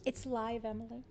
It's live, Emily.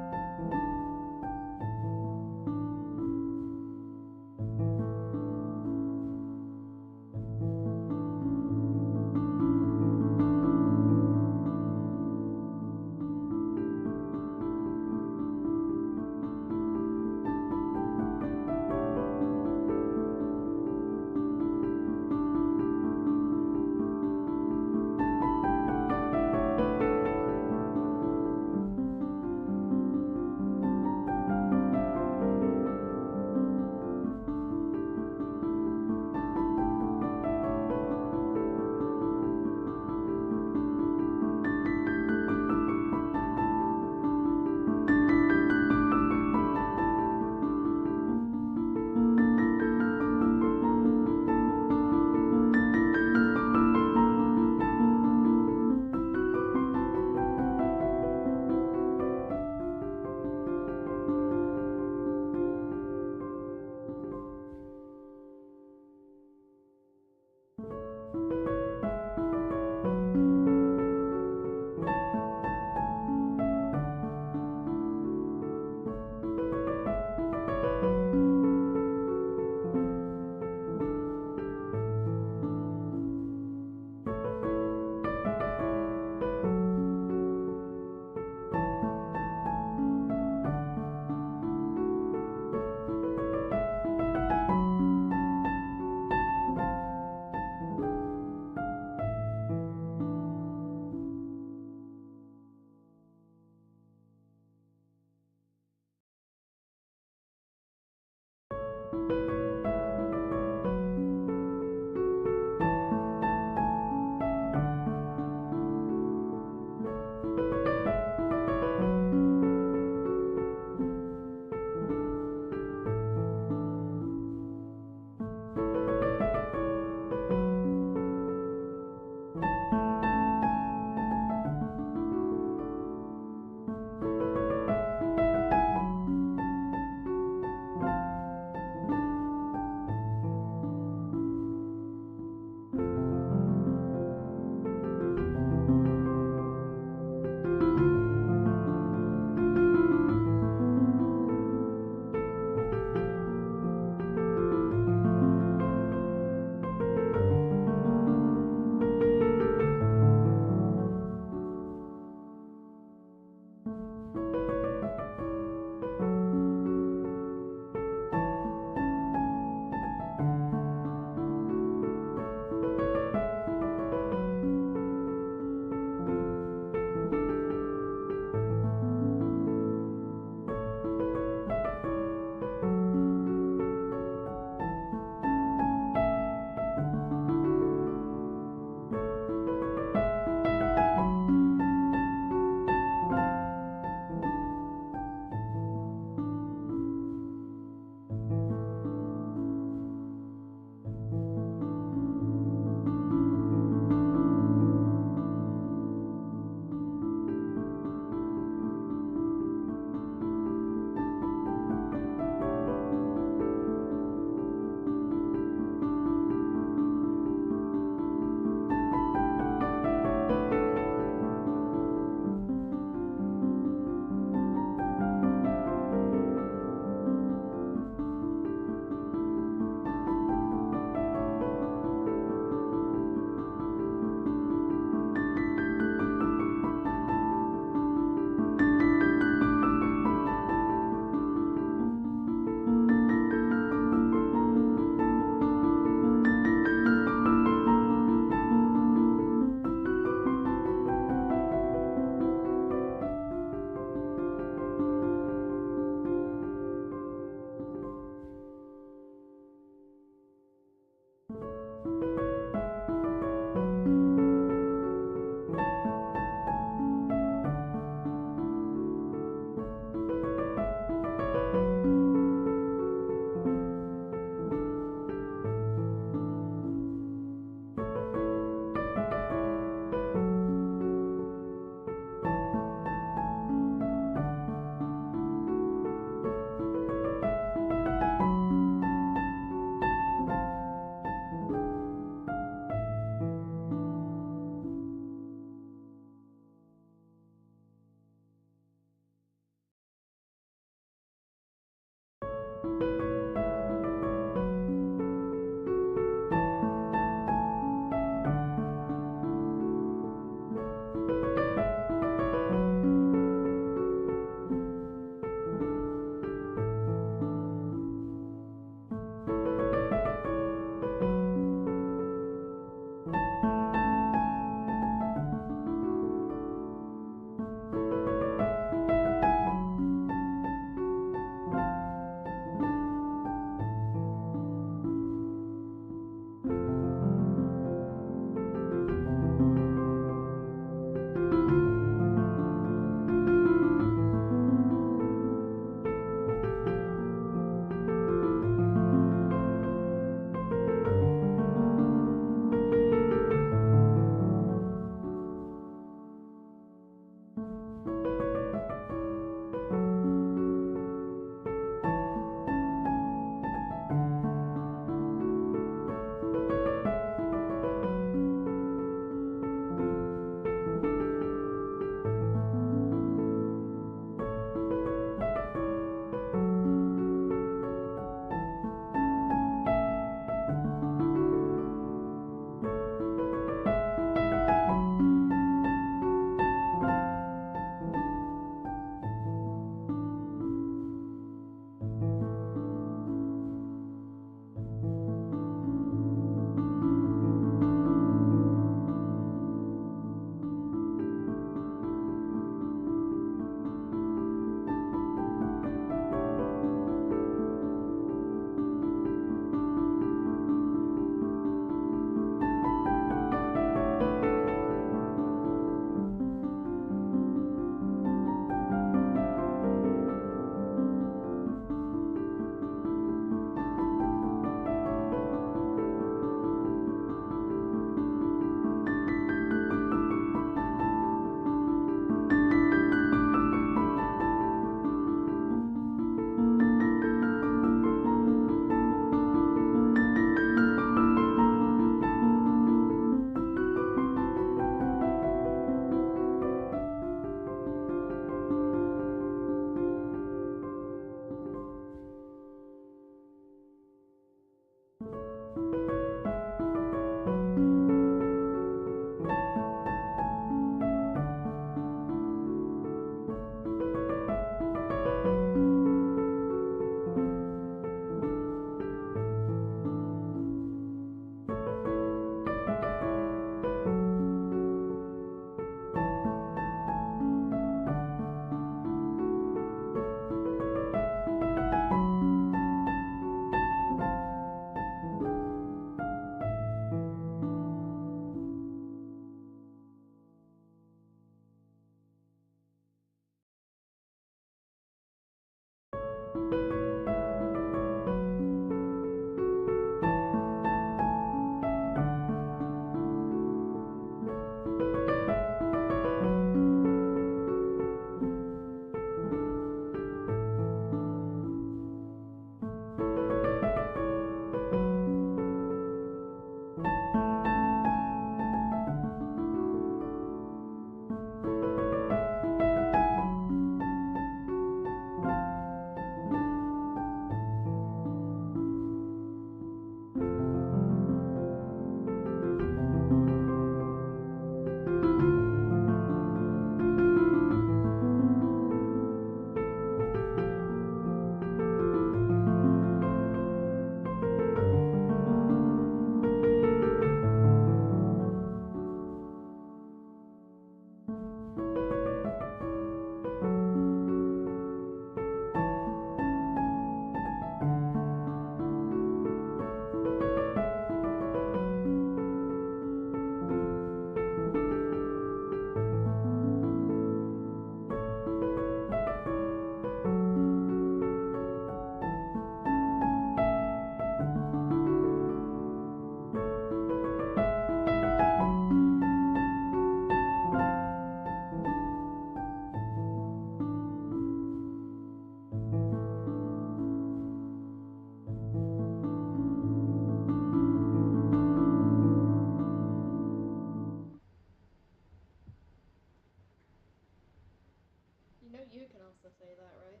You know you can also say that, right?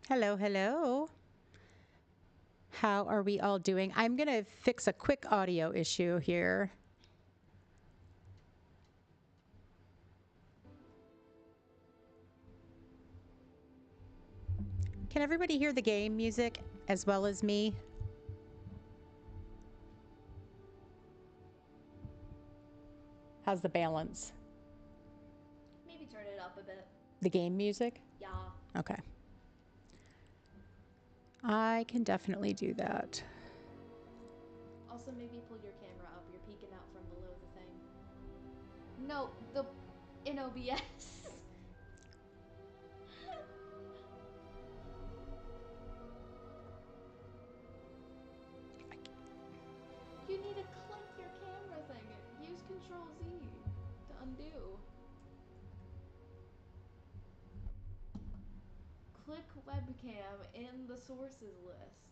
Hello, hello. How are we all doing? I'm going to fix a quick audio issue here. Can everybody hear the game music as well as me? How's the balance? Maybe turn it up a bit. The game music? Yeah. Okay. I can definitely do that. Also, maybe pull your camera up. You're peeking out from below the thing. No, the in OBS. You need to click your camera thing. Use Control Z to undo. Click webcam in the sources list,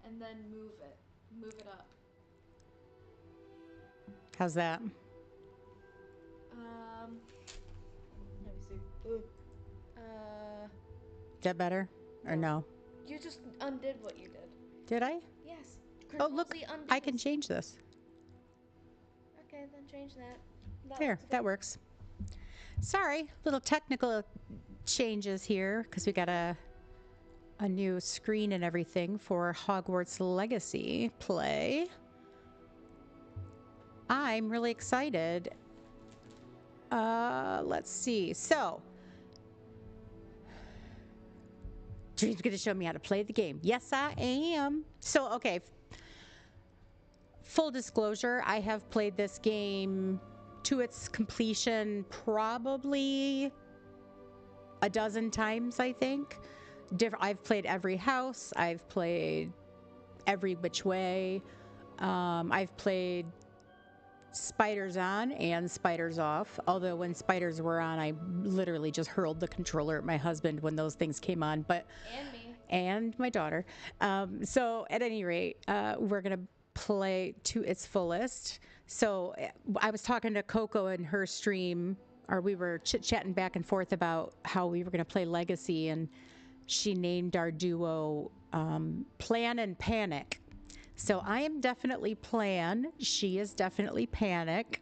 and then move it. Move it up. How's that? Let me see. Is that better or no? You just undid what you did. Did I? Yes. Oh, look. I can change this. Okay, then change that. There, that works. Sorry, little technical changes here because we got a new screen and everything for Hogwarts Legacy play. I'm really excited. Let's see. So, Dream's going to show me how to play the game. Yes, I am. So, okay. Full disclosure, I have played this game to its completion probably a dozen times, I think. I've played every house. I've played every which way. I've played spiders on and spiders off. Although when spiders were on, I literally just hurled the controller at my husband when those things came on. But and me and my daughter. So at any rate, we're gonna play to its fullest. So I was talking to Coco in her stream, or we were chit chatting back and forth about how we were gonna play Legacy, and she named our duo Plan and Panic. So I am definitely Plan. She is definitely Panic.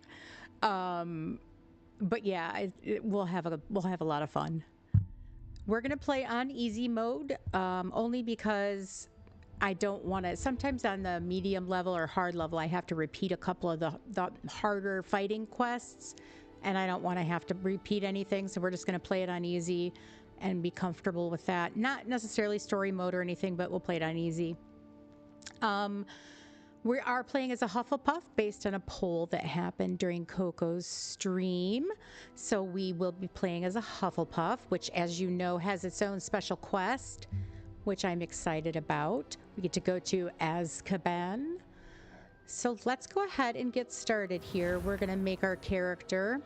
But yeah, we'll have a lot of fun. We're gonna play on easy mode, only because I don't want to. Sometimes on the medium level or hard level, I have to repeat a couple of the harder fighting quests, and I don't want to have to repeat anything. So we're just gonna play it on easy and be comfortable with that. Not necessarily story mode or anything, but we'll play it on easy. We are playing as a Hufflepuff based on a poll that happened during Coco's stream. So we will be playing as a Hufflepuff, which, as you know, has its own special quest, which I'm excited about. We get to go to Azkaban. So let's go ahead and get started here. We're going to make our character.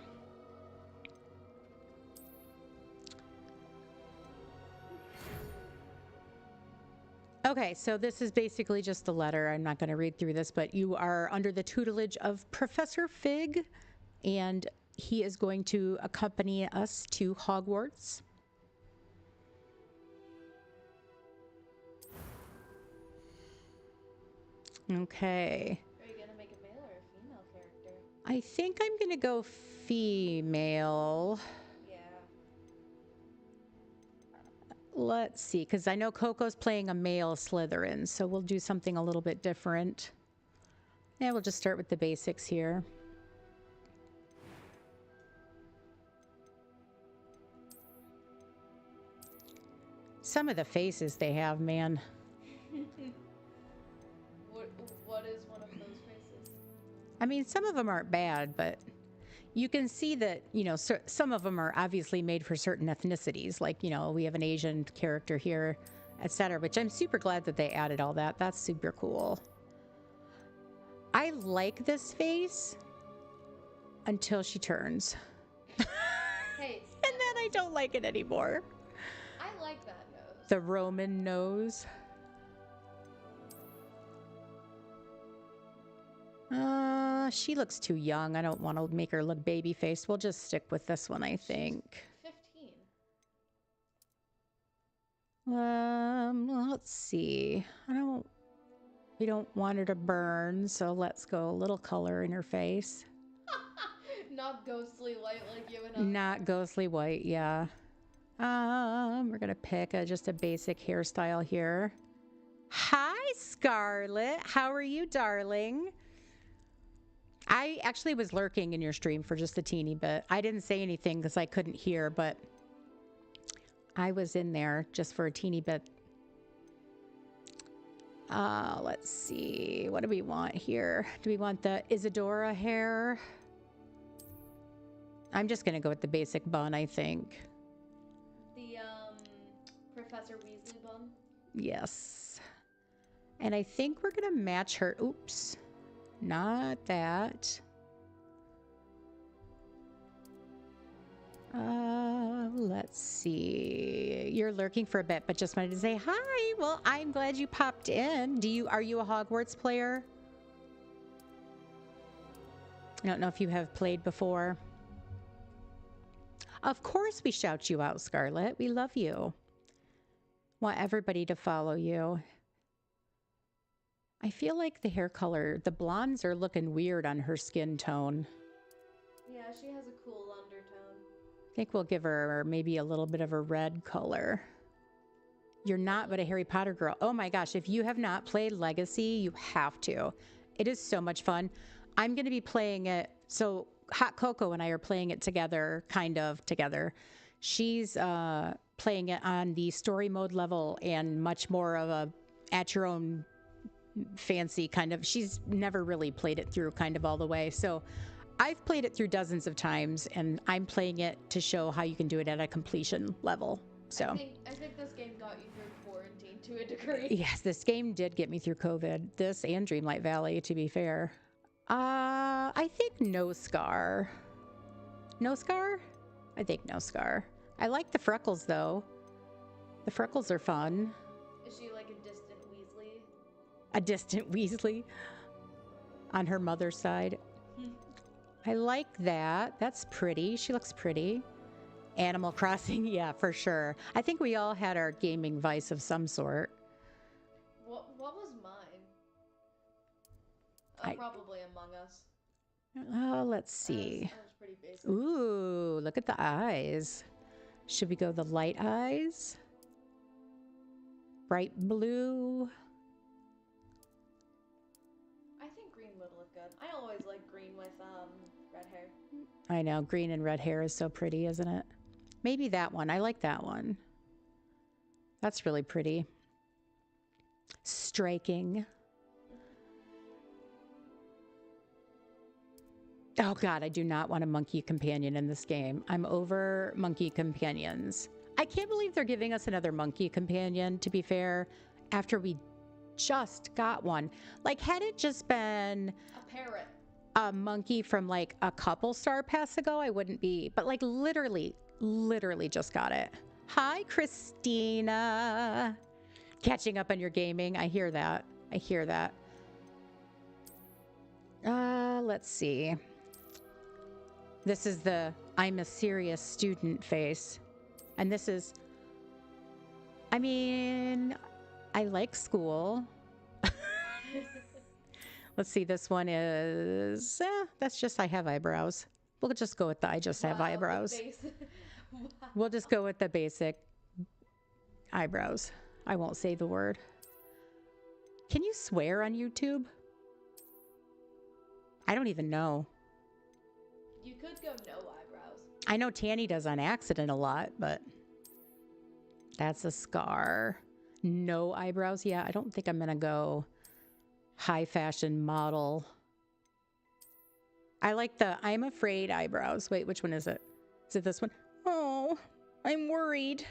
Okay, so this is basically just the letter. I'm not going to read through this, but you are under the tutelage of Professor Fig, and he is going to accompany us to Hogwarts. Okay. Are you gonna make a male or a female character? I think I'm going to go female. Yeah. Let's see, because I know Coco's playing a male Slytherin, so we'll do something a little bit different. Yeah, we'll just start with the basics here. Some of the faces they have, man. what is one of those faces? I mean, some of them aren't bad, but you can see that, some of them are obviously made for certain ethnicities. Like, we have an Asian character here, etc., which I'm super glad that they added all that. That's super cool. I like this face until she turns. Hey. And then I don't like it anymore. I like that nose. The Roman nose. She looks too young. I don't want to make her look baby faced. We'll just stick with this one, I think. 15. Let's see. We don't want her to burn, so let's go a little color in her face. Not ghostly white like you and I. Not ghostly white, yeah. We're gonna pick just a basic hairstyle here. Hi, Scarlett. How are you, darling? I actually was lurking in your stream for just a teeny bit. I didn't say anything because I couldn't hear, but I was in there just for a teeny bit. Let's see. What do we want here? Do we want the Isadora hair? I'm just gonna go with the basic bun, I think. The Professor Weasley bun. Yes. And I think we're gonna match her. Oops. Not that. Let's see. You're lurking for a bit, but just wanted to say hi. Well, I'm glad you popped in. Are you a Hogwarts player? I don't know if you have played before. Of course we shout you out, Scarlett. We love you. Want everybody to follow you. I feel like the hair color, the blondes are looking weird on her skin tone. Yeah, she has a cool undertone. I think we'll give her maybe a little bit of a red color. You're not but a Harry Potter girl. Oh my gosh, if you have not played Legacy, you have to. It is so much fun. I'm going to be playing it. So Hot Cocoa and I are playing it together, kind of together. She's playing it on the story mode level and much more of a at your own fancy kind of. She's never really played it through kind of all the way. So I've played it through dozens of times, and I'm playing it to show how you can do it at a completion level. So I think this game got you through quarantine to a degree. Yes, this game did get me through COVID. This and Dreamlight Valley, to be fair. I think no scar. No scar? I think no scar. I like the freckles, though. The freckles are fun. Is she like a distant Weasley? A distant Weasley on her mother's side. I like that. That's pretty. She looks pretty. Animal Crossing, yeah, for sure. I think we all had our gaming vice of some sort. What was mine? Probably Among Us. Let's see. I was pretty basic. Ooh, look at the eyes. Should we go the light eyes? Bright blue. I think green would look good. I always like green with red hair. I know, green and red hair is so pretty, isn't it? Maybe that one. I like that one. That's really pretty. Striking. Oh God, I do not want a monkey companion in this game. I'm over monkey companions. I can't believe they're giving us another monkey companion, to be fair, after we just got one. Like, had it just been a parrot, a monkey from like a couple Star Pass ago, I wouldn't be. But like literally just got it. Hi, Christina. Catching up on your gaming. I hear that. I hear that. Let's see. This is the I'm a serious student face. And this is, I mean, I like school. Let's see, this one is, that's just I have eyebrows. We'll just go with the I just have eyebrows. Wow. We'll just go with the basic eyebrows. I won't say the word. Can you swear on YouTube? I don't even know. You could go no eyebrows. I know Tanny does on accident a lot, but that's a scar. No eyebrows. Yeah, I don't think I'm going to go high fashion model. I like the I'm afraid eyebrows. Wait, which one is it? Is it this one? Oh, I'm worried.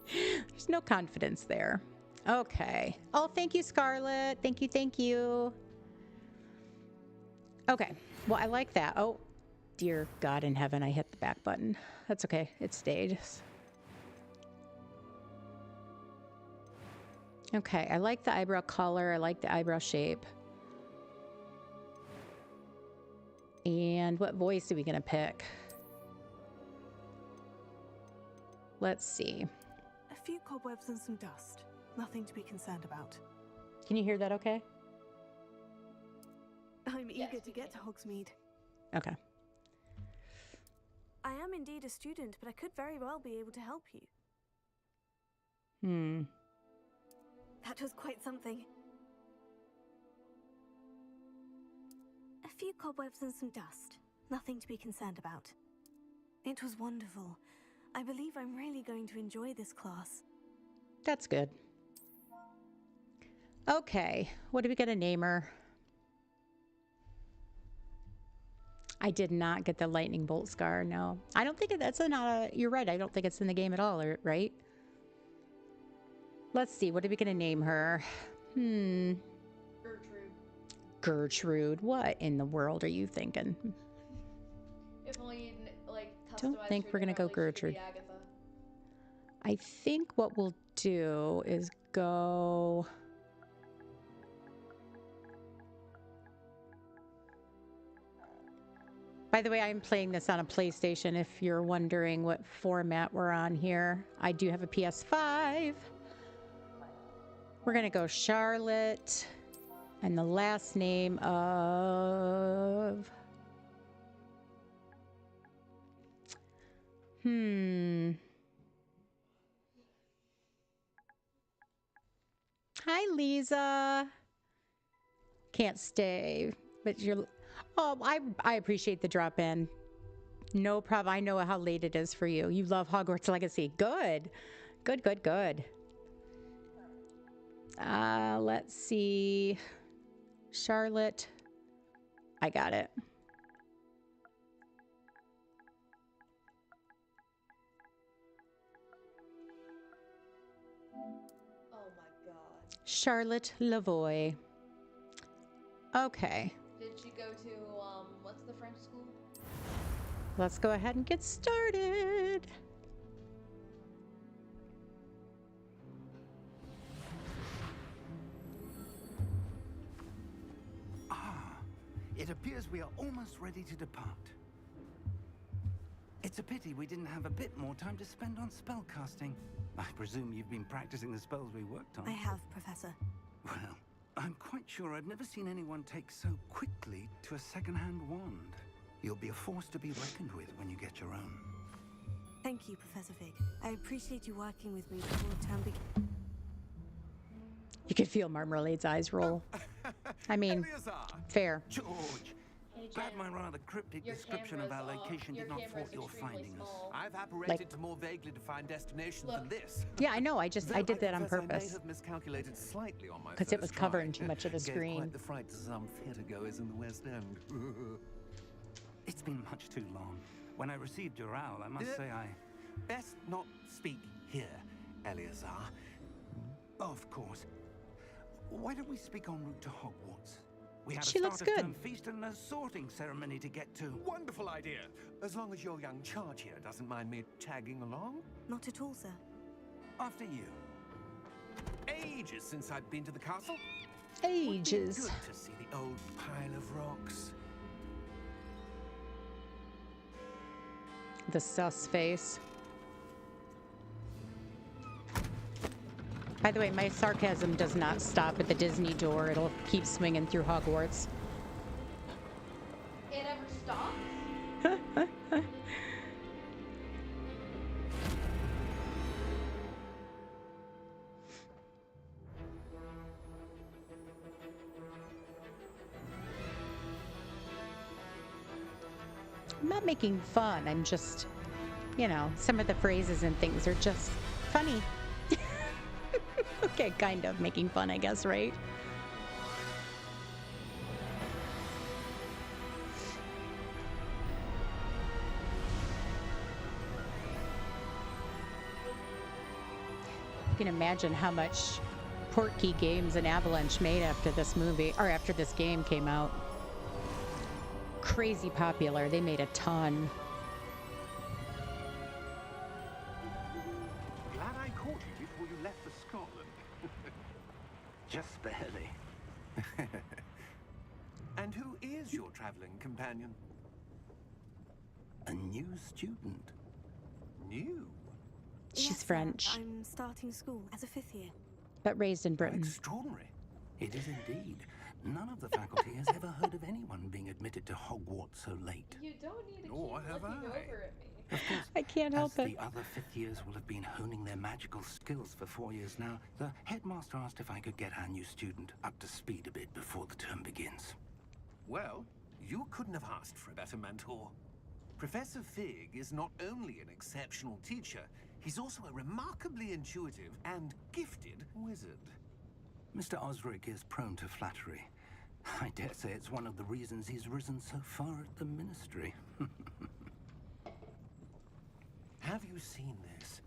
There's no confidence there. Okay. Oh, thank you, Scarlett. Thank you. Thank you. Okay. Well, I like that. Oh, dear God in heaven, I hit the back button. That's okay. It stayed. Okay. I like the eyebrow color. I like the eyebrow shape. And what voice are we going to pick? Let's see. A few cobwebs and some dust. Nothing to be concerned about. Can you hear that okay? I'm Yes, eager to we get to can. Hogsmeade. Okay. I am indeed a student, but I could very well be able to help you. That was quite something. A few cobwebs and some dust. Nothing to be concerned about. It was wonderful. I believe I'm really going to enjoy this class. That's good. Okay. What are we going to name her? I did not get the lightning bolt scar. No, I don't think that's you're right. I don't think it's in the game at all, right? Let's see. What are we going to name her? Gertrude. Gertrude. What in the world are you thinking? If only you'd like Don't customized think her we're going to go differently, she could Gertrude. be Agatha. I think what we'll do is go... By the way, I'm playing this on a PlayStation if you're wondering what format we're on here. I do have a PS5. We're going to go Charlotte and the last name of... Hi, Lisa. Can't stay, but you're... Oh, I appreciate the drop in. No problem. I know how late it is for you. You love Hogwarts Legacy. Good. Good, good, good. Let's see. Charlotte. I got it. Oh my god. Charlotte Lavoie. Okay. Did she go to, what's the French school? Let's go ahead and get started. It appears we are almost ready to depart. It's a pity we didn't have a bit more time to spend on spellcasting. I presume you've been practicing the spells we worked on. I have, Professor. Well, I'm quite sure I've never seen anyone take so quickly to a second-hand wand. You'll be a force to be reckoned with when you get your own. Thank you, Professor Fig. I appreciate you working with me before the term begins. You can feel Marmalade's eyes roll. I mean, fair. George, Hey, glad Jen, my rather cryptic your description of our camera's off. location Your did not camera's fault your extremely finding us. small. I've apparated Like- to more vaguely defined destinations Look. than this. Yeah, I know. I did that on confess I may purpose. have miscalculated slightly on my Because it was first covering try. too much of the Gave screen. quite the fright to some theatre goers in the West End. It's been much too long. When I received your owl, I must say I... Best not speak here, Eleazar. Of course. Why don't we speak en route to Hogwarts? We have She a looks start of good. term feast and a sorting ceremony to get to. Wonderful idea. As long as your young charge here doesn't mind me tagging along. Not at all, sir. After you. Ages since I've been to the castle. Ages. Would be good to see the old pile of rocks. The sus face. By the way, my sarcasm does not stop at the Disney door. It'll keep swinging through Hogwarts. It ever stops? I'm not making fun. I'm just, you know, some of the phrases and things are just funny. Okay, kind of making fun, I guess, right? You can imagine how much Portkey Games and Avalanche made after this movie, or after this game came out. Crazy popular. They made a ton. Glad I caught you before you left for Scotland. Just barely. And who is your traveling companion? A new student. New? She's Yes, sir. French, I'm starting school as a 5th year. but raised in How Britain. extraordinary. It is indeed. None of the faculty has ever heard of anyone being admitted to Hogwarts so late. You don't need to Nor keep have looking I. over at me. Of course, I can't as help it. the other 5th years will have been honing their magical skills for 4 years now, the headmaster asked if I could get our new student up to speed a bit before the term begins. Well, you couldn't have asked for a better mentor. Professor Fig is not only an exceptional teacher, he's also a remarkably intuitive and gifted wizard. Mr. Osric is prone to flattery. I dare say it's one of the reasons he's risen so far at the ministry. Have you seen this?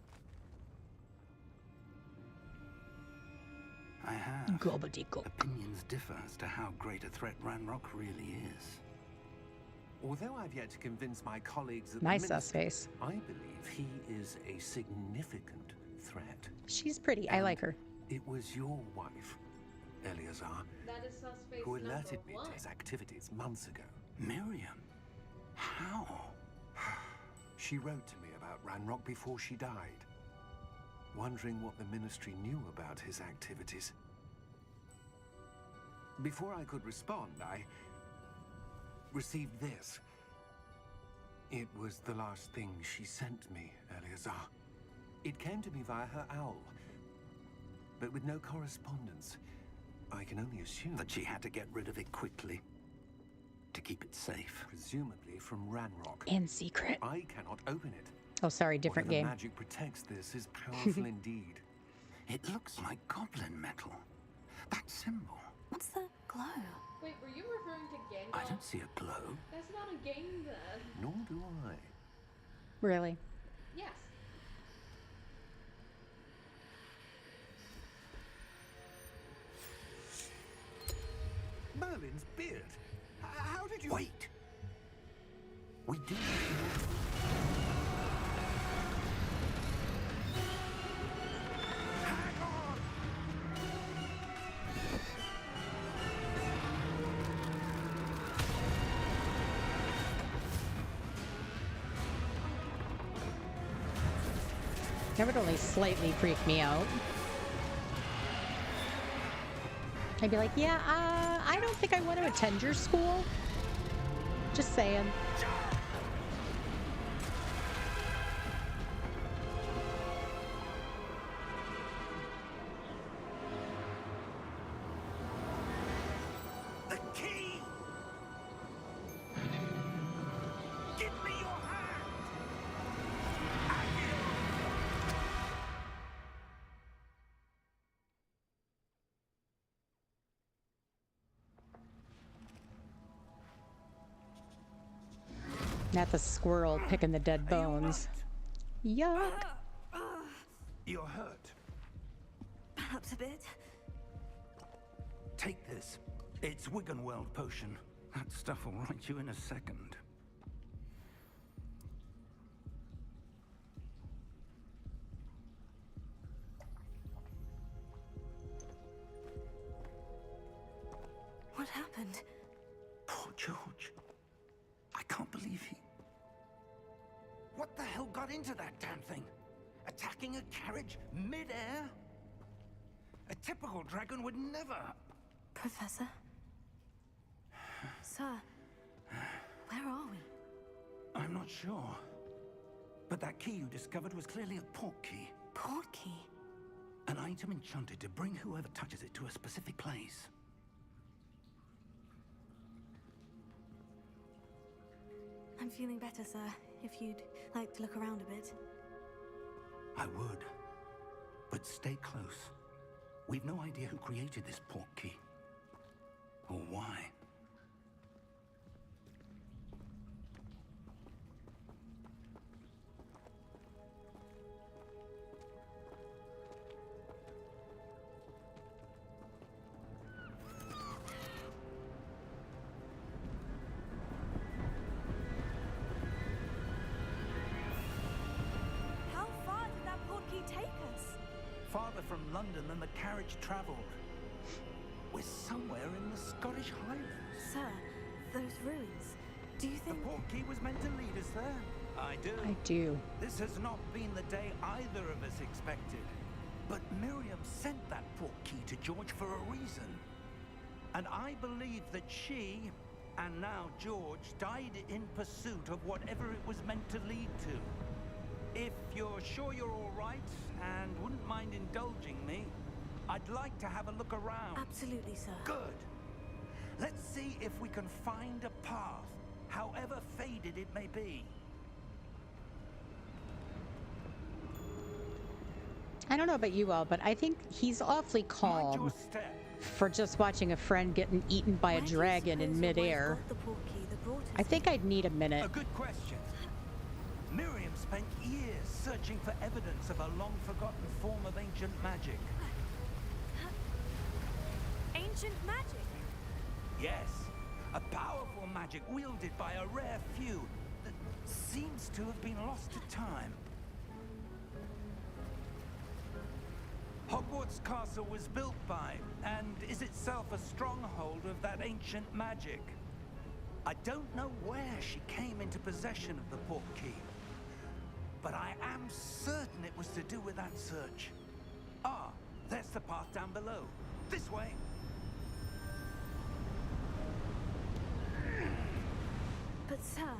I have. Gobbledygook. Opinions differ as to how great a threat Ranrock really is. Although I've yet to convince my colleagues at Nice the sus ministry, face. I believe he is a significant threat. She's pretty. I And like her. It was your wife, Eleazar, That is sus face who number alerted me one. to his activities months ago. Miriam? How? She wrote to me about Ranrock before she died, wondering what the ministry knew about his activities. Before I could respond, I received this. It was the last thing she sent me, Eleazar. It came to me via her owl, but with no correspondence. I can only assume That she had to get rid of it quickly to keep it safe. presumably from Ranrock. In secret. I cannot open it. Oh, sorry, different Whatever game. magic protects this is powerful indeed. It looks like goblin metal. That symbol. What's that glow? Wait, were you referring to I Gandalf? don't see a glow. That's not a game then. Nor do I. Really? Yes. Merlin's beard. How did you... Wait. We do. Hang on! That would only slightly freak me out. I'd be like, yeah, I don't think I want to attend your school. Just saying. The key! Give me your hand! Not the squirrel picking the dead bones. Yuck. You're hurt. Perhaps a bit. Take this. It's Wiggenweld potion. That stuff will right you in a second. What happened? Poor George. I can't believe he... What the hell got into that damn thing? Attacking a carriage mid-air? A typical dragon would never... Professor? Sir, where are we? I'm not sure. But that key you discovered was clearly a port key. Port key? An item enchanted to bring whoever touches it to a specific place. I'm feeling better, sir. If you'd like to look around a bit. I would. But stay close. We've no idea who created this port key. Or why. How far did that port key take us? Farther from London than the carriage travelled. We're somewhere in the Scottish Highlands. Sir, those ruins. Do you The think... portkey was meant to lead us there? I do. I do. This has not been the day either of us expected. But Miriam sent that portkey to George for a reason. And I believe that she, and now George, died in pursuit of whatever it was meant to lead to. If you're sure you're all right and wouldn't mind indulging me, I'd like to have a look around. Absolutely, sir. Good. Let's see if we can find a path, however faded it may be. I don't know about you all, but I think he's awfully Mind calm your step. for just watching a friend getting eaten by a Where do you dragon in suppose your wife midair. got the portkey that brought us I think here? I'd need a A minute. good question. Miriam spent years searching for evidence of a long-forgotten form of ancient magic. Ancient magic? Yes, a powerful magic wielded by a rare few that seems to have been lost to time. Hogwarts Castle was built by, and is itself a stronghold of that ancient magic. I don't know where she came into possession of the portkey, but I am certain it was to do with that search. Ah, there's the path down below. This way. But sir,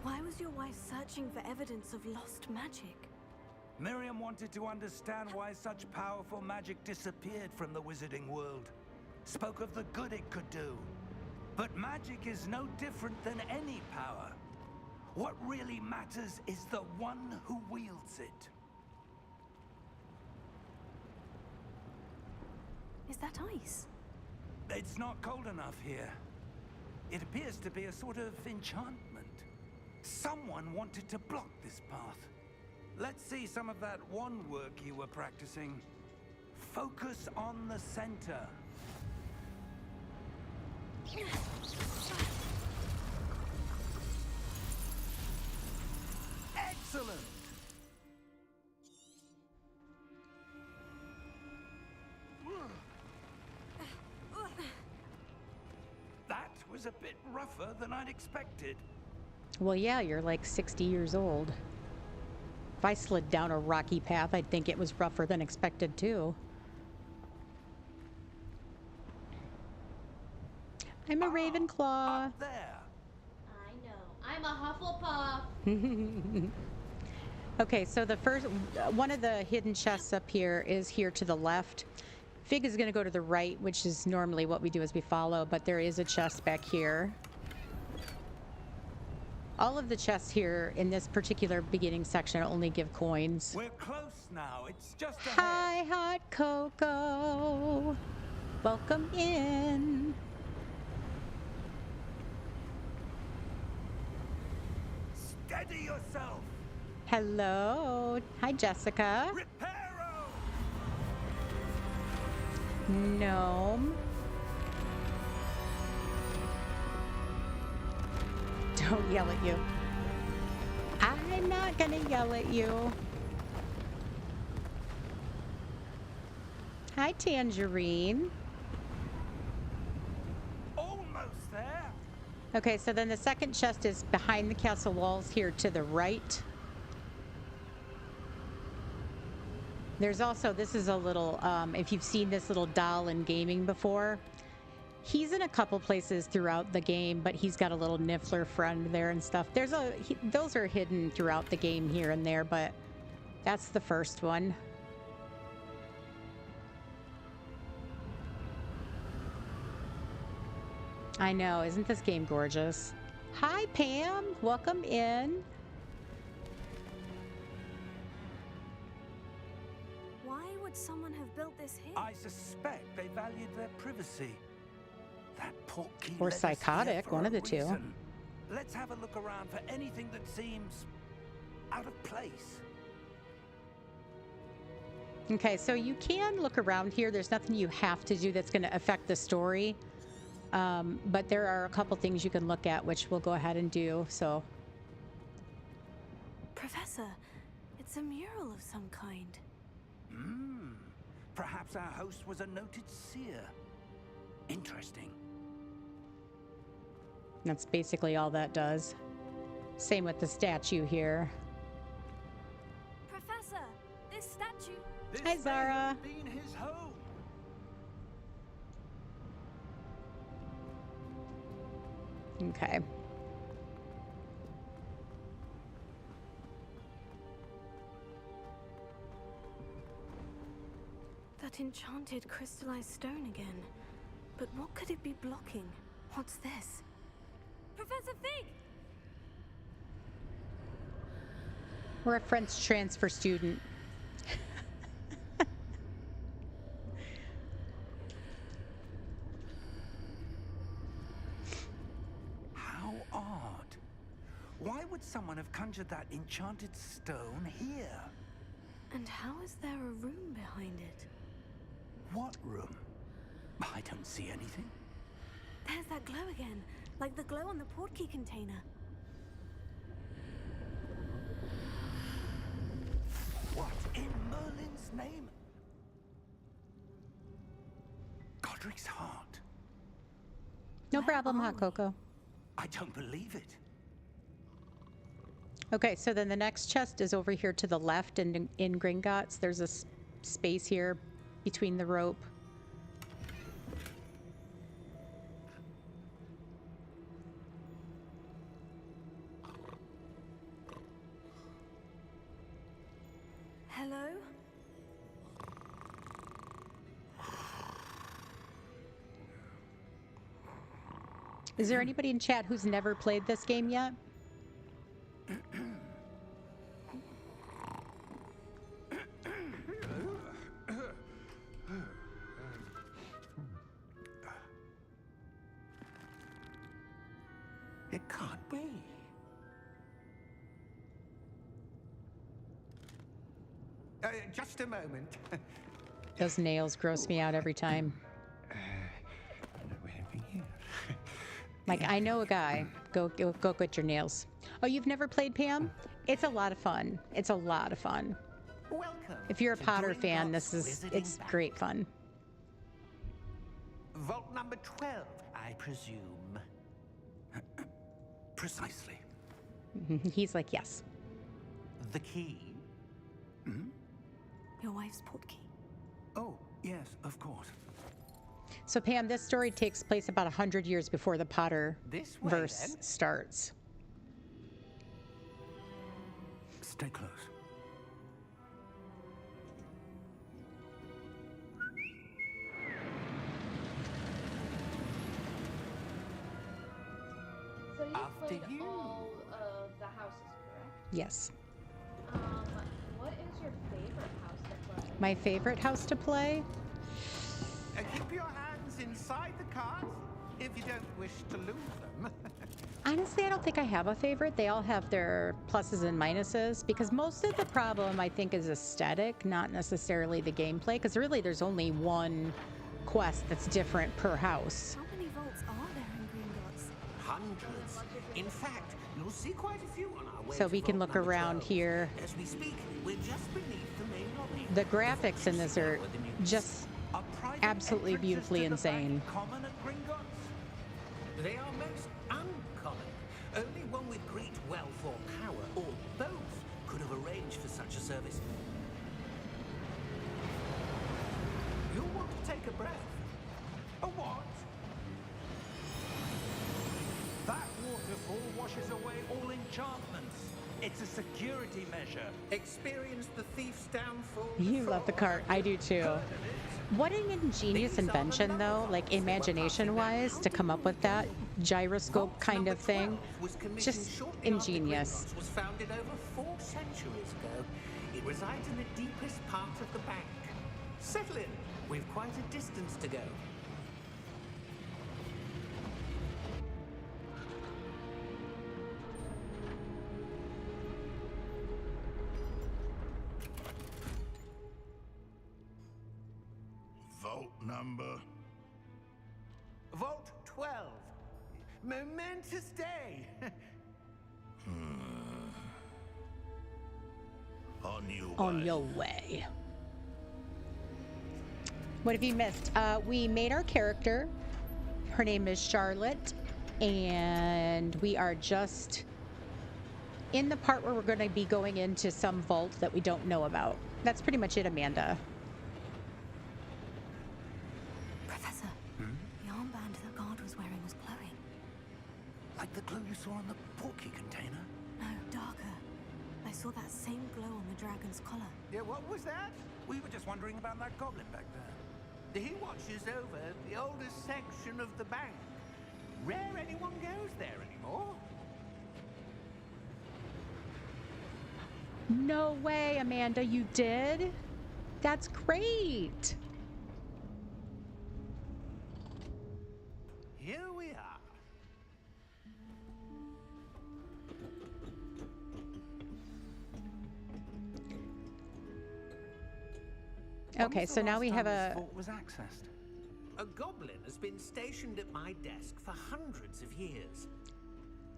why was your wife searching for evidence of lost magic? Miriam wanted to understand why such powerful magic disappeared from the wizarding world. Spoke of the good it could do. But magic is no different than any power. What really matters is the one who wields it. Is that ice? It's not cold enough here. It appears to be a sort of enchantment. Someone wanted to block this path. Let's see some of that wand work you were practicing. Focus on the center. Excellent! That was a bit rougher than I'd expected. Well, yeah, you're like 60 years old. If I slid down a rocky path, I'd think it was rougher than expected, too. I'm a Ravenclaw. Up there. I know. I'm a Hufflepuff. Okay, so the first one of the hidden chests up here is here to the left. Fig is going to go to the right, which is normally what we do as we follow, but there is a chest back here. All of the chests here in this particular beginning section only give coins. We're close now. It's just ahead. Hi, hot cocoa. Welcome in. Steady yourself. Hello. Hi, Jessica. Reparo. Gnome. Don't yell at you. I'm not gonna yell at you. Hi, Tangerine. Almost there. Okay, so then the second chest is behind the castle walls here to the right. There's also, this is a little, if you've seen this little doll in gaming before, he's in a couple places throughout the game, but he's got a little Niffler friend there and stuff. Those are hidden throughout the game here and there, but that's the first one. I know, isn't this game gorgeous? Hi, Pam. Welcome in. Why would someone have built this here? I suspect they valued their privacy. That portkey Or led us here psychotic, for one a of the two. reason. Let's have a look around for anything that seems out of place. Okay, so you can look around here. There's nothing you have to do that's going to affect the story. But there are a couple things you can look at, which we'll go ahead and do. So, Professor, it's a mural of some kind. Perhaps our host was a noted seer. Interesting. That's basically all that does. Same with the statue here. Professor, this statue. This Hi, may Zara. have been his home. Okay. That enchanted crystallized stone again. But what could it be blocking? What's this? Professor Fig! We're a French transfer student. How odd. Why would someone have conjured that enchanted stone here? And how is there a room behind it? What room? I don't see anything. There's that glow again, like the glow on the portkey container. What in Merlin's name? Godric's heart. No Where problem, are Hot we? Cocoa. I don't believe it. Okay, so then the next chest is over here to the left and in Gringotts. There's a space here between the rope. Hello? Is there anybody in chat who's never played this game yet? It can't be. Just a moment. Those nails gross me out every time. Like, I know a guy. Go get your nails. Oh, you've never played Pam? It's a lot of fun. It's a lot of fun. Welcome. If you're a to Potter fan, Gringotts this is Wizarding it's Bank. great fun. Vault number 12, I presume. Precisely. He's like, yes. The key? Your wife's portkey. Oh, yes, of course. So Pam, this story takes place about 100 years before the Potter This way, verse then. starts. Stay close. So you After played you. all of the houses, correct? Yes. What is your favorite house to play? My favorite house to play? Keep your hands inside the cards if you don't wish to lose them. Honestly, I don't think I have a favorite. They all have their pluses and minuses because most of the problem, I think, is aesthetic, not necessarily the gameplay. Because really, there's only one quest that's different per house. How many vaults are there in Gringotts? Hundreds. In fact, you'll see quite a few on our way So to we can vault look number around 12. here. As we speak, we're just beneath the main lobby. The graphics in this are just Are private absolutely entrances beautifully to the bank insane. common at Gringotts? They are most uncommon. Only one with great wealth or power, or both, could have arranged for such a service. You'll want to take a breath. A what? That waterfall washes away all enchantments. It's a security measure. Experience the thief's downfall. You love the cart. I do too. What an ingenious invention, though, like imagination-wise, to come up with that gyroscope kind of thing. Just ingenious. Was founded over 4 centuries ago. It resides in the deepest part of the bank. Settle in. We've quite a distance to go. Vault number. Vault 12. Momentous day. On your way. What have you missed? We made our character. Her name is Charlotte. And we are just in the part where we're going to be going into some vault that we don't know about. That's pretty much it, Amanda. Professor, the armband that guard was wearing was glowing. Like the glow you saw on the portkey container? No, darker. I saw that same glow on the dragon's collar. Yeah, what was that? We were just wondering about that goblin back there. He watches over the oldest section of the bank. Rare anyone goes there anymore. No way, Amanda, you did? That's great. Here we are. Okay, so now we have a... vault was accessed. A goblin has been stationed at my desk for hundreds of years.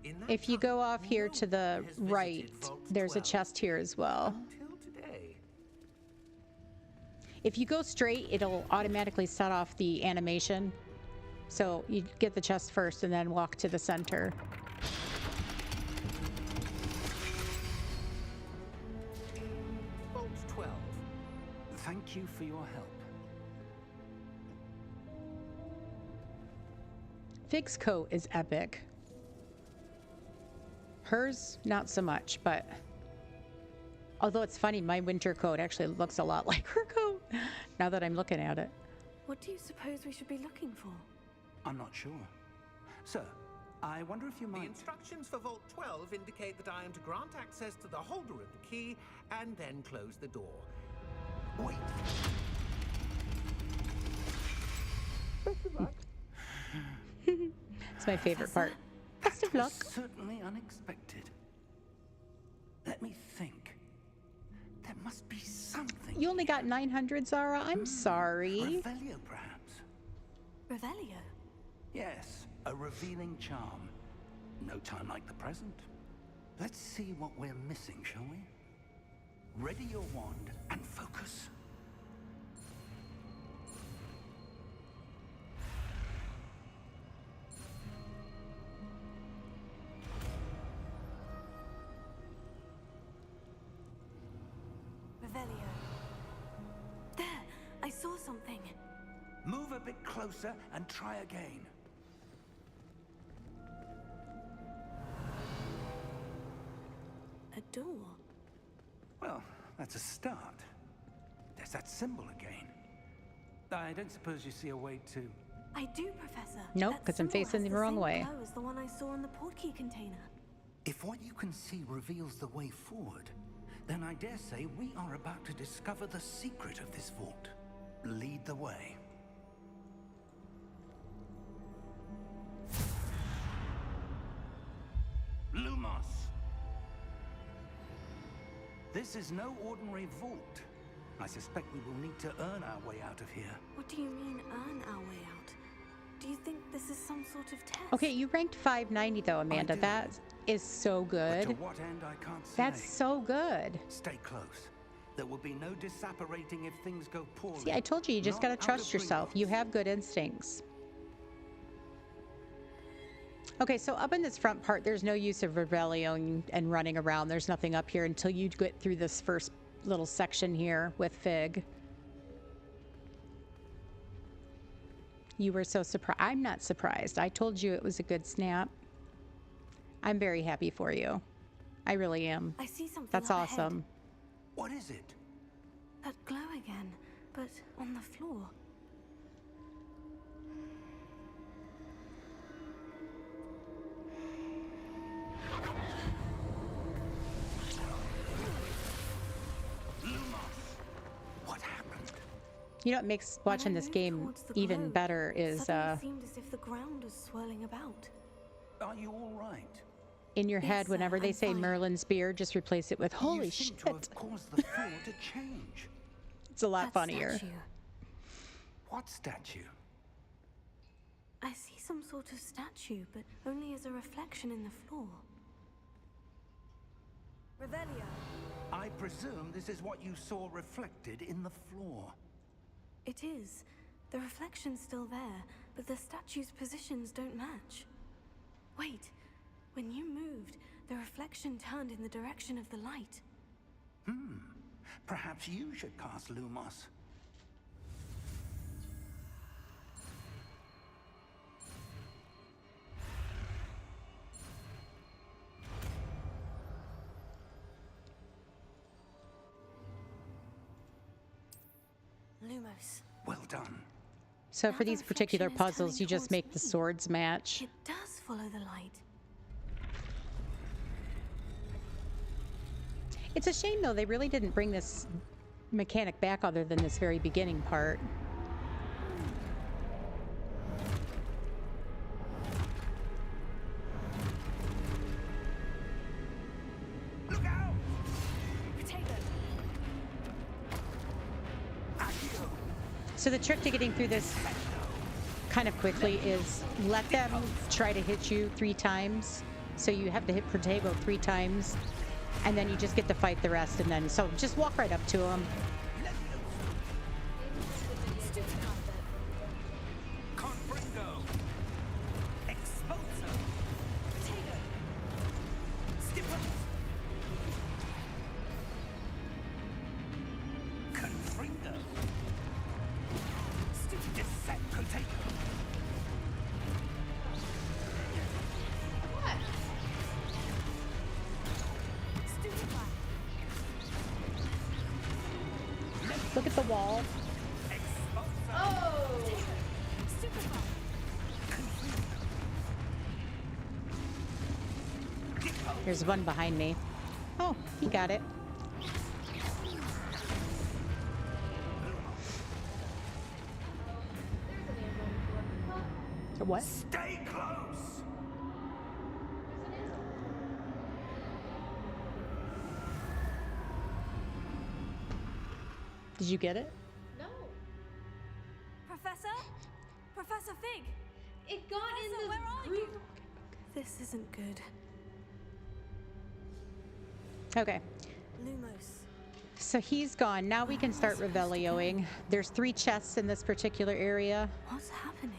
In that If you time, go off here no to the one has visited right, Vault there's a 12 chest here as well. Until today. If you go straight, it'll automatically set off the animation. So you get the chest first and then walk to the center. Vault 12. Thank you for your help. Fig's coat is epic. Hers, not so much, but... Although it's funny, my winter coat actually looks a lot like her coat, now that I'm looking at it. What do you suppose we should be looking for? I'm not sure. Sir, I wonder if you The might... instructions for Vault 12 indicate that I am to grant access to the holder of the key and then close the door. Wait! It's my favorite part. Best of That luck. was certainly unexpected. Let me think. There must be something. You only got 900, Zara? I'm sorry. Revelio, perhaps? Revelio? Yes, a revealing charm. No time like the present. Let's see what we're missing, shall we? Ready your wand and focus. Revelio. There! I saw something. Move a bit closer and try again. A door. Well, that's a start. There's that symbol again. I don't suppose you see a way to... I do, Professor. Nope, That 'cause I'm symbol facing has the wrong same way. glow as the one I saw in the portkey container. If what you can see reveals the way forward, then I dare say we are about to discover the secret of this vault. Lead the way. Lumos! This is no ordinary vault. I suspect we will need to earn our way out of here. What do you mean, earn our way out? Do you think this is some sort of test? Okay, you ranked 590 though, Amanda. do. That is so But to good. what end, I can't say. That's so good. Stay close. There will be no disapparating if things go poorly. See, I told you, you just Not gotta out trust of yourself. You Gringotts. have good instincts. Okay, so up in this front part, there's no use of rebellion and running around. There's nothing up here until you get through this first little section here with Fig. You were so surprised. I'm not surprised. I told you it was a good snap. I'm very happy for you. I really am. I see something That's up ahead. awesome. What is it? That glow again, but on the floor. What happened? You know what makes When watching I this moved game towards the even glow, better is suddenly it seemed as if the ground was swirling about. Are you all right? in your head Yes, sir, whenever they I'm say fine. Merlin's beard, just replace it with holy You seem shit. to have caused the floor to change. It's a lot That funnier. statue. What statue? I see some sort of statue, but only as a reflection in the floor. Revelio. I presume this is what you saw reflected in the floor. It is. The reflection's still there, but the statue's positions don't match. Wait, when you moved, the reflection turned in the direction of the light. Perhaps you should cast Lumos. Lumos. Well done. So Now for the these particular reflection is puzzles, turning you just towards make the me. swords match. It does follow the light. It's a shame, though, they really didn't bring this mechanic back other than this very beginning part. Look out! Potato. So the trick to getting through this kind of quickly is let them try to hit you 3 times. So you have to hit Protego 3 times, and then you just get to fight the rest. And then, so just walk right up to them. Confringo! Expulso! Potato. Stiffens! Confringo! Dissect Potato! What? Stupefy. Look at the wall. Oh! Stupefy. There's one behind me. Oh, he got it. There's an answer. What? What? Stay close! There's an answer. Did you get it? No. Professor? Professor Fig! It got in Professor, the where are group. you? This isn't good. Okay. Lumos. So he's gone. Now we can start Revelioing. There's 3 chests in this particular area. What's happening?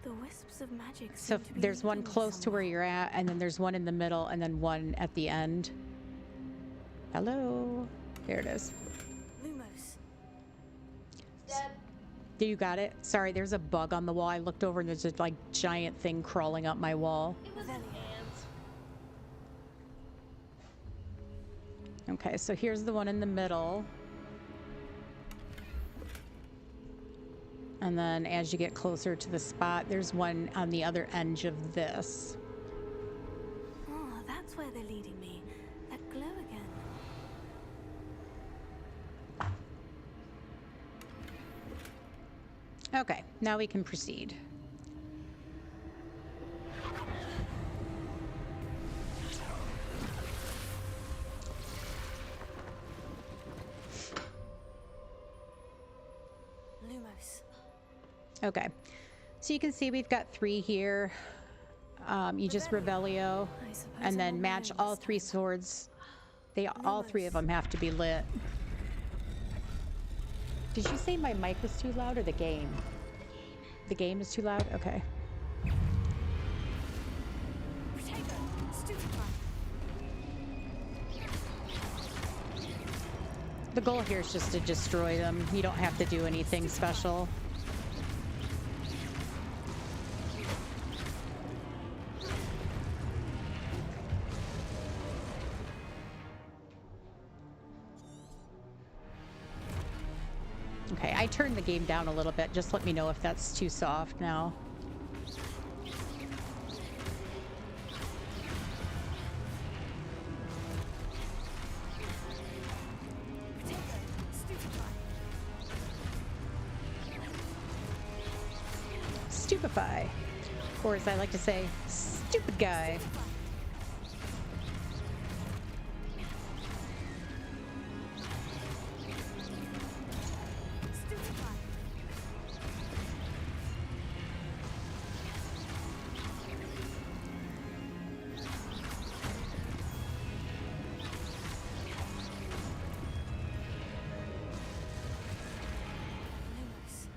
The wisps of magic So seem to be there's one leading me close to where somewhere. you're at, and then there's one in the middle, and then one at the end. Hello. There it is. Lumos. Dead. You got it? Sorry, there's a bug on the wall. I looked over and there's a like giant thing crawling up my wall. It was an ant. Okay, so here's the one in the middle. And then as you get closer to the spot, there's one on the other edge of this. Oh, that's where they're leading me. That glow again. Okay, now we can proceed. Lumos. Okay, so you can see we've got 3 here. You just Revelio, I suppose and I'm then on match my own all this 3 time. swords. All 3 of them have to be lit. Did you say my mic was too loud or the game? The game is too loud? Okay. Potato. Stupefy. The goal here is just to destroy them. You don't have to do anything special. Okay, I turned the game down a little bit. Just let me know if that's too soft now. Potato. Stupefy. Stupefy. Or as I like to say, stupid guy. Stupefy. Lumos.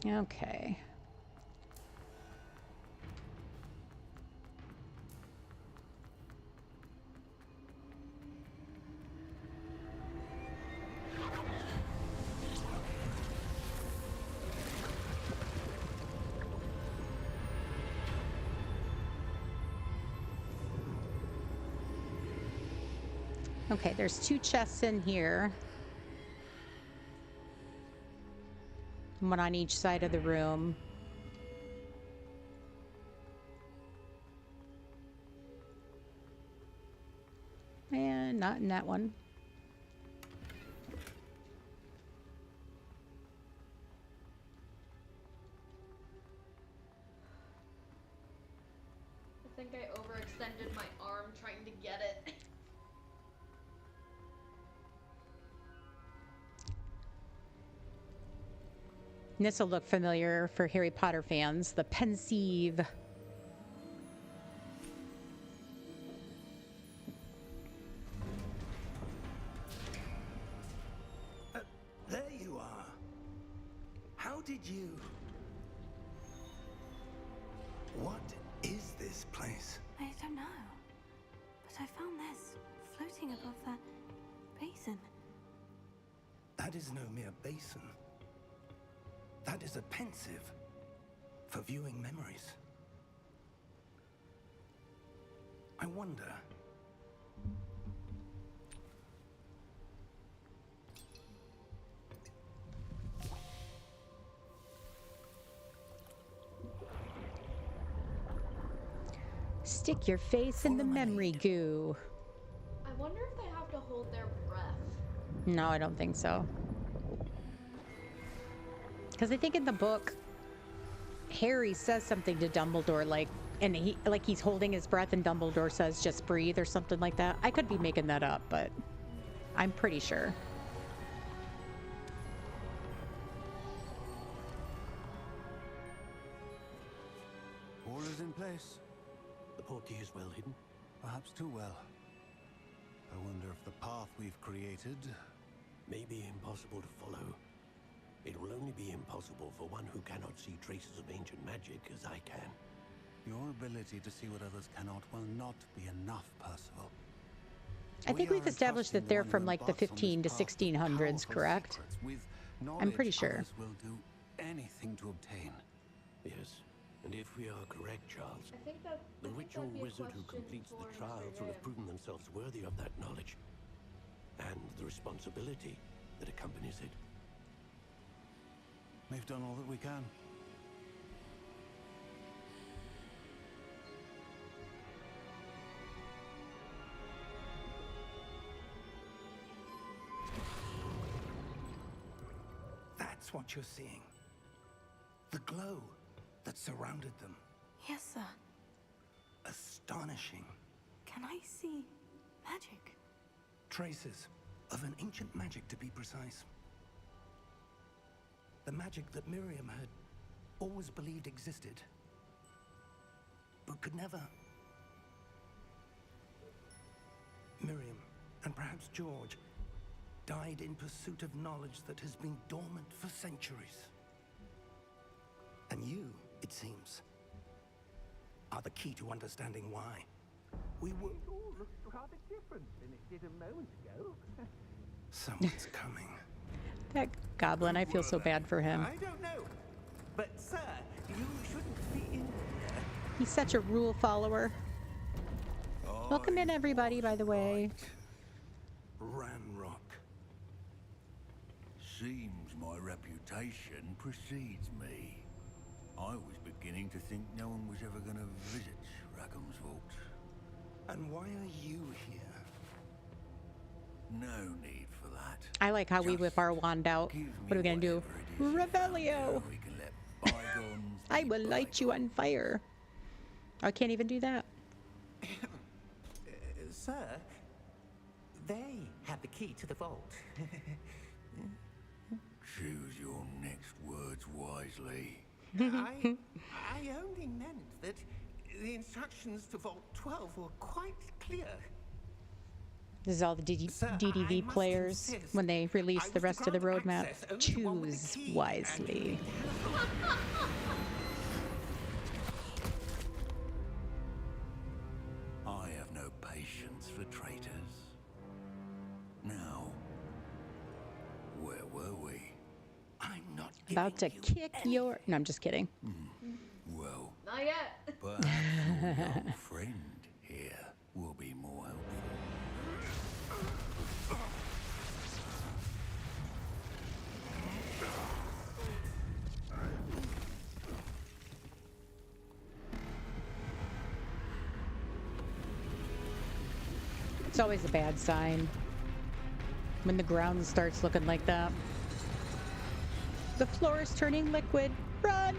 Okay. Okay, there's 2 chests in here. One on each side of the room. And not in that one. I think I overextended my arm trying to get it. This will look familiar for Harry Potter fans. The pensieve. There you are. How did you... What is this place? I don't know. But I found this floating above that basin. That is no mere basin. That is a pensieve for viewing memories. I wonder... Stick your face in the memory goo. I wonder if they have to hold their breath. No, I don't think so. Because I think in the book, Harry says something to Dumbledore, and he's holding his breath, and Dumbledore says, "Just breathe," or something like that. I could be making that up, but I'm pretty sure. All is in place. The portkey is well hidden. Perhaps too well. I wonder if the path we've created... May be impossible to follow. It will only be impossible for one who cannot see traces of ancient magic as I can. Your ability to see what others cannot will not be enough, Percival. I think we've established that they're from like the 15 to 1600s, correct? I'm pretty sure. Will do anything to obtain. Yes, and if we are correct, Charles, I think that the I think ritual that'd be a wizard who question completes for the trials will have Mr. proven themselves worthy of that knowledge, and the responsibility that accompanies it. We've done all that we can. That's what you're seeing. The glow that surrounded them. Yes, sir. Astonishing. Can I see magic? Traces of an ancient magic, to be precise. The magic that Miriam had always believed existed, but could never. Miriam, and perhaps George, died in pursuit of knowledge that has been dormant for centuries. And you, it seems, are the key to understanding why. We were... It all looks rather different than it did a moment ago. Someone's coming. That goblin, I feel so bad for him. I don't know. But, sir, you shouldn't be in here. He's such a rule follower. Welcome in, everybody, by the way. Ranrock. Seems my reputation precedes me. I was beginning to think no one was ever going to visit Rackham's Vault. And why are you here? No need for that. I like how we whip our wand out. What are we gonna do? Revelio! We can let bygones I be will light you on fire. I can't even do that. Sir, they have the key to the vault. Choose your next words wisely. I only meant that the instructions to Vault 12 were quite clear. This is all the Sir, I DDV must players insist. when they release I the wish rest to of the grant roadmap. access only to one with the Choose key, wisely. I have no patience for traitors. Now, where were we? I'm not About to giving you kick your... No, I'm just kidding. Well, Not yet. perhaps your young friend here will be more helpful. It's always a bad sign when the ground starts looking like that. The floor is turning liquid. Run!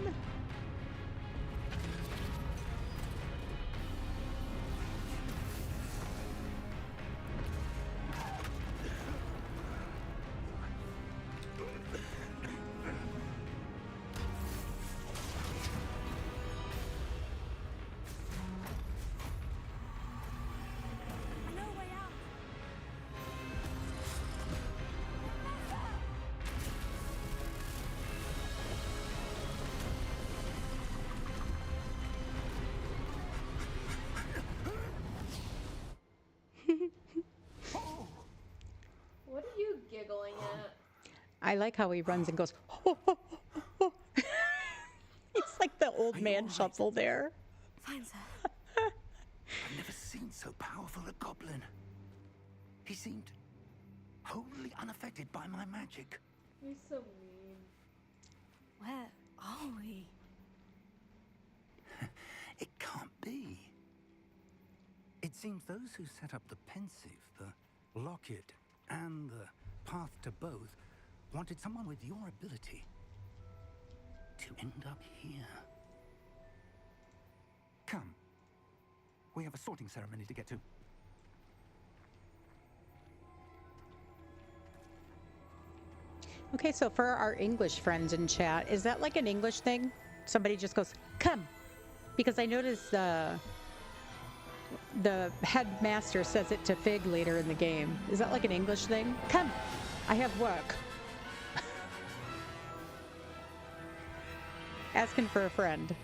No way out. What are you giggling at? I like how he runs and goes... He's like the old man shuffle there. Fine, sir. I've never seen so powerful a goblin. He seemed wholly unaffected by my magic. You're so mean. Where are we? It can't be. It seems those who set up the pensive, the locket, and the path to both wanted someone with your ability to end up here. Come. We have a sorting ceremony to get to. Okay, so for our English friends in chat, is that like an English thing? Somebody just goes, come. Because I noticed the headmaster says it to Fig later in the game. Is that like an English thing? Come, I have work. Asking for a friend.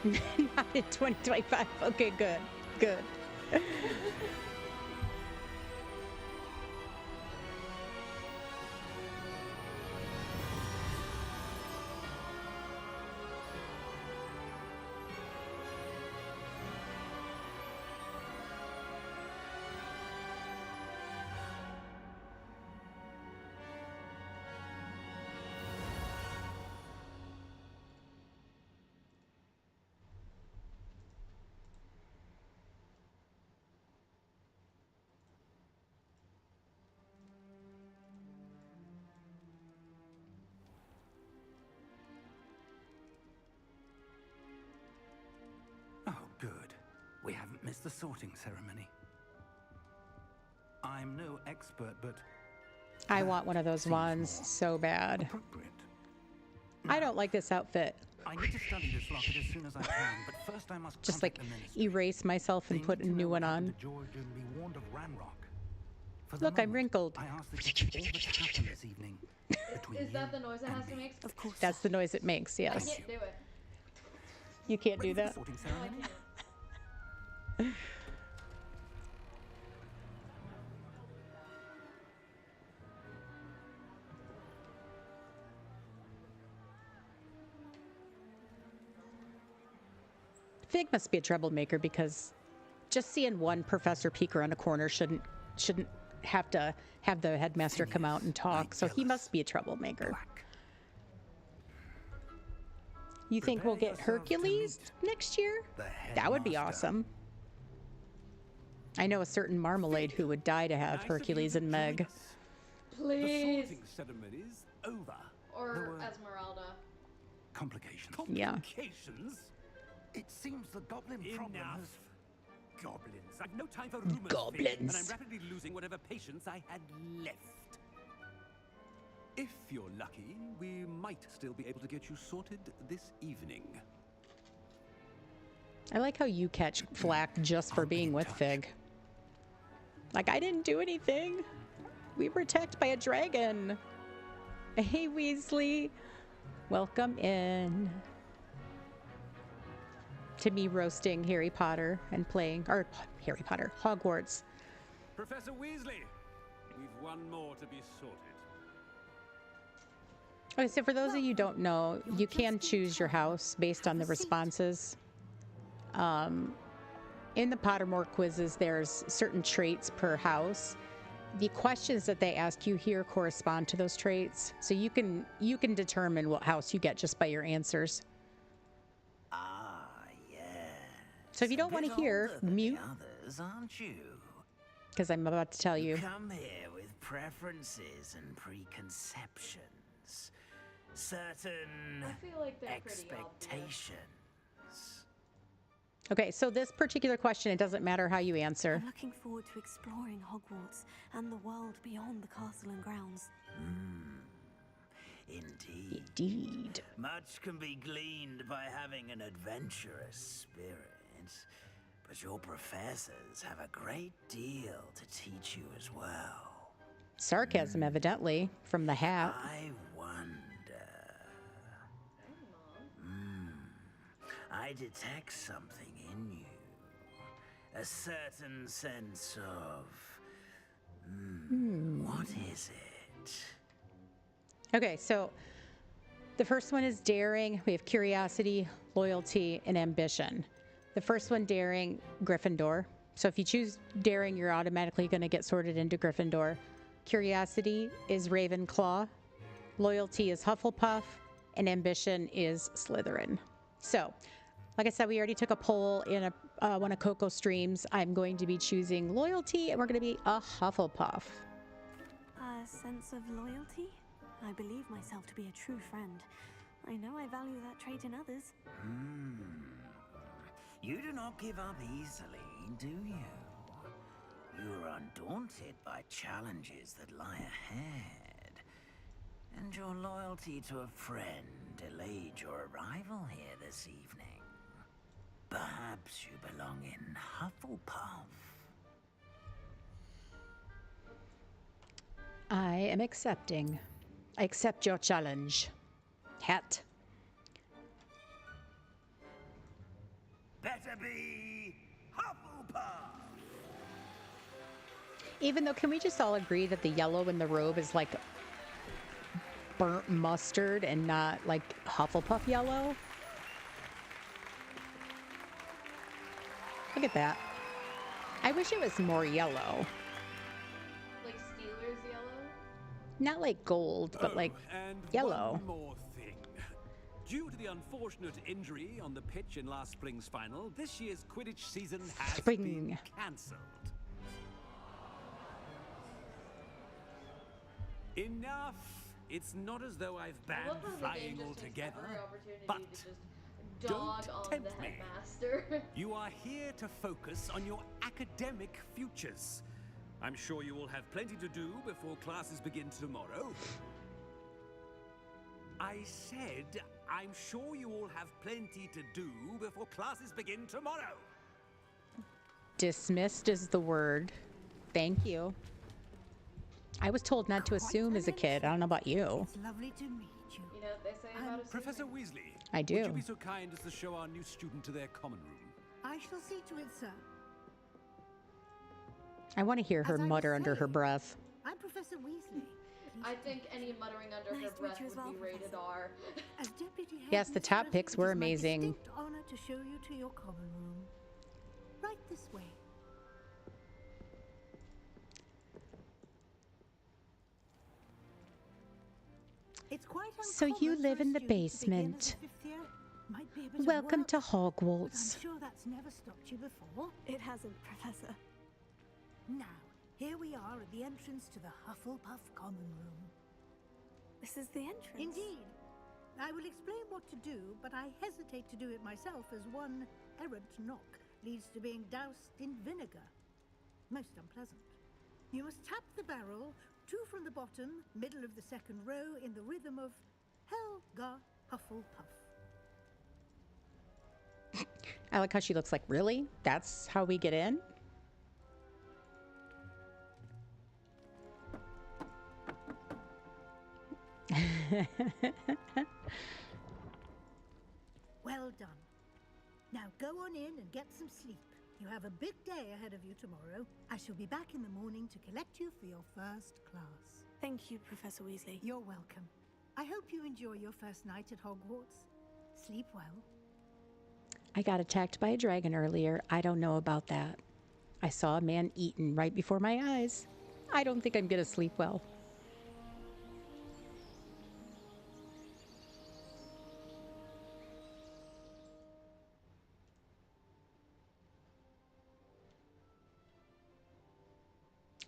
Not in 2025. Okay, good. Good. Oh, good. We haven't missed the sorting ceremony. I'm no expert, but I want one of those seems wands more so bad. appropriate. I don't like this outfit. I need to study this locket as soon as I can, but first I must Just contact like the ministry. erase myself and They put need a to new know one what happened on. to George and be warned of Ranrock. For the Look, I'm moment, wrinkled. I ask that you keep all that's happened this evening between Is that you the noise it and has to me. make? Of course. That's the noise it makes, I yes. can't do it. You can't Ready do for the that. sorting No, I ceremony? can't. Fig must be a troublemaker because just seeing one Professor peek around a corner shouldn't have to have the headmaster come out and talk. So he must be a troublemaker. Black. You think we'll Prepare get yourself to Hercules meet next year? the That would be headmaster. awesome. I know a certain Marmalade who would die to have Hercules and Meg. Please. ceremony's over. Or There were- Esmeralda. Complications. Yeah. Complications? It seems the goblin problem Enough. has... Goblins. I've no time for rumors, Goblins. Fig, and I'm rapidly losing whatever patience I had left. If you're lucky, we might still be able to get you sorted this evening. I like how you catch flack just for I'll be being in with touch. Fig. Like, I didn't do anything. We were attacked by a dragon. Hey, Weasley. Welcome in to me roasting Harry Potter and playing, or Harry Potter, Hogwarts. Professor Weasley, we've one more to be sorted. Okay, so for those of you who don't know, you can choose your house based on the responses. In the Pottermore quizzes, there's certain traits per house. The questions that they ask you here correspond to those traits, so you can determine what house you get just by your answers. Ah, yeah. So if you don't want to hear, mute. Others, aren't you? Because I'm about to tell you. Come here with preferences and preconceptions. Certain I feel like they're pretty expectations. Okay, so this particular question, it doesn't matter how you answer. I'm looking forward to exploring Hogwarts and the world beyond the castle and grounds. Indeed. Indeed. Much can be gleaned by having an adventurous spirit, but your professors have a great deal to teach you as well. Sarcasm, evidently, from the hat. I wonder. I detect something in you. A certain sense of... What is it? Okay, so the first one is daring. We have curiosity, loyalty, and ambition. The first one, daring, Gryffindor. So if you choose daring, you're automatically going to get sorted into Gryffindor. Curiosity is Ravenclaw. Loyalty is Hufflepuff. And ambition is Slytherin. So, like I said, we already took a poll in one of Coco's streams. I'm going to be choosing loyalty, and we're going to be a Hufflepuff. A sense of loyalty? I believe myself to be a true friend. I know I value that trait in others. You do not give up easily, do you? You are undaunted by challenges that lie ahead. And your loyalty to a friend delayed your arrival here this evening. Perhaps you belong in Hufflepuff. I am accepting. I accept your challenge. Hat. Better be Hufflepuff! Even though, can we just all agree that the yellow in the robe is like burnt mustard and not like Hufflepuff yellow? Look at that. I wish it was more yellow. Like Steelers yellow? Not like gold, but like and yellow. One more thing. Due to the unfortunate injury on the pitch in last spring's final, this year's Quidditch season has been cancelled. Enough! It's not as though I've banned flying altogether, but Dog don't on tempt the me. headmaster. You are here to focus on your academic futures. I'm sure you will have plenty to do before classes begin tomorrow. I said, I'm sure you all have plenty to do before classes begin tomorrow. Dismissed is the word. Thank you. I was told not to assume as a kid. I don't know about you. It's lovely to meet you. You know what they say about assuming? Professor Weasley, I do. Would you be so kind as to show our new student to their common room? I shall see to it, sir. I want to hear her As I was mutter under her saying, breath. I'm Professor Weasley. I think any muttering under her breath would be rated R. As deputy head, Yes, the Mr. top President, picks it were is my amazing. distinct honor to show you to your common room. Right this way. It's quite So you uncommon live for a in the student to begin as a basement. fifth year. Might be a bit of Welcome work, to but Hogwarts. I'm sure that's never stopped you before. It hasn't, Professor. Now, here we are at the entrance to the Hufflepuff Common Room. This is the entrance. Indeed. I will explain what to do, but I hesitate to do it myself as one errant knock leads to being doused in vinegar. Most unpleasant. You must tap the barrel, 2 from the bottom, middle of the second row, in the rhythm of Helga Hufflepuff. I like how she looks like, really? That's how we get in? Well done. Now go on in and get some sleep. You have a big day ahead of you tomorrow. I shall be back in the morning to collect you for your first class. Thank you, Professor Weasley. You're welcome. I hope you enjoy your first night at Hogwarts. Sleep well. I got attacked by a dragon earlier. I don't know about that. I saw a man eaten right before my eyes. I don't think I'm going to sleep well.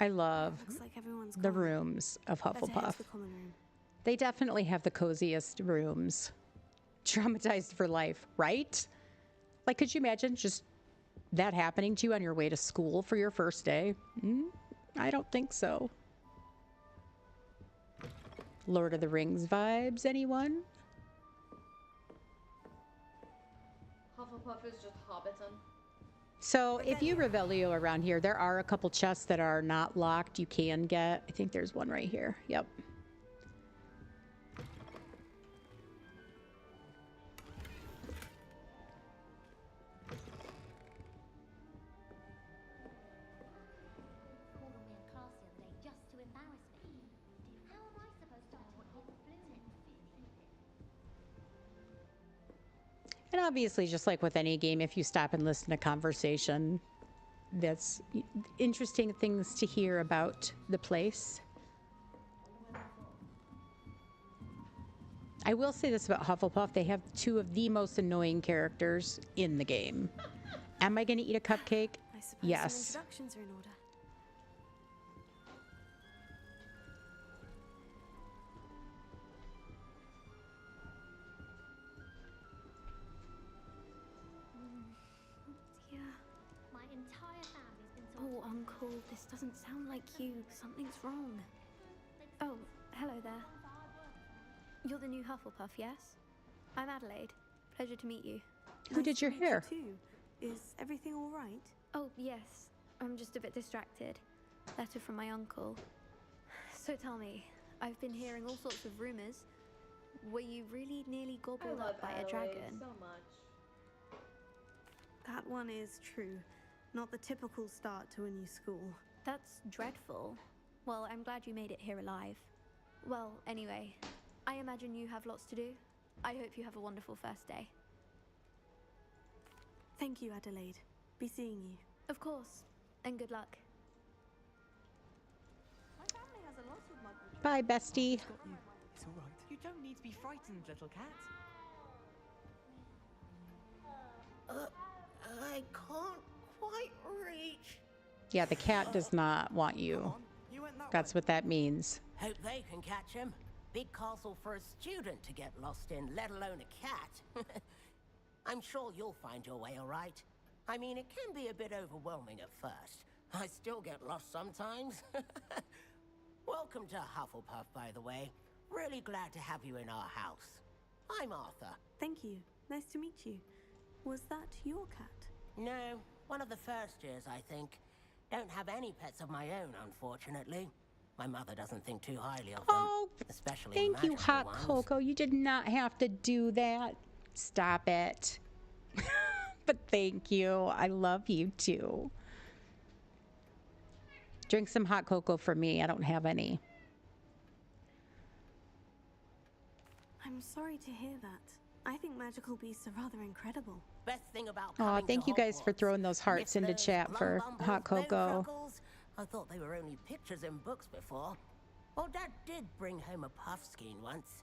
I love Looks like everyone's the gone. rooms of Better head Hufflepuff. to the common room. They definitely have the coziest rooms. Traumatized for life, right? Like, could you imagine just that happening to you on your way to school for your first day? I don't think so. Lord of the Rings vibes, anyone? Hufflepuff is just hobbiton. So if you Revelio around here, there are a couple chests that are not locked you can get. I think there's one right here. Yep. And obviously, just like with any game, if you stop and listen to conversation, that's interesting things to hear about the place. I will say this about Hufflepuff. They have two of the most annoying characters in the game. Am I going to eat a cupcake? I suppose Yes. some introductions are in order. My entire family's been Oh, Uncle, this doesn't sound like you. Something's wrong. Oh, hello there. You're the new Hufflepuff, yes? I'm Adelaide. Pleasure to meet you. Who did your hair? Too. Is everything all right? Oh, yes. I'm just a bit distracted. Letter from my uncle. So tell me, I've been hearing all sorts of rumors. Were you really nearly gobbled up by a dragon? So much. That one is true. Not the typical start to a new school. That's dreadful. Well, I'm glad you made it here alive. Well, anyway, I imagine you have lots to do. I hope you have a wonderful first day. Thank you, Adelaide. Be seeing you. Of course. And good luck. My family has a lot of muggle. Bye, bestie. It's all right. You don't need to be frightened, little cat. I can't quite reach. Yeah, the cat does not want you. That's what that means. Hope they can catch him. Big castle for a student to get lost in, let alone a cat. I'm sure you'll find your way all right. I mean, it can be a bit overwhelming at first. I still get lost sometimes. Welcome to Hufflepuff, by the way. Really glad to have you in our house. I'm Arthur. Thank you. Nice to meet you. Was that your cat? No, one of the first years, I think. Don't have any pets of my own, unfortunately. My mother doesn't think too highly of them. Oh, especially thank you, magical Hot ones. Cocoa. You did not have to do that. Stop it. But thank you. I love you too. Drink some hot cocoa for me. I don't have any. I'm sorry to hear that. I think magical beasts are rather incredible. Best thing about Aw, coming thank to you guys for Hogwarts. throwing those hearts If into those chat for Glum Hot Bumbles, Cocoa. Bowtruckles, I thought they were only pictures in books before. Well, Dad did bring home a puff skein once.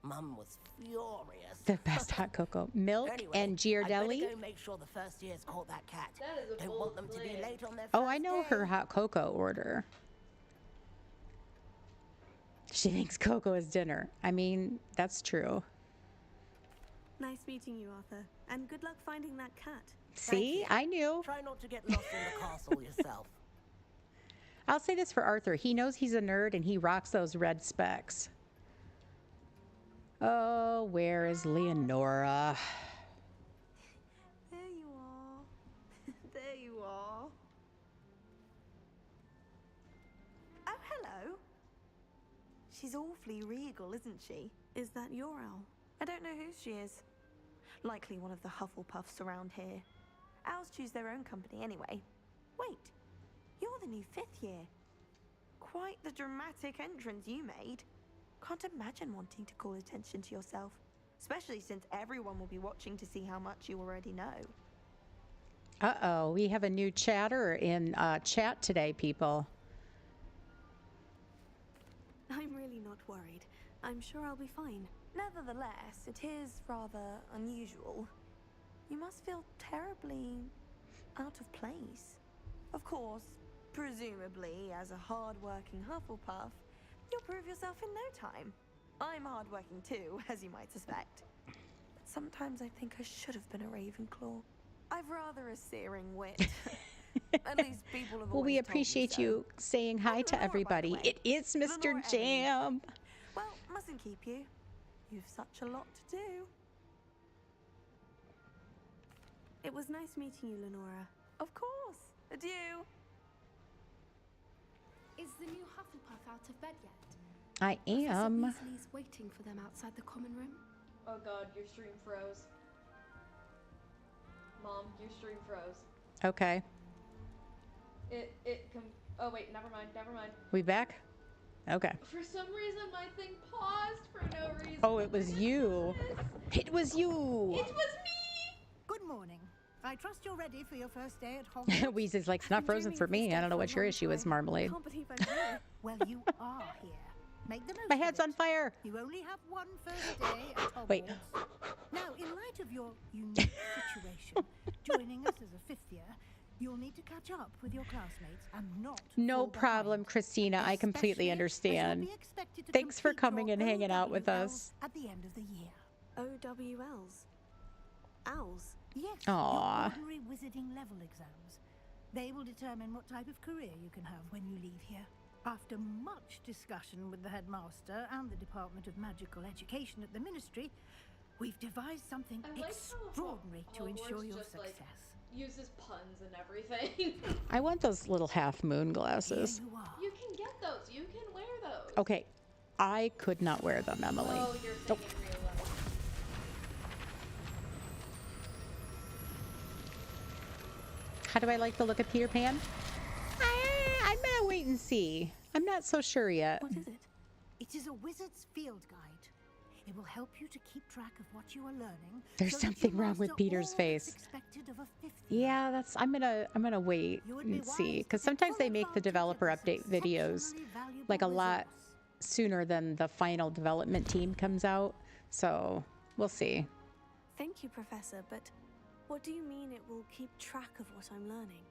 Mum was furious. The best hot cocoa. Milk Anyway, and I better Ghirardelli. go make sure the first years caught that cat. That is a Don't bold want them to be claim. late on their Oh, first I know day. her hot cocoa order. She thinks cocoa is dinner. I mean, that's true. Nice meeting you, Arthur. And good luck finding that cat. See, I knew. Try not to get lost in the castle yourself. I'll say this for Arthur. He knows he's a nerd and he rocks those red specs. Oh, where is Leonora? There you are. There you are. Oh, hello. She's awfully regal, isn't she? Is that your owl? I don't know whose she is. Likely one of the Hufflepuffs around here. Owls choose their own company anyway. Wait, you're the new 5th year. Quite the dramatic entrance you made. Can't imagine wanting to call attention to yourself, especially since everyone will be watching to see how much you already know. Uh-oh, we have a new chatter in chat today, people. I'm really not worried. I'm sure I'll be fine. Nevertheless, it is rather unusual. You must feel terribly out of place. Of course, presumably, as a hard-working Hufflepuff, you'll prove yourself in no time. I'm hard-working too, as you might suspect. But sometimes I think I should have been a Ravenclaw. I've rather a searing wit. At least people have Well, we always told me appreciate so. you saying hi to everybody. It is Mr. Lenora Jam. Well, mustn't keep you. You've such a lot to do. It was nice meeting you, Lenora. Of course. Adieu. Is the new Hufflepuff out of bed yet? I am. Professor Weasley's waiting for them outside the common room. Oh god, your stream froze. Mom, your stream froze. Okay. Oh wait, never mind. We back? Okay. For some reason, my thing paused for no reason. Oh, it was you. It was you. It was me. Good morning. I trust you're ready for your first day at Hogwarts. Wheezy's like, it's not frozen for me. I don't know what your issue is, Marmalade. Can't believe I'm here. Well, you are here. Make the most My of head's it. on fire. You only have one first day at Hogwarts. Wait. Now, in light of your unique situation, joining us as a 5th year, you'll need to catch up with your classmates and not No fall problem, Christina. I completely understand. Thanks for coming and hanging out with us. At the end of the year. OWLs. Owls. Yes, Aww. your ordinary wizarding level exams. They will determine what type of career you can have when you leave here. After much discussion with the headmaster and the Department of Magical Education at the Ministry, we've devised something extraordinary to ensure your just, success. Like, uses puns and everything. I want those little half moon glasses. You can get those. You can wear those. Okay. I could not wear them, Emily. Oh, you're thinking real life. How do I like the look of Peter Pan? I'm gonna wait and see. I'm not so sure yet. What is it? It is a wizard's field guide. It will help you to keep track of what you are learning. There's so that something you wrong with master Peter's all face. that's expected of a 5th year. Yeah, that's. I'm gonna wait and see, because sometimes they make the developer update videos like a lot sooner than the final development team comes out. So we'll see. Thank you, Professor, but what do you mean it will keep track of what I'm learning?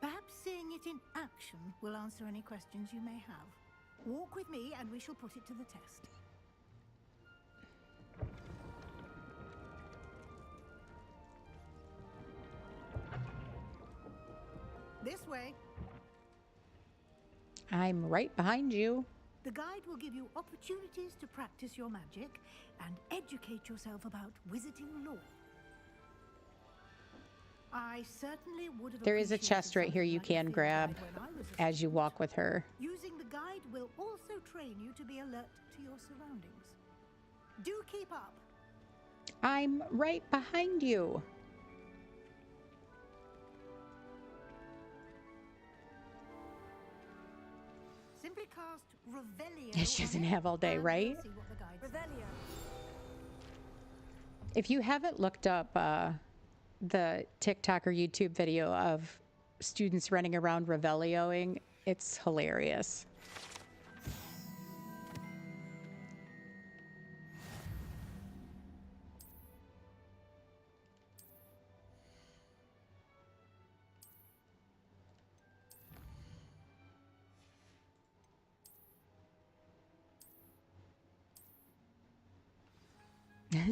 Perhaps seeing it in action will answer any questions you may have. Walk with me and we shall put it to the test. This way. I'm right behind you. The guide will give you opportunities to practice your magic and educate yourself about wizarding lore. I certainly would have. There is a chest right here you can grab as you walk with her. Using the guide will also train you to be alert to your surroundings. Do keep up. I'm right behind you. Simply cast Revelio. She doesn't have all day, right? Revelio. If you haven't looked up the TikTok or YouTube video of students running around Revelioing, it's hilarious.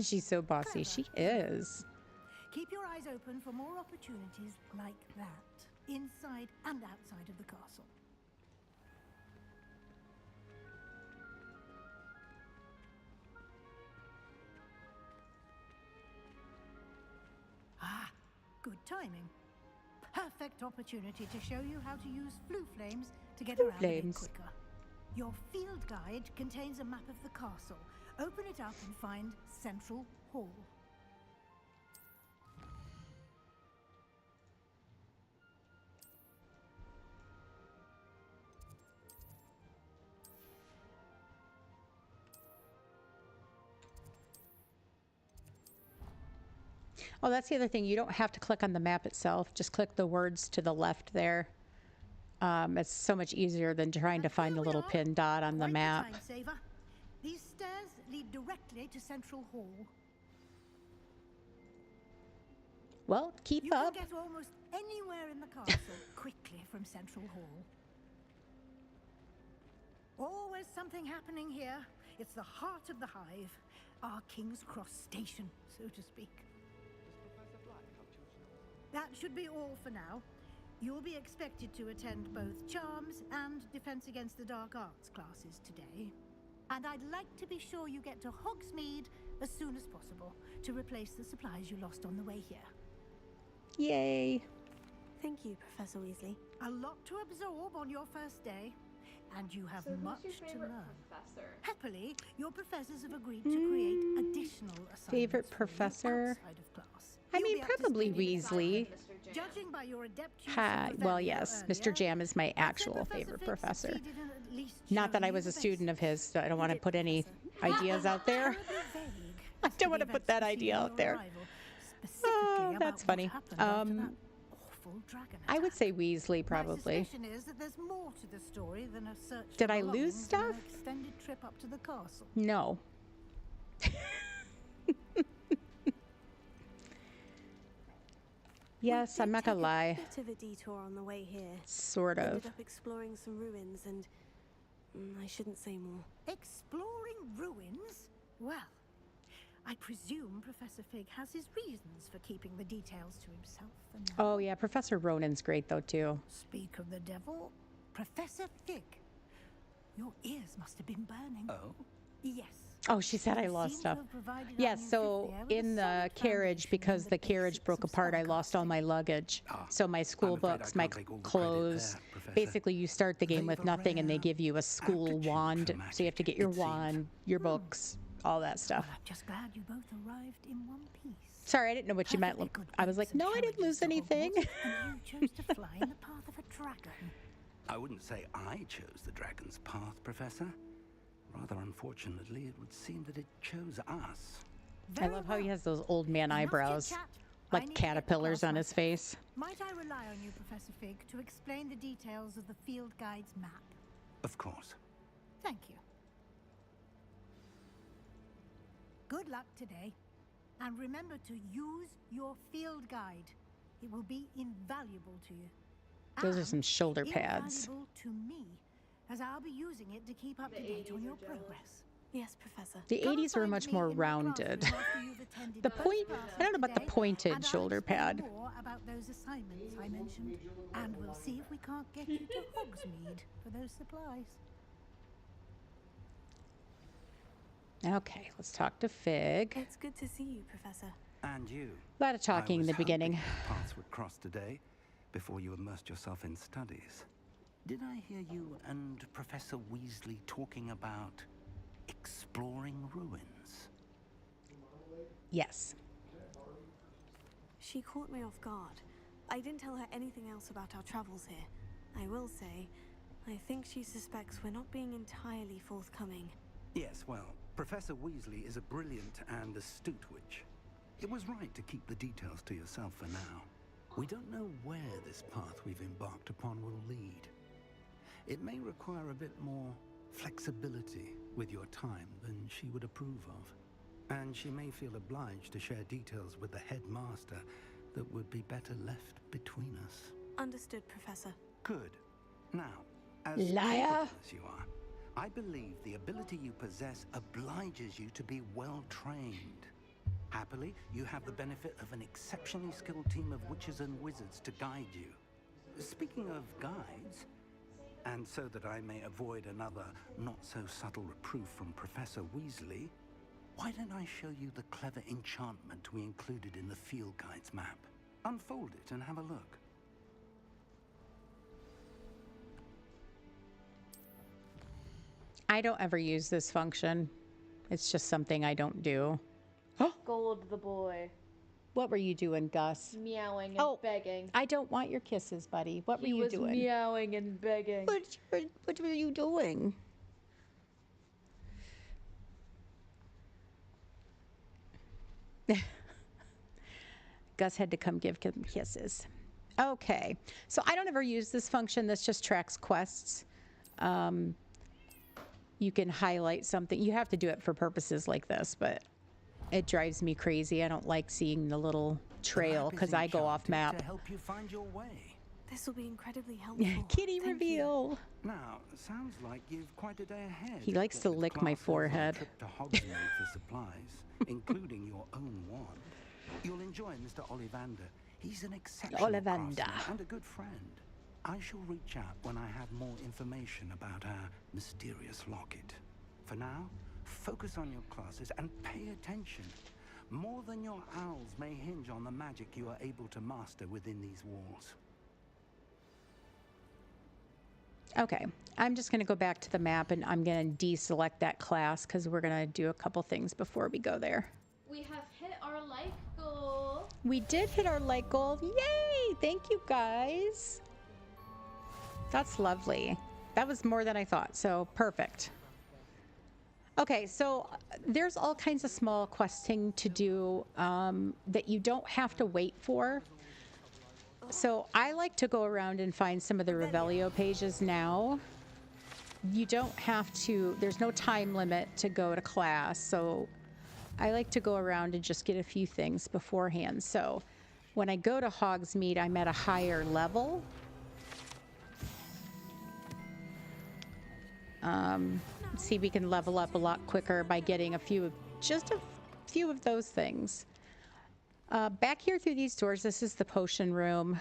She's so bossy. She is. Keep your eyes open for more opportunities like that, inside and outside of the castle. Ah, good timing. Perfect opportunity to show you how to use flue flames to get around a bit quicker. Your field guide contains a map of the castle. Open it up and find Central Hall. Oh, that's the other thing. You don't have to click on the map itself. Just click the words to the left there. It's so much easier than trying to find the little pin dot on the map. Time saver. These stairs lead directly to Central Hall. Well, keep up. You can get almost anywhere in the castle quickly from Central Hall. Always something happening here. It's the heart of the hive, our King's Cross station, so to speak. That should be all for now. You'll be expected to attend both Charms and Defense Against the Dark Arts classes today. And I'd like to be sure you get to Hogsmeade as soon as possible to replace the supplies you lost on the way here. Yay! Thank you, Professor Weasley. A lot to absorb on your first day, and you have much to learn. Professor? Happily, your professors have agreed to create additional assignments Favorite professor? outside of class. I mean, probably Weasley. Judging by your adept use Hi. of Well, Professor yes, earlier, Mr. Jam is my I'd say actual Professor favorite Fig professor. succeeded in at least Not that I showing was you a the student of his, so I don't want to put any Professor. ideas out there. Terribly vague I as to don't the want to put events that preceding idea out your there. arrival, specifically Oh, about that's what funny. happened after that awful dragon I would attack. say Weasley, probably. My suspicion is that there's more to the story than a search for Did I lose belongings and stuff? an extended trip up to the castle. No. Yes, I'm not gonna lie. Bit of a detour on the way here. Sort of. Ended up exploring some ruins and I shouldn't say more. Exploring ruins? Well, I presume Professor Fig has his reasons for keeping the details to himself for now. Oh yeah, Professor Ronan's great though too. Speak of the devil, Professor Fig. Your ears must have been burning. Oh? Yes. Oh, she said I You lost seem to stuff. have provided our Yes, new so fifth year with a in the solid carriage, foundation because in the carriage basics broke of apart, I lost all my luggage. So my school afraid I books, my can't take all the credit clothes. there, Professor. Basically, you start the game They've with a nothing and they rare give you a school aptitude wand. for So you have to get your magic, it wand, your books, all that stuff. Well, I'm just glad you both arrived in one piece. Sorry, I didn't know what you meant. Perfectly good I was like, boots no, and I didn't lose carriages to anything. Hogwarts, and you chose to fly in the path of a dragon. I wouldn't say I chose the dragon's path, Professor. Rather unfortunately, it would seem that it chose us. I love how he has those old man Enough eyebrows, chit-chat. I like need to get to caterpillars class on his myself. face. Might I rely on you, Professor Fig, to explain the details of the field guide's map? Of course. Thank you. Good luck today. And remember to use your field guide. It will be invaluable to you. Those are And some shoulder pads. invaluable to me, as I'll be using it to keep up to date on your progress. Yes, Professor. The Come 80s were find much me more in my rounded. classroom after you've attended The both point, classes I don't know about the today, pointed and I'll shoulder explain pad. more about those assignments I mentioned, and we'll see if we can't get you to Hogsmeade for those supplies. Okay, let's talk to Fig. It's good to see you, Professor. And you. A lot of talking in the beginning. I was hoping paths would cross today before you immersed yourself in studies. Did I hear you and Professor Weasley talking about exploring ruins? Yes. She caught me off guard. I didn't tell her anything else about our travels here. I will say, I think she suspects we're not being entirely forthcoming. Yes, well, Professor Weasley is a brilliant and astute witch. It was right to keep the details to yourself for now. We don't know where this path we've embarked upon will lead. It may require a bit more flexibility with your time than she would approve of. And she may feel obliged to share details with the headmaster that would be better left between us. Understood, Professor. Good. Now, as Liar. capable as you are, I believe the ability you possess obliges you to be well trained. Happily, you have the benefit of an exceptionally skilled team of witches and wizards to guide you. Speaking of guides, and so that I may avoid another not-so-subtle reproof from Professor Weasley, why don't I show you the clever enchantment we included in the field guide's map? Unfold it and have a look. I don't ever use this function. It's just something I don't do. Gold the boy. What were you doing, Gus? Meowing and begging. I don't want your kisses, buddy. What were you doing? He was meowing and begging. What were you doing? Gus had to come give him kisses. Okay, so I don't ever use this function. This just tracks quests. You can highlight something. You have to do it for purposes like this, but it drives me crazy. I don't like seeing the little trail because I go off map. To help you find your way. This will be incredibly helpful. Kitty reveal. Now, sounds like you've quite a day ahead. He likes to lick my forehead. Trip to Hogsmeade for supplies, including your own wand. You'll enjoy Mr. Ollivander. He's an exceptional craftsman and a good friend. I shall reach out when I have more information about our mysterious locket. For now, focus on your classes and pay attention. More than your owls may hinge on the magic you are able to master within these walls. Okay, I'm just going to go back to the map and I'm going to deselect that class because we're going to do a couple things before we go there. We have hit our like goal. We did hit our like goal. Yay! Thank you, guys. That's lovely. That was more than I thought, so perfect. Okay, so there's all kinds of small questing to do that you don't have to wait for. So I like to go around and find some of the Revelio pages now. You don't have to, there's no time limit to go to class, so I like to go around and just get a few things beforehand. So when I go to Hogsmeade, I'm at a higher level. See, we can level up a lot quicker by getting just a few of those things. Back here through these doors, this is the potion room.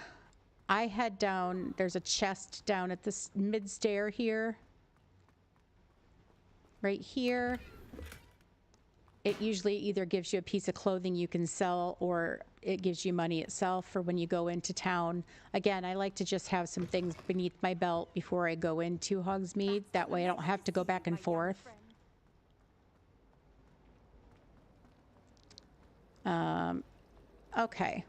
I head down, there's a chest down at this mid-stair here. Right here. It usually either gives you a piece of clothing you can sell or it gives you money itself for when you go into town. Again, I like to just have some things beneath my belt before I go into Hogsmeade. That way I don't have to go back and forth. Okay.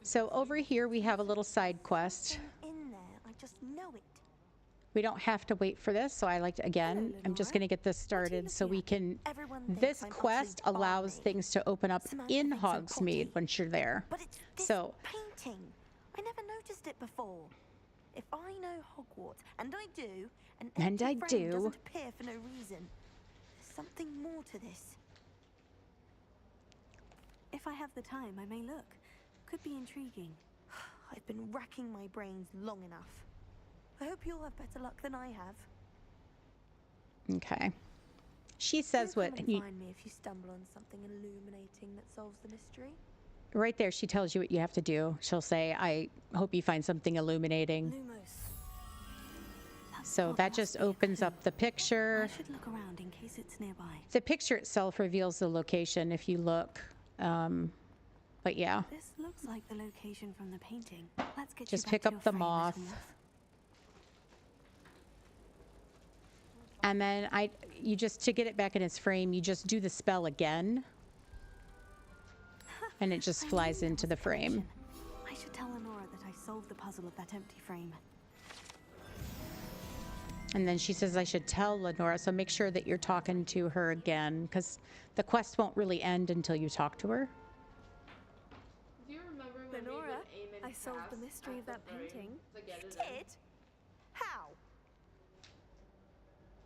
So over here we have a little side quest. In there, I just know it. We don't have to wait for this, so I like to, again, I'm just going to get this started so we can, this quest allows things to open up in Hogsmeade once you're there. But it's this painting. I never noticed it before. If I know Hogwarts, and I do, an empty frame doesn't appear for no reason. There's something more to this. If I have the time, I may look. Could be intriguing. I've been racking my brains long enough. I hope you'll have better luck than I have. Okay. She says what you find me if you stumble on something illuminating that solves the mystery. Right there, she tells you what you have to do. She'll say, I hope you find something illuminating. So that just opens up the picture. I should look around in case it's nearby. The picture itself reveals the location if you look. But yeah. This looks like the location from the painting. Let's get just you back pick to up your the frame, moth. And then you just, to get it back in its frame, you just do the spell again. And it just flies into the frame. I should tell Lenora that I solved the puzzle of that empty frame. And then she says I should tell Lenora, so make sure that you're talking to her again, because the quest won't really end until you talk to her. Do you remember when Lenora, we would aim and I solved the cast mystery of at that the brain painting. to get You it in? did? How?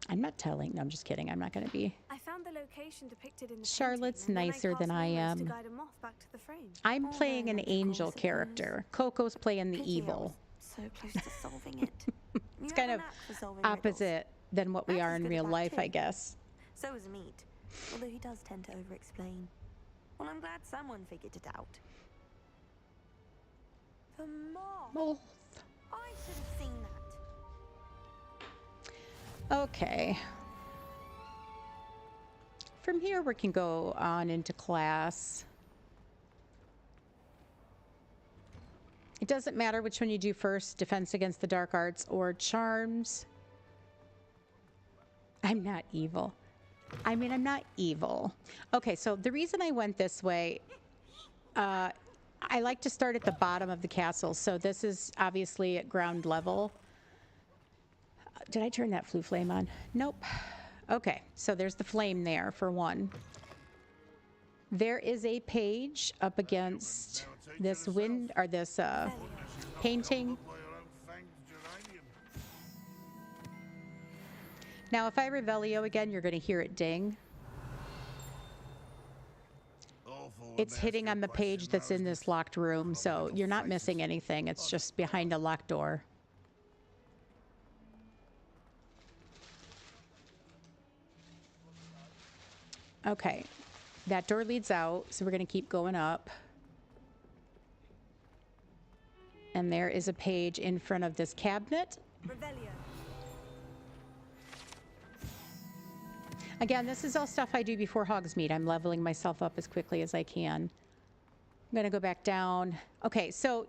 I'm not telling. No, I'm just kidding. I'm not going to be. I found the location depicted in the Charlotte's painting, and nicer than I cast Lumos am. to guide a moth back to the frame. I'm All playing very an magical, angel I suppose. character. Coco's playing the Pity I evil. was so close to solving it. It's You kind have of a knack for solving riddles. opposite than what we Max are is in good at real that life, too. I guess. So is Meat, although he does tend to over-explain. Well, I'm glad someone figured it out. The moth. Moth. I should have seen that. Okay. From here, we can go on into class. It doesn't matter which one you do first, Defense Against the Dark Arts or Charms. I'm not evil. I mean, I'm not evil. Okay, so the reason I went this way, I like to start at the bottom of the castle. So this is obviously at ground level. Did I turn that flue flame on? Nope. Okay, so there's the flame there for one. There is a page up against this painting. Now, if I Revelio again, you're going to hear it ding. It's hitting on the page that's in this locked room, so you're not missing anything. It's just behind a locked door. Okay, that door leads out, so we're going to keep going up. And there is a page in front of this cabinet. Again, this is all stuff I do before Hogsmeade. I'm leveling myself up as quickly as I can. I'm going to go back down. Okay, so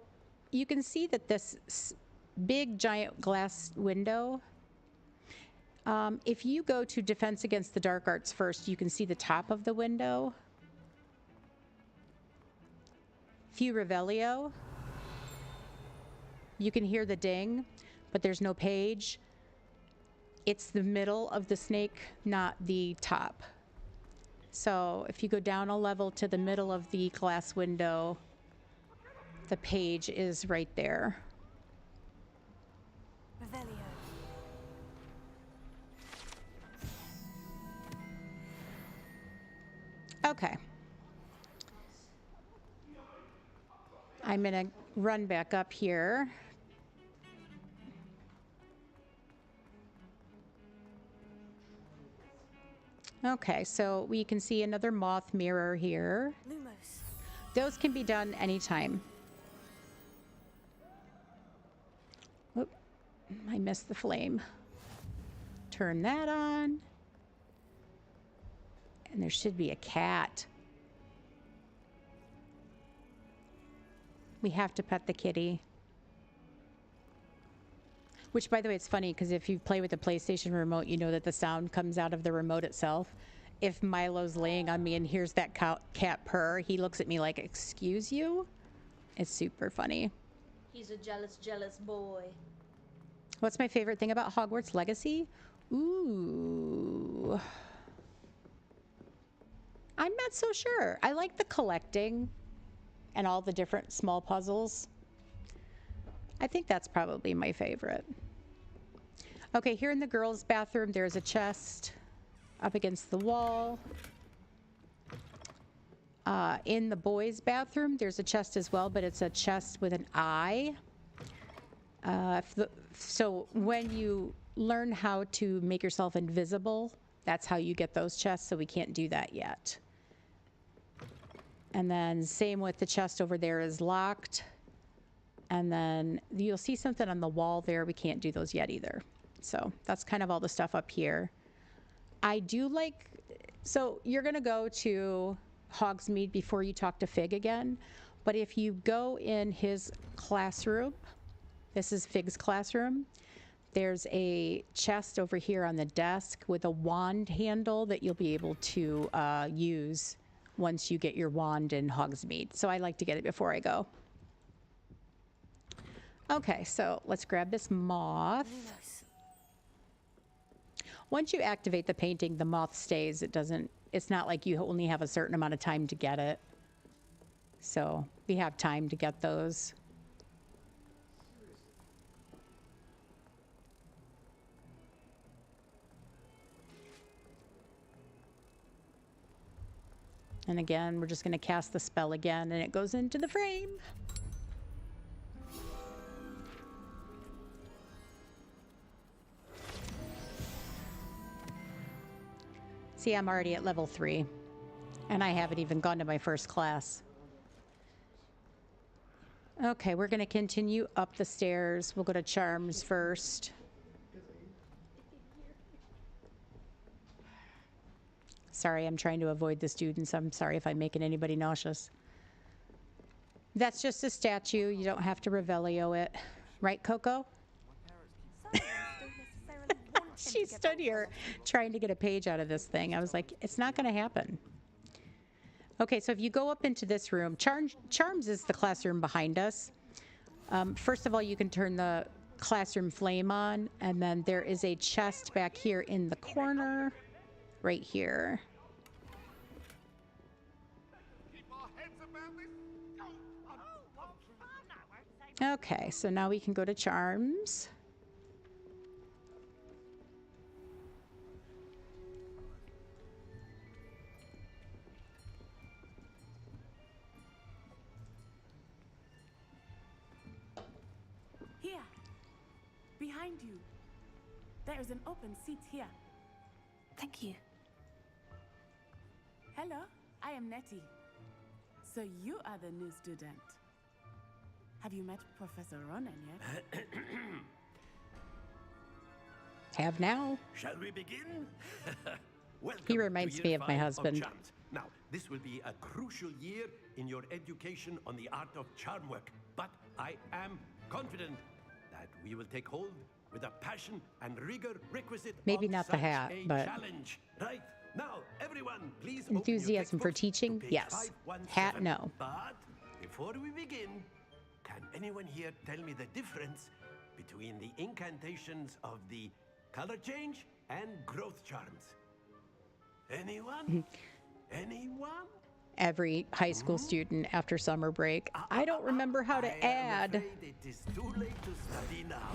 you can see that this big giant glass window, if you go to Defense Against the Dark Arts first, you can see the top of the window. If you Revelio, you can hear the ding, but there's no page. It's the middle of the snake, not the top. So if you go down a level to the middle of the glass window, the page is right there. Okay. I'm going to run back up here. Okay, so we can see another moth mirror here. Lumos. Those can be done anytime. Oop, I missed the flame. Turn that on. And there should be a cat. We have to pet the kitty. Which, by the way, it's funny because if you play with the PlayStation remote, you know that the sound comes out of the remote itself. If Milo's laying on me and hears that cat purr, he looks at me like, "Excuse you?" It's super funny. He's a jealous, jealous boy. What's my favorite thing about Hogwarts Legacy? Ooh. I'm not so sure. I like the collecting and all the different small puzzles. I think that's probably my favorite. Okay, here in the girls' bathroom, there's a chest up against the wall. In the boys' bathroom, there's a chest as well, but it's a chest with an eye. So when you learn how to make yourself invisible, that's how you get those chests, so we can't do that yet. And then same with the chest over there is locked. And then you'll see something on the wall there. We can't do those yet either. So that's kind of all the stuff up here. I do like, so you're going to go to Hogsmeade before you talk to Fig again. But if you go in his classroom, this is Fig's classroom. There's a chest over here on the desk with a wand handle that you'll be able to use once you get your wand in Hogsmeade. So I like to get it before I go. Okay, so let's grab this moth. Once you activate the painting, the moth stays. It's not like you only have a certain amount of time to get it. So we have time to get those. And again, we're just going to cast the spell again, and it goes into the frame. See, I'm already at level 3, and I haven't even gone to my first class. Okay, we're going to continue up the stairs. We'll go to Charms first. Sorry, I'm trying to avoid the students. I'm sorry if I'm making anybody nauseous. That's just a statue. You don't have to Revelio it. Right, Coco? She stood here trying to get a page out of this thing. I was like, it's not going to happen. Okay, so if you go up into this room, Charms is the classroom behind us. First of all, you can turn the classroom flame on, and then there is a chest back here in the corner, right here. Okay, so now we can go to Charms. Here, behind you. There is an open seat here. Thank you. Hello, I am Nettie. So you are the new student. Have you met Professor Ronan yet? Have now. Shall we begin? Welcome He reminds me of my husband. Charms. Now, this will be a crucial year in your education on the art of charm work, but I am confident that we will take hold with the passion and rigor requisite. Maybe of not the such hat, a but challenge. Right now, everyone, please. Enthusiasm for teaching, yes. Hat, no. But before we begin, can anyone here tell me the difference between the incantations of the color change and growth charms? Anyone? Anyone? Every high school student after summer break. I don't remember how to add. I'm afraid it is too late to study now.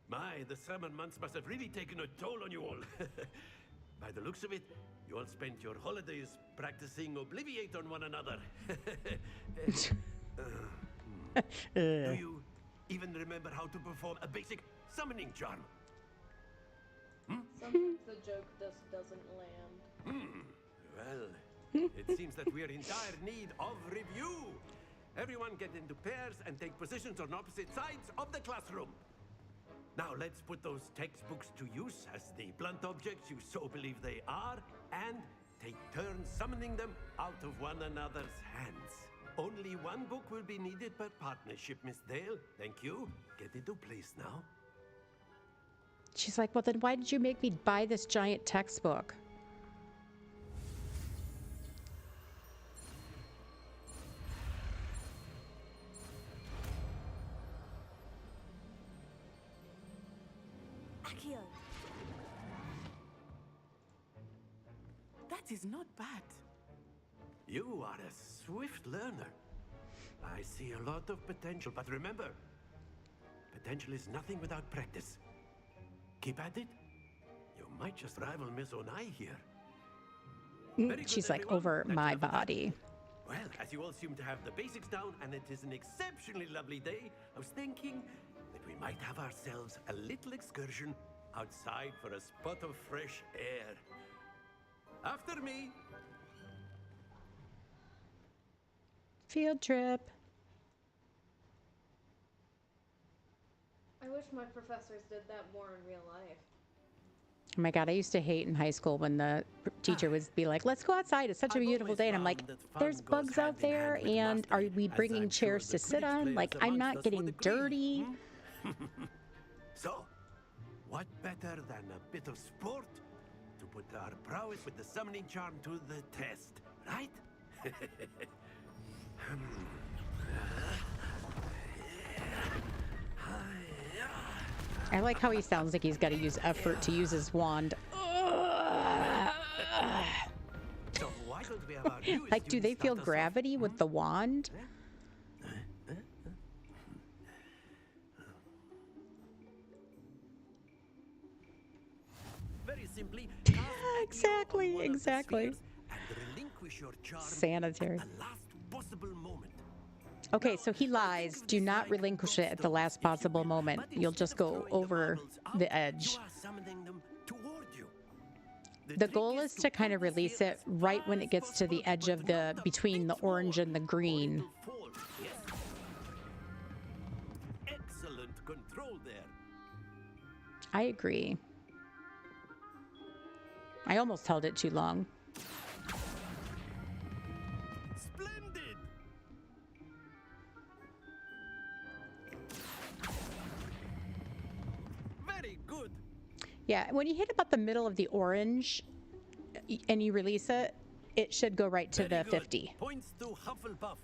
My, the summer months must have really taken a toll on you all. By the looks of it, you all spent your holidays practicing Obliviate on one another. Do you even remember how to perform a basic summoning charm? Sometimes the joke just doesn't land. Well, it seems that we are in dire need of review. Everyone get into pairs and take positions on opposite sides of the classroom. Now let's put those textbooks to use as the blunt objects you so believe they are, and take turns summoning them out of one another's hands. Only one book will be needed per partnership, Miss Dale. Thank you. Get into place now. She's like, well, then why did you make me buy this giant textbook? Akio. That is not bad. You are a swift learner. I see a lot of potential, but remember, potential is nothing without practice. Keep at it. You might just rival Miss Onai here. She's like, over my body. Well, as you all seem to have the basics down, and it is an exceptionally lovely day, I was thinking that we might have ourselves a little excursion outside for a spot of fresh air. After me. Field trip. I wish my professors did that more in real life. Oh my God, I used to hate in high school when the teacher would be like, let's go outside. It's such a beautiful day. And I'm like, there's bugs out there. And are we bringing chairs to sit on? Like, I'm not getting dirty. So, what better than a bit of sport to put our prowess with the summoning charm to the test, right? I like how he sounds like he's got to use effort to use his wand. Like, do they feel gravity with the wand? Very simply, Exactly. Sanitary. Okay, so he lies. Do not relinquish it at the last possible moment. You'll just go over the edge. The goal is to kind of release it right when it gets to the edge of the, between the orange and the green. Excellent control there. I agree. I almost held it too long. Splendid. Yeah, when you hit about the middle of the orange and you release it, it should go right to Very the good. 50. Points to Hufflepuff.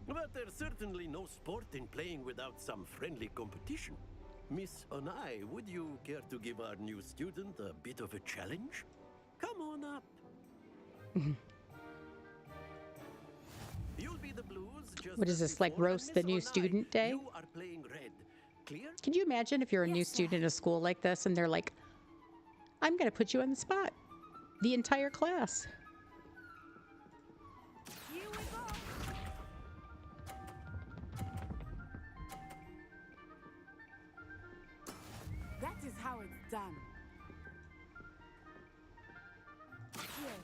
But there's certainly no sport in playing without some friendly competition. Miss Onai, would you care to give our new student a bit of a challenge? Come on up. You'll be the blues just What is this, like before, roast and the Miss new Onai, student day? You are playing red. Clear? Can you imagine if you're a new student in a school like this and they're like, I'm going to put you on the spot. The entire class. Here we go. That is how it's done. Here.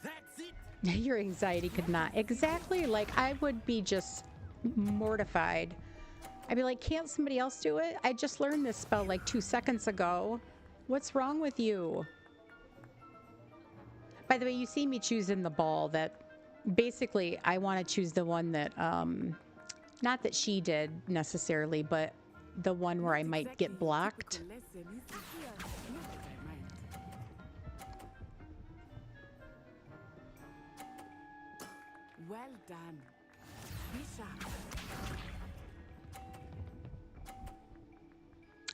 That's it. Your anxiety could not. Exactly. Like, I would be just mortified. I'd be like, can't somebody else do it? I just learned this spell like 2 seconds ago. What's wrong with you? By the way, you see me choosing the ball that basically I want to choose the one that, not that she did necessarily, but the one where I might get blocked. Well done. Be sharp.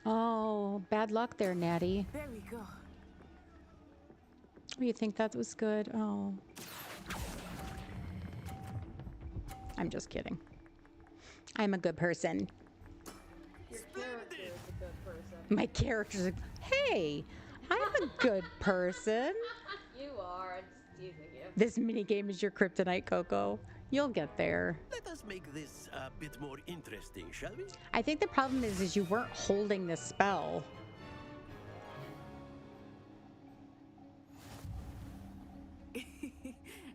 Oh, bad luck there, Natty. There we go. Oh, you think that was good? Oh. I'm just kidding. I'm a good person. Your character is a good person. My character's like, hey, I'm a good person. You are. I'm just teasing you. This minigame is your kryptonite, Coco. You'll get there. Let us make this a bit more interesting, shall we? I think the problem is you weren't holding the spell.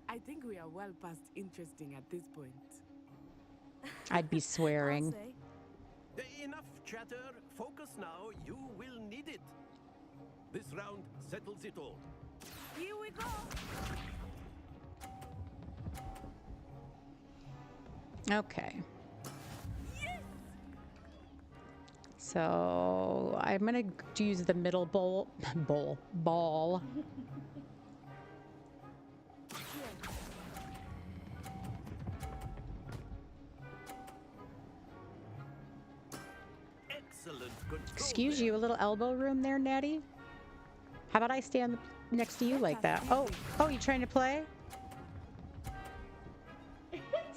I think we are well past interesting at this point. I'd be swearing. Enough chatter. Focus now. You will need it. This round settles it all. Here we go. Okay. So I'm gonna use the middle ball. Excellent control. Excuse you, a little elbow room there, Natty? How about I stand next to you like that? Oh, you trying to play?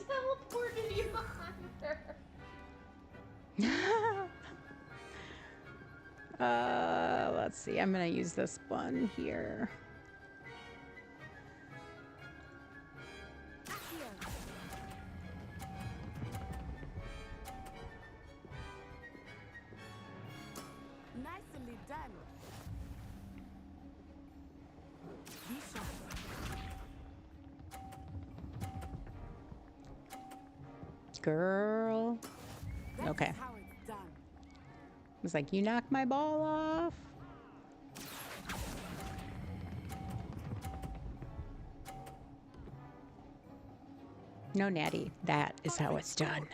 Teleported you under. Let's see. I'm gonna use this one here. Nicely done. Be sharp. Girl. That Okay. is how it's done. It's like, you knocked my ball off. No, Natty. That is how it's done.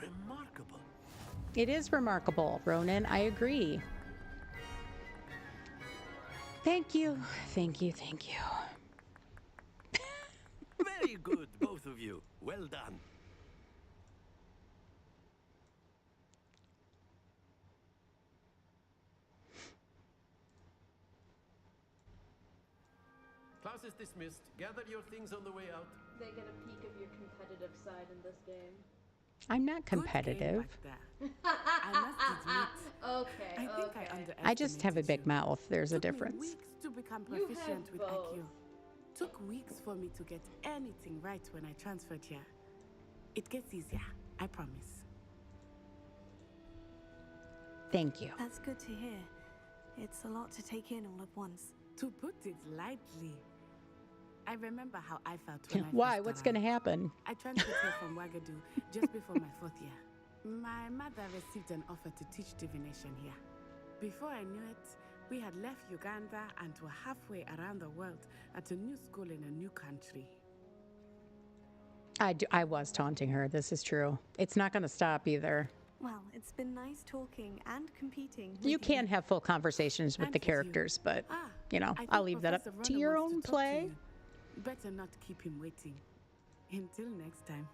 Remarkable. It is remarkable, Ronan. I agree. Thank you. Thank you. Thank you. Very good, both of you. Well done. Class is dismissed. Gather your things on the way out. They get a peek of your competitive side in this game. I'm not competitive. I must admit. Okay. I think I underestimated I just have a big mouth. There's a Took me difference. weeks to become You proficient have with both. IQ. Took weeks for me to get anything right when I transferred here. It gets easier, I promise. Thank you. That's good to hear. It's a lot to take in all at once. To put it lightly, I remember how I felt when I Why? first What's going to arrived. happen? I transferred here from Wagadu just before my 4th year. My mother received an offer to teach divination here. Before I knew it, we had left Uganda and were halfway around the world at a new school in a new country. I was taunting her. This is true. It's not going to stop either. Well, it's been nice talking and competing. You can have full conversations with the characters, but, you know, I'll leave that up to your own play. Better not keep him waiting. Until next time.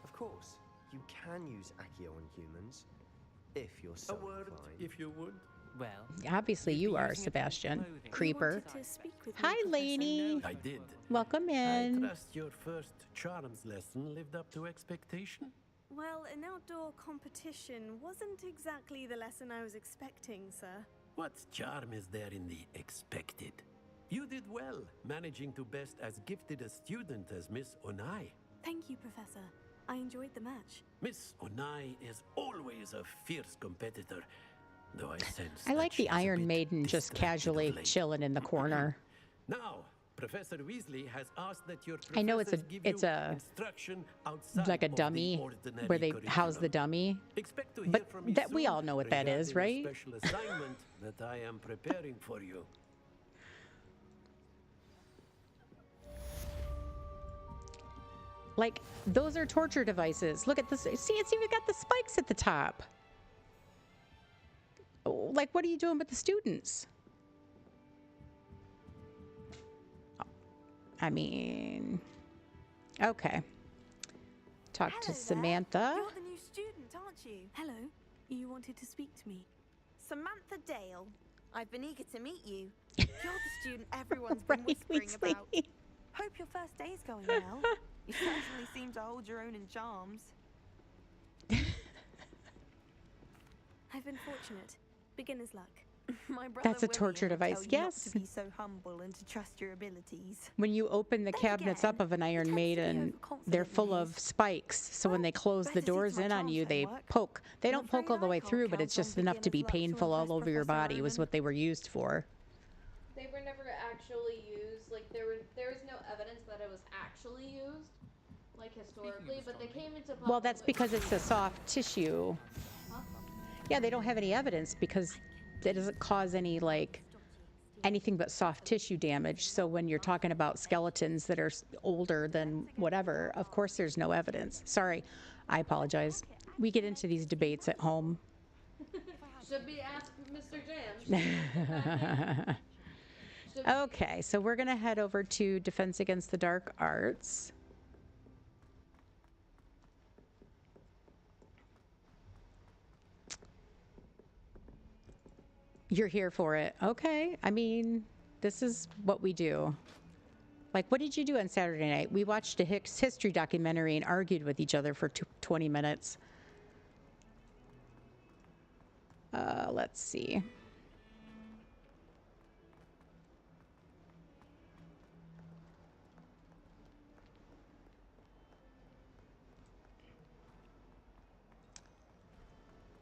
Of course, you can use Accio on humans, if you're so inclined. If you would. Well, obviously you are, Sebastian. Creeper. Hi, Lainey. I did. Welcome I in. trust your first charms lesson lived up to expectation. Well, an outdoor competition wasn't exactly the lesson I was expecting, sir. What charm is there in the expected? You did well, managing to best as gifted a student as Miss Onai. Thank you, Professor. I enjoyed the match. Miss Onai is always a fierce competitor, though I sense I like the Iron Maiden just casually chilling in the corner. Now, Professor Weasley has asked that your I know it's a instruction outside like a of the dummy ordinary where they curriculum. house the dummy. Expect to hear But from me that we soon all know what that is, regarding a right? Special assignment that I am preparing for you. Like, those are torture devices. Look at this. See, it's even got the spikes at the top. Like, what are you doing with the students? I mean, okay. Talk to Samantha. You're the new student, aren't you? Hello. You wanted to speak to me. Samantha Dale. I've been eager to meet you. You're the student everyone's been whispering about. Hope your first day's going well. You certainly seem to hold your own in charms. I've been fortunate. Beginner's luck. My brother That's a torture William will device. tell you Yes. Not to be so humble and to trust your abilities. When you open the cabinets up of an Iron Maiden, they're full of spikes. So when they close the doors in on you, they poke. They don't poke all the way through, but it's just enough to be painful all over your body was what they were used for. They were never actually used. Like there is no evidence that it was actually used, like historically. But they came into public. Well, that's because it's a soft tissue. Yeah, they don't have any evidence because it doesn't cause any, like, anything but soft tissue damage. So when you're talking about skeletons that are older than whatever, of course there's no evidence. Sorry, I apologize. We get into these debates at home. Should be asked Mr. Jam. Okay, so we're going to head over to Defense Against the Dark Arts. You're here for it. Okay. I mean, this is what we do. Like, what did you do on Saturday night? We watched a history documentary and argued with each other for 20 minutes. Let's see.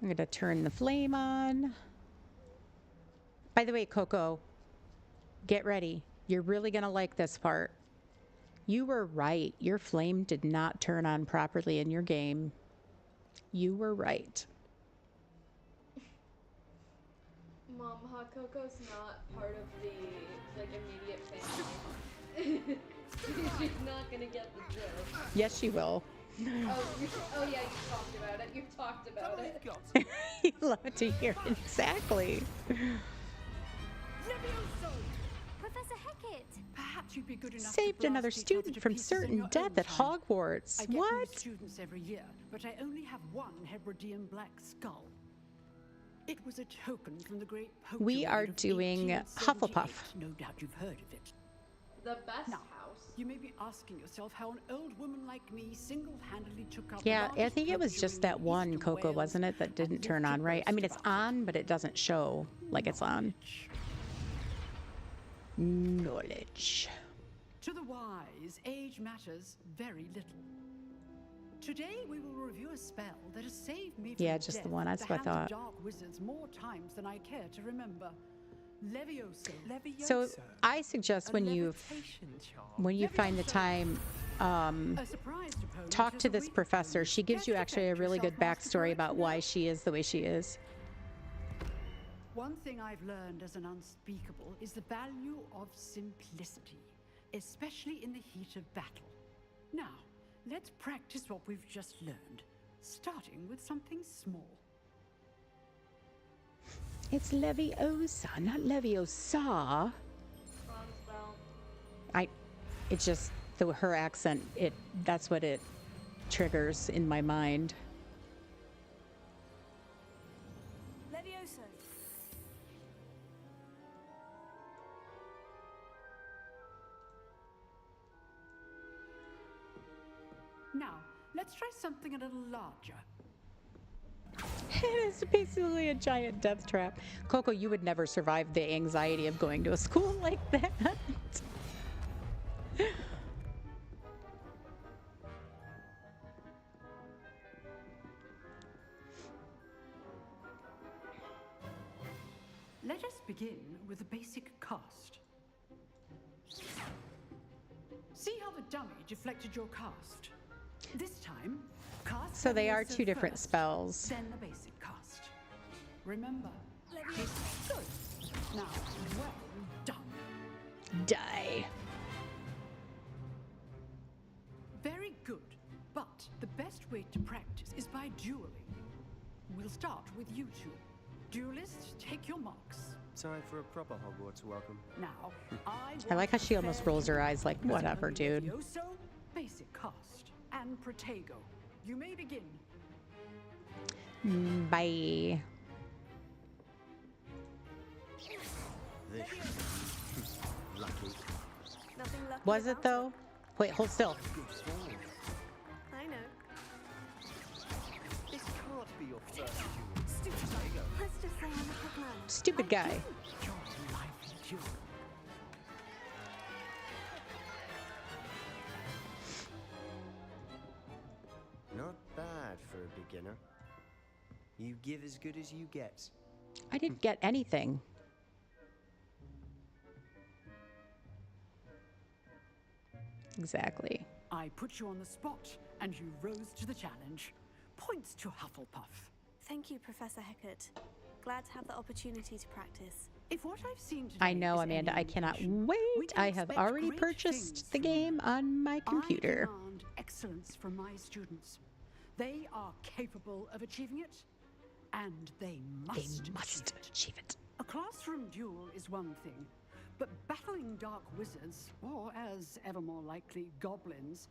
I'm going to turn the flame on. By the way, Coco, get ready. You're really going to like this part. You were right. Your flame did not turn on properly in your game. You were right. Mom, Hot Coco's not part of the like immediate family. She's not gonna get the joke. Yes, she will. Oh yeah, you talked about it. You talked about it. You love to hear it. Exactly. Professor Hecat! Perhaps you'd be good enough Saved to another blast each other student to from pieces in certain your death own at time. Hogwarts. I get What? new students every year, but I only have one Hebridean black skull. It was a token from the great poacher We are raid of doing 1878. Hufflepuff. No doubt you've heard of it. The best Now, house. you may be asking yourself how an old woman like me single-handedly took out Yeah, the I think it was largest just poacher that in one Eastern Coco, Wales wasn't it, that didn't turn on right? I mean, it's on, but it doesn't show like it's on. Knowledge. To the wise, age matters very little. Today we will review a spell that has saved me from Yeah, just the death one. at That's the what I hands of thought. dark wizards more times than I care to remember. Levioso. So I suggest when you find the time, talk to this professor. She gives you actually a really good backstory about why she is the way she is. One thing I've learned as an unspeakable is the value of simplicity. especially in the heat of battle. Now, let's practice what we've just learned, starting with something small. It's Leviosa, not Leviosa. It's just her accent, that's what it triggers in my mind. Levioso. Now, let's try something a little larger. It's basically a giant death trap. Coco, you would never survive the anxiety of going to a school like that. Let us begin with the basic cast. See how the dummy deflected your cast? This time, cast. So they are Leviosa two different first, spells. Then the basic cast. Remember, it's good. Now, well done. Die. Very good. But the best way to practice is by dueling. We'll start with you two. Duelists, take your marks. Time for a proper Hogwarts welcome. Now, I like how she almost rolls her eyes like, whatever, dude. Levioso, basic cast, and Protego. You may begin. Bye. Lucky. Nothing lucky Was it about though? Wait, hold still. I know. This can't be your first duel. Stupid. Let's just say I'm a quick learner. Stupid guy. Not bad for a beginner. You give as good as you get. I didn't get anything. Exactly. I put you on the spot, and you rose to the challenge. Points to Hufflepuff. Thank you, Professor Hecat. Glad to have the opportunity to practice. If what I've seen today I know, is Amanda. any I cannot indication, we wait. can I have expect already great purchased things the from game you. on my computer. I demand excellence from my students. They are capable of achieving it, and they must achieve it. A classroom duel is one thing, but battling dark wizards, or as ever more likely, goblins,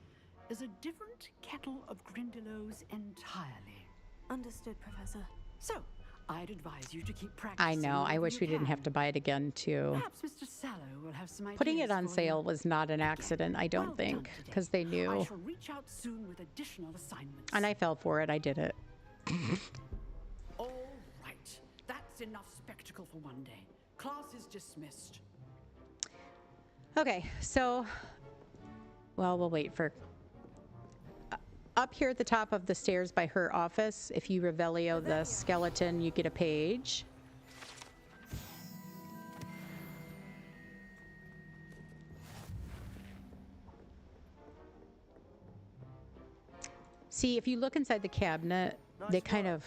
is a different kettle of Grindylows entirely. Understood, Professor. So, I'd advise you to keep practicing. I know. I whenever wish you we didn't can. have to buy it again, too. Perhaps Mr. Sallow will have some ideas Putting it on for sale you. was not an accident, I don't Well think, done today. because they I knew. shall reach out soon with additional assignments. And I fell for it. I did it. All right. That's enough spectacle for one day. Class is dismissed. Okay, so, well, we'll wait for... up here at the top of the stairs by her office, if you Revelio the skeleton, you get a page. See, if you look inside the cabinet, they kind of...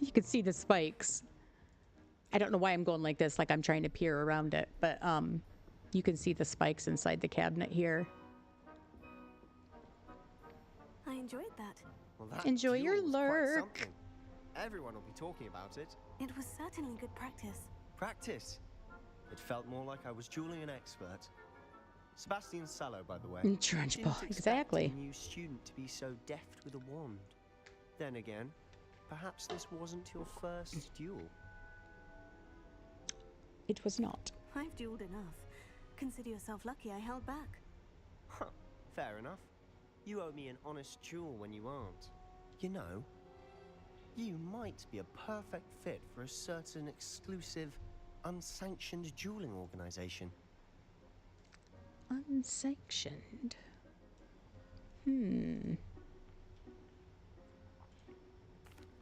you can see the spikes. I don't know why I'm going like this, like I'm trying to peer around it, but you can see the spikes inside the cabinet here. I enjoyed that. Well, that Enjoy your duel was quite lurk. something. Everyone will be talking about it. It was certainly good practice. Practice. It felt more like I was dueling an expert. Sebastian Sallow, by the way. Trunchbull, Didn't expect exactly. a new student to be so deft with a wand. Then again, perhaps this wasn't your first duel. It was not. I've dueled enough. Consider yourself lucky I held back. Huh, fair enough. You owe me an honest duel when you aren't. You know, you might be a perfect fit for a certain exclusive, unsanctioned dueling organization. Unsanctioned.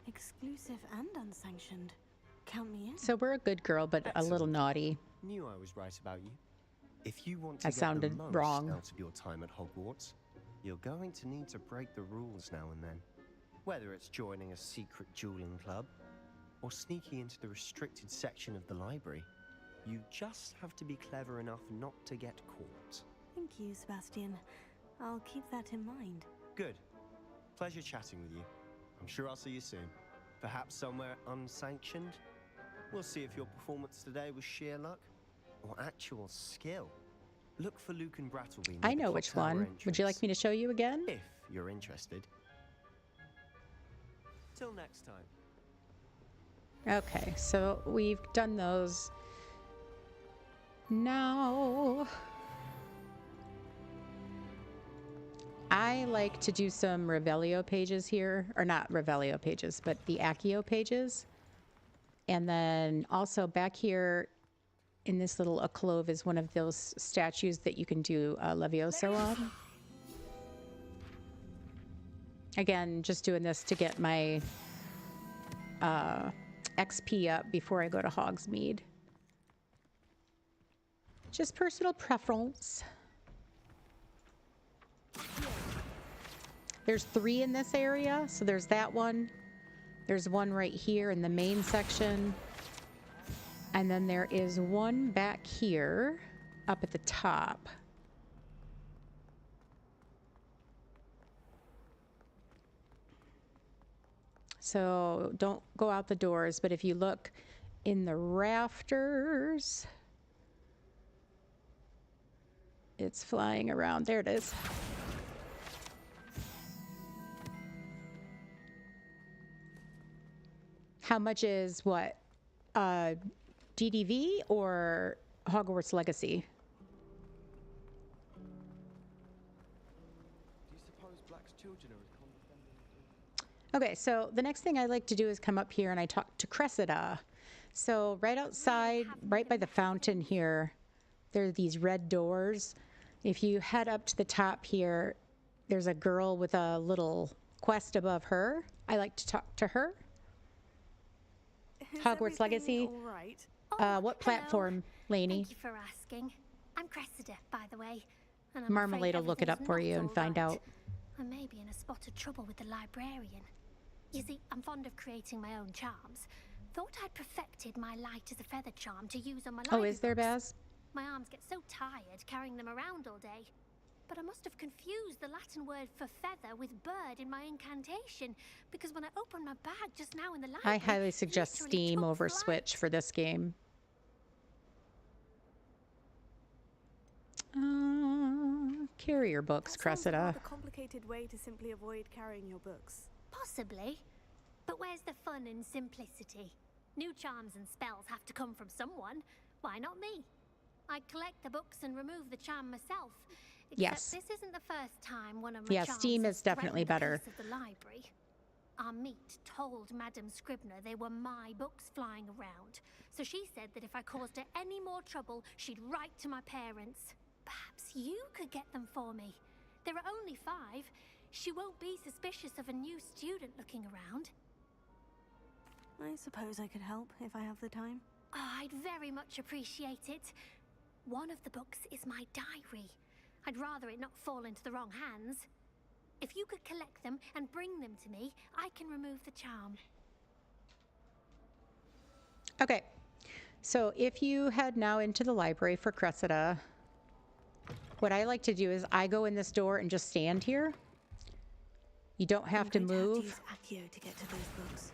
Exclusive and unsanctioned. Count me in. So we're a good girl, but a little naughty. Knew I was right about you. If you want to I get sounded the most wrong. out of your time at Hogwarts, you're going to need to break the rules now and then. Whether it's joining a secret dueling club, or sneaking into the restricted section of the library. You just have to be clever enough not to get caught. Thank you, Sebastian. I'll keep that in mind. Good. Pleasure chatting with you. I'm sure I'll see you soon. Perhaps somewhere unsanctioned? We'll see if your performance today was sheer luck or actual skill. Look for Luke and Brattleby. I know which one. Would you like me to show you again? If you're interested. Till next time. Okay, so we've done those. Now, I like to do some Revelio pages here, or not Revelio pages, but the Accio pages. And then also back here in this little alcove is one of those statues that you can do Levioso on. Again, just doing this to get my XP up before I go to Hogsmeade. Just personal preference. There's 3 in this area, so there's that one. There's one right here in the main section. And then there is one back here up at the top. So don't go out the doors, but if you look in the rafters, it's flying around. There it is. How much is what? DDV or Hogwarts Legacy? Do you suppose Black's children are as condescending? Okay, so the next thing I like to do is come up here and I talk to Cressida. So right outside, right by the fountain here, there are these red doors. If you head up to the top here, there's a girl with a little quest above her. I like to talk to her. Hogwarts Legacy. All right? What platform, Lainey? Thank you for asking. I'm Cressida, by the way. And I'm Marmalade will look it up for you and find out. I may be in a spot of trouble with the librarian. You see, I'm fond of creating my own charms. Thought I'd perfected my light as a feather charm to use on my library. Oh, is there, books. Baz? My arms get so tired carrying them around all day. But I must have confused the Latin word for feather with bird in my incantation, because when I opened my bag just now in the library, I highly suggest Steam over Switch for this game. Carrier books, Cressida. A complicated way to simply avoid carrying your books. Possibly. But where's the fun in simplicity? New charms and spells have to come from someone. Why not me? I collect the books and remove the charm myself. Except Yes. this isn't the first time one of my Yeah, charms Steam has is definitely threatened the better. peace of the library. Our meet told Madame Scribner they were my books flying around. So she said that if I caused her any more trouble, she'd write to my parents. Perhaps you could get them for me. There are only 5. She won't be suspicious of a new student looking around. I suppose I could help if I have the time. Oh, I'd very much appreciate it. One of the books is my diary. I'd rather it not fall into the wrong hands. If you could collect them and bring them to me, I can remove the charm. Okay, so if you head now into the library for Cressida, what I like to do is I go in this door and just stand here. You don't have to move. Use Accio to get to those books.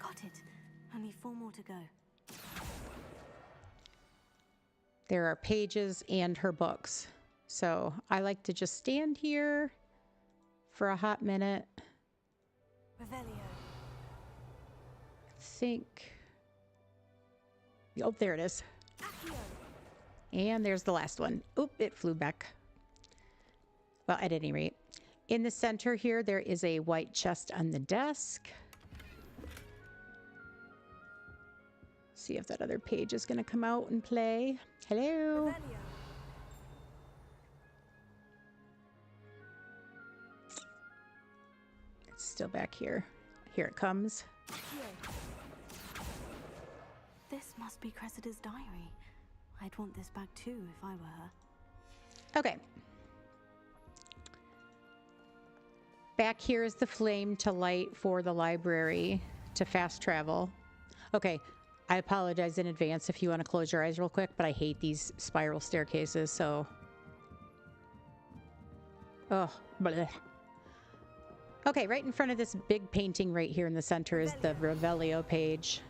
Got it. Only 4 more to go. There are pages and her books. So I like to just stand here for a hot minute. Revelio. Think. Oh, there it is. And there's the last one. Oop, it flew back. Well, at any rate, in the center here, there is a white chest on the desk. See if that other page is going to come out and play. Hello. It's still back here. Here it comes. This must be Cressida's diary. I'd want this back too if I were her. Okay. Back here is the flame to light for the library to fast travel. Okay, I apologize in advance if you want to close your eyes real quick, but I hate these spiral staircases, so... Oh, bleh. Okay, right in front of this big painting right here in the center is the Revelio page.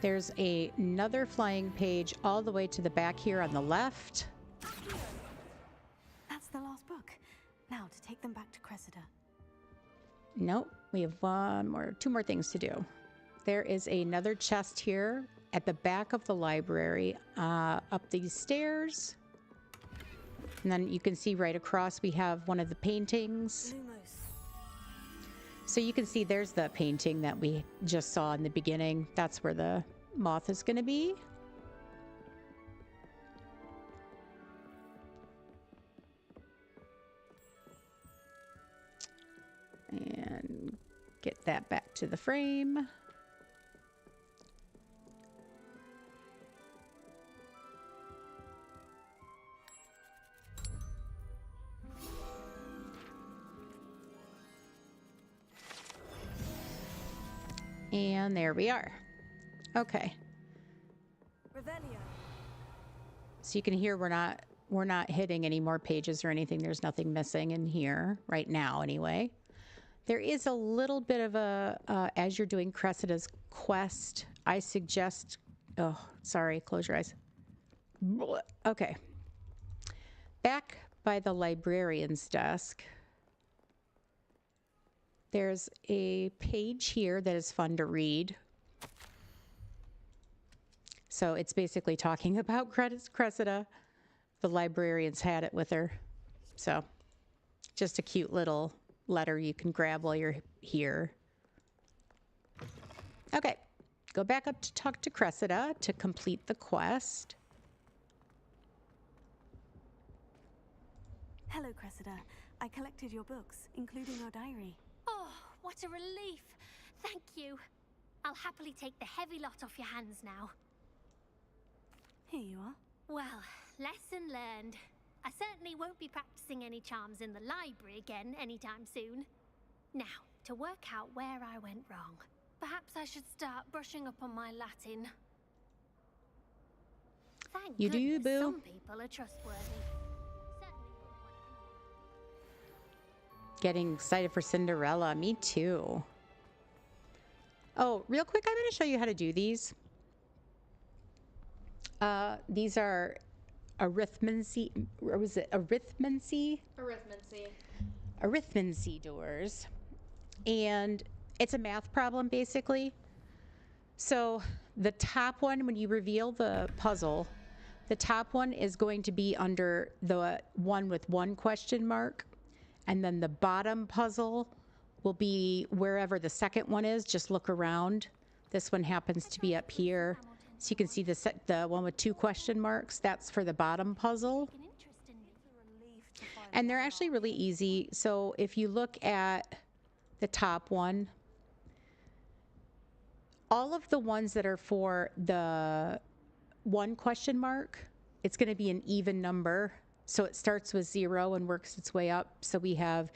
There's another flying page all the way to the back here on the left. That's the last book. Now to take them back to Cressida. Nope, we have two more things to do. There is another chest here at the back of the library, up these stairs. And then you can see right across we have one of the paintings. So you can see there's the painting that we just saw in the beginning. That's where the moth is going to be. And get that back to the frame. And there we are. Okay. Revelio. So you can hear we're not hitting any more pages or anything. There's nothing missing in here right now anyway. There is a little bit of a as you're doing Cressida's quest, I suggest close your eyes. Okay. Back by the librarian's desk, there's a page here that is fun to read. So it's basically talking about Cressida. The librarian's had it with her. So just a cute little letter you can grab while you're here. Okay, go back up to talk to Cressida to complete the quest. Hello, Cressida. I collected your books, including your diary. Oh, what a relief. Thank you. I'll happily take the heavy lot off your hands now. Here you are. Well, lesson learned. I certainly won't be practicing any charms in the library again anytime soon. Now, to work out where I went wrong. Perhaps I should start brushing up on my Latin. Thank you do, goodness boo. some people are trustworthy. Getting excited for Cinderella. Me too. Oh, real quick, I'm going to show you how to do these. These are arithmancy. Or was it arithmancy? Arithmancy. Arithmancy doors. And it's a math problem, basically. So the top one, when you reveal the puzzle, the top one is going to be under the one with one question mark. And then the bottom puzzle will be wherever the second one is. Just look around. This one happens to be up here. So you can see the one with two question marks. That's for the bottom puzzle. And they're actually really easy. So if you look at the top one, all of the ones that are for the one question mark, it's going to be an even number. So it starts with 0 and works its way up. So we have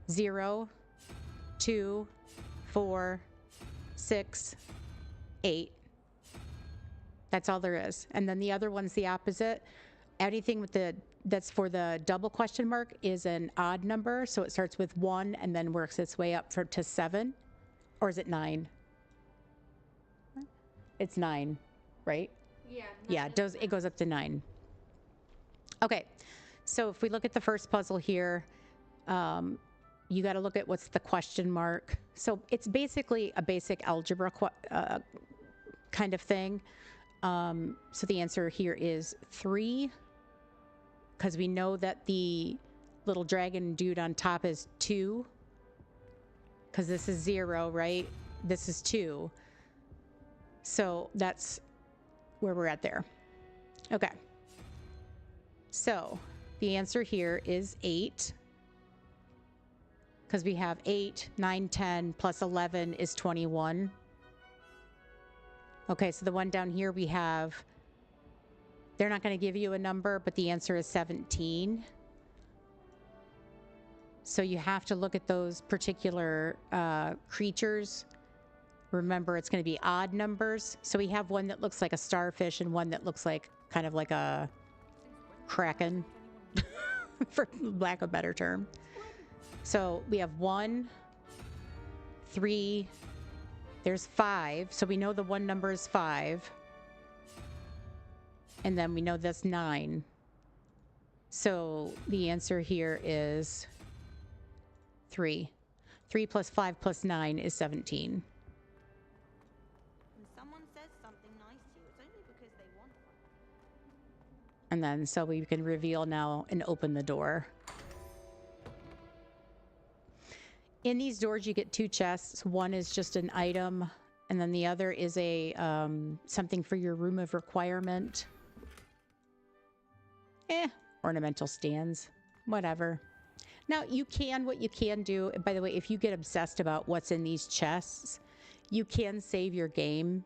0, 2, 4, 6, 8. That's all there is. And then the other one's the opposite. Anything with that's for the double question mark is an odd number. So it starts with 1 and then works its way up to 7. Or is it 9? It's 9, right? Yeah. Yeah, it goes up to 9. Okay, so if we look at the first puzzle here, you got to look at what's the question mark. So it's basically a basic algebra kind of thing. So the answer here is 3, because we know that the little dragon dude on top is 2, because this is 0, right? This is 2. So that's where we're at there. Okay. So the answer here is 8, because we have 8, 9, 10 plus 11 is 21. Okay, so the one down here we have, they're not going to give you a number, but the answer is 17. So you have to look at those particular creatures. Remember, it's going to be odd numbers. So we have one that looks like a starfish and one that looks like kind of like a kraken, for lack of a better term. So we have 1, 3, there's 5. So we know the one number is 5. And then we know that's 9. So the answer here is 3. 3 plus 5 plus 9 is 17. When someone says something nice to you, it's only because they want one. And then so we can reveal now and open the door. In these doors, you get 2 chests. One is just an item, and then the other is a something for your room of requirement. Ornamental stands, whatever. Now, what you can do, by the way, if you get obsessed about what's in these chests, you can save your game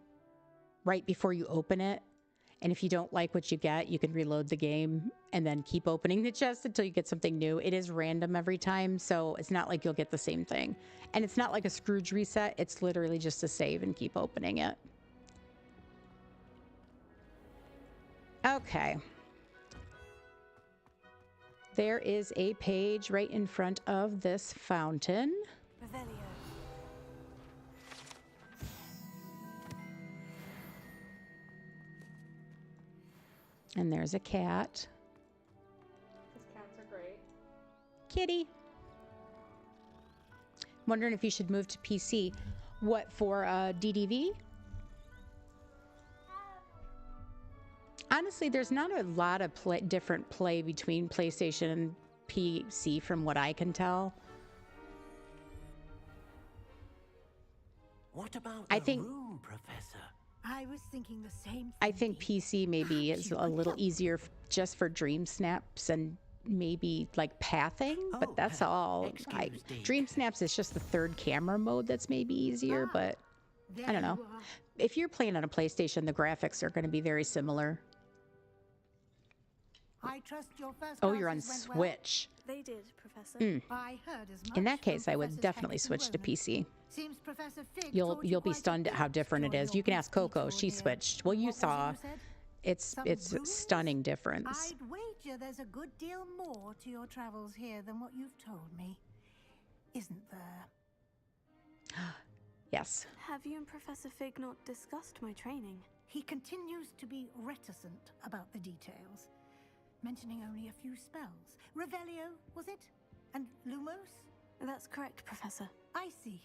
right before you open it. And if you don't like what you get, you can reload the game and then keep opening the chest until you get something new. It is random every time, so it's not like you'll get the same thing. And it's not like a Scrooge reset. It's literally just a save and keep opening it. Okay. There is a page right in front of this fountain. Revelio. And there's a cat. Those cats are great. Kitty. Wondering if you should move to PC. What, for DDV? Honestly, there's not a lot of different play between PlayStation and PC from what I can tell. What about I the think room, Professor? I was thinking the same thing. I think PC maybe is a little easier just for dream snaps and maybe like pathing, but that's all. Dream snaps is just the third camera mode that's maybe easier, but I don't know. If you're playing on a PlayStation, the graphics are going to be very similar. I trust your first Oh, you're on classes went well? Switch. They did, Professor. I heard as much In that case, from I would Professors definitely Hex and switch to Ronan. PC. Seems Professor Fig You'll taught you be quite a stunned at how bit different it during is. your You can ask brief Coco; detour she here. switched. Well, you What was it saw. you said? It's Some it's ruins? stunning difference. I'd wager there's a good deal more to your travels here than what you've told me. Isn't there? Yes. Have you and Professor Fig not discussed my training? He continues to be reticent about the details, mentioning only a few spells. Revelio, was it? And Lumos? That's correct, Professor. I see.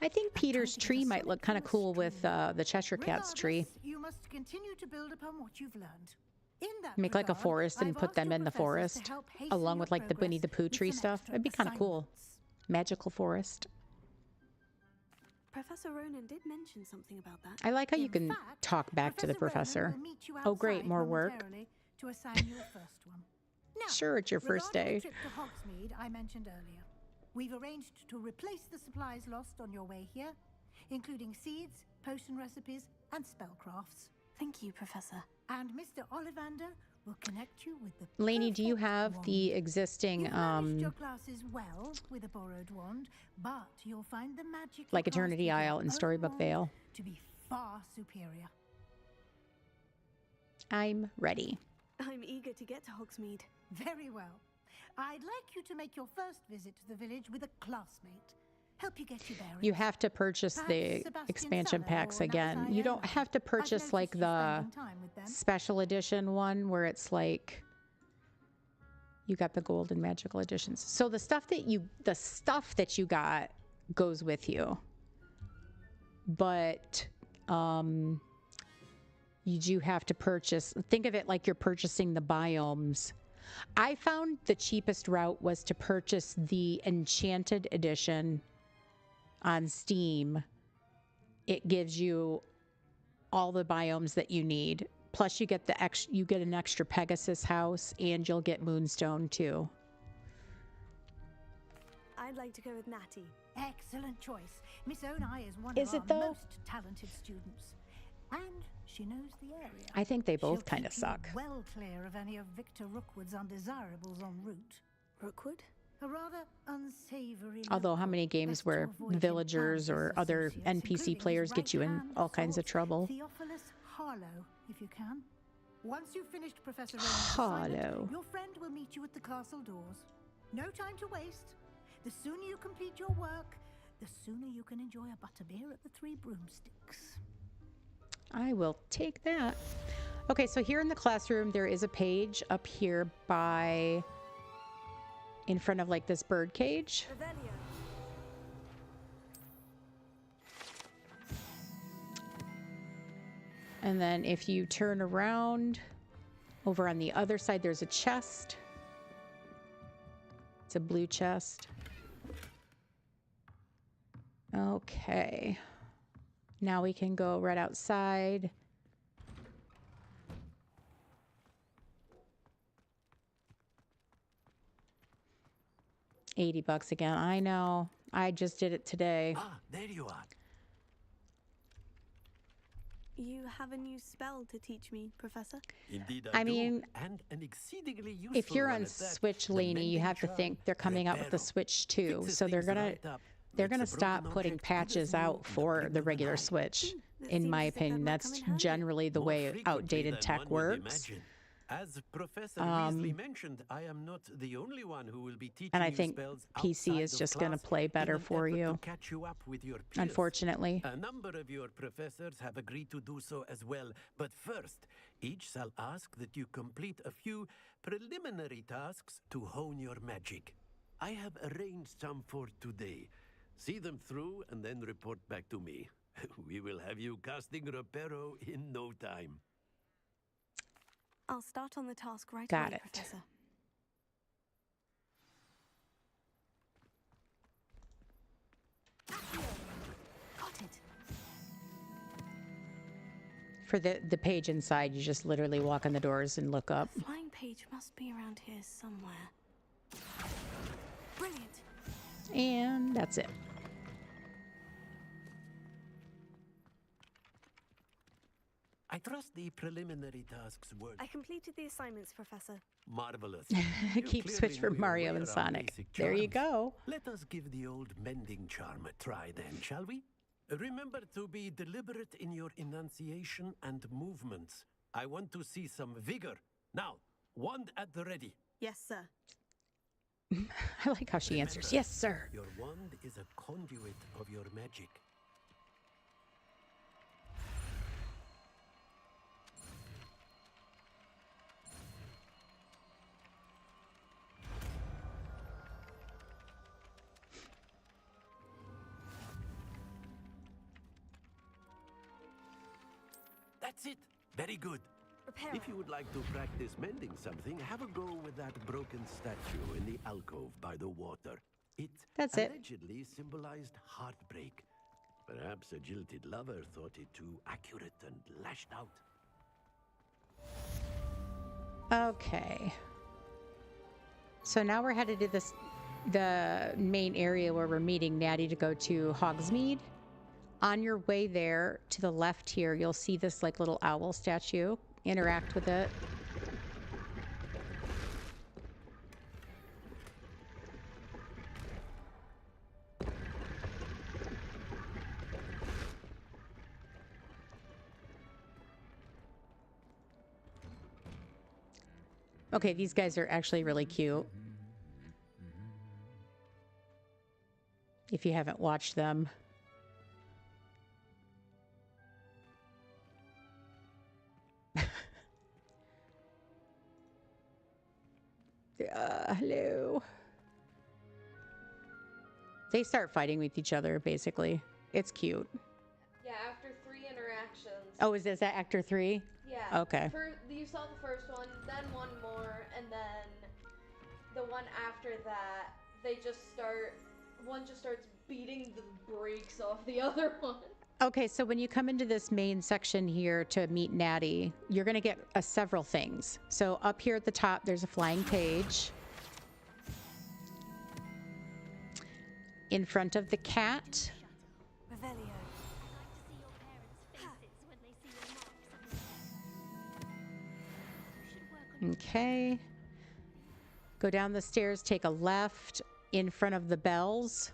I think Peter's tree might look kind of cool with the Cheshire Cat's tree. Regardless, you must continue to build upon what you've learned. In that Make like a regard, forest and I've put asked them your in the professors to forest, help hasten along your with like the Winnie the progress Pooh tree with some stuff. extra It'd be kind of cool. Magical forest. Professor Ronan did mention something about that. I like how you can talk back to the professor. Oh, great, more work. To assign your first one. Now, Sure, it's your first regarding day. the trip to Hogsmeade I mentioned earlier, we've arranged to replace the supplies lost on your way here, including seeds, potion recipes, and spellcrafts. Thank you, Professor. And Mr. Ollivander will connect you with the Lainey, do you have the existing You've managed your classes well with a borrowed wand, but you'll find the magic like you cast Eternity with your Isle and own Storybook wand Vale? to be far superior. I'm ready. I'm eager to get to Hogsmeade. Very well. I'd like you to make your first visit to the village with a classmate. Help you get your bearings. You have to purchase Perhaps the Sebastian expansion Sallow packs or again. Natalie You don't Owen. have to purchase I've like noticed you the spending time with them. special edition one where it's like you got the gold and magical editions. So the stuff that you got goes with you. But you do have to purchase. Think of it like you're purchasing the biomes. I found the cheapest route was to purchase the Enchanted Edition on Steam. It gives you all the biomes that you need. Plus, you get an extra Pegasus house, and you'll get Moonstone too. I'd like to go with Natty. Excellent choice. Miss Onai is one Is of it, our though? most talented students. And she knows the area. I think they both She'll kind of keep you suck. well clear of any of Victor Rookwood's undesirables en route. Rookwood? A rather unsavory Although how local. many games Best where to avoid him villagers and or his other associates, NPC including players his get you in right-hand all kinds of sort, trouble? Theophilus Harlow, if you can. Once you've finished Professor Raymond's Harlow. assignment, your friend will meet you at the castle doors. No time to waste. The sooner you complete your work, the sooner you can enjoy a butterbeer at the Three Broomsticks. I will take that. Okay, so here in the classroom, there is a page up here by, in front of like this bird cage. And then if you turn around, over on the other side, there's a chest. It's a blue chest. Okay. Now we can go right outside. $80 again. I know. I just did it today. Ah, there you are. You have a new spell to teach me, Professor? Indeed, I mean, and an exceedingly useful if you're one on at that. Switch, The Lainey, you mending have to charm, think they're coming out with the Reparo. Switch too. Fixes So they're things gonna right up, they're makes gonna a stop broken putting object patches good as new out in the for blink the of an regular eye. Switch. That In seems my as if that opinion, might that's come in handy. generally the More way frequently outdated than tech one would works. imagine. As Professor Weasley mentioned, I am not the only one who will be teaching And I you think spells PC outside is of just gonna class play better in an for effort you. to catch you up with your peers. Unfortunately. A number of your professors have agreed to do so as well. But first, each shall ask that you complete a few preliminary tasks to hone your magic. I have arranged some for today. See them through and then report back to me. We will have you casting Reparo in no time. I'll start on the task right Got away, it. Professor. Got it. For the page inside, you just literally walk in the doors and look up. The flying page must be around here somewhere. Brilliant. And that's it. I trust the preliminary tasks were I completed the assignments, Professor. marvelous. Keep Switch for Mario and Sonic. There you go. Let us give the old mending charm a try then, shall we? Remember to be deliberate in your enunciation and movements. I want to see some vigor. Now, wand at the ready. Yes, sir. I like how she answers. Yes, sir. Your wand is a conduit of your magic. That's it. Very good. Reparo. If you would like to practice mending something, have a go with that broken statue in the alcove by the water. It That's it. allegedly symbolized heartbreak. Perhaps a jilted lover thought it too accurate and lashed out. Okay. So now we're headed to the main area where we're meeting Natty to go to Hogsmeade. On your way there, to the left here, you'll see this like little owl statue. Interact with it. Okay, these guys are actually really cute. If you haven't watched them. Hello. They start fighting with each other, basically. It's cute. Yeah, after 3 interactions. Oh, is that Actor 3? Yeah. Okay. You saw the first one, then one more, and then the one after that, one just starts beating the brakes off the other one. Okay, so when you come into this main section here to meet Natty, you're going to get several things. So up here at the top, there's a flying page. In front of the cat. Okay. Go down the stairs, take a left. in front of the bells.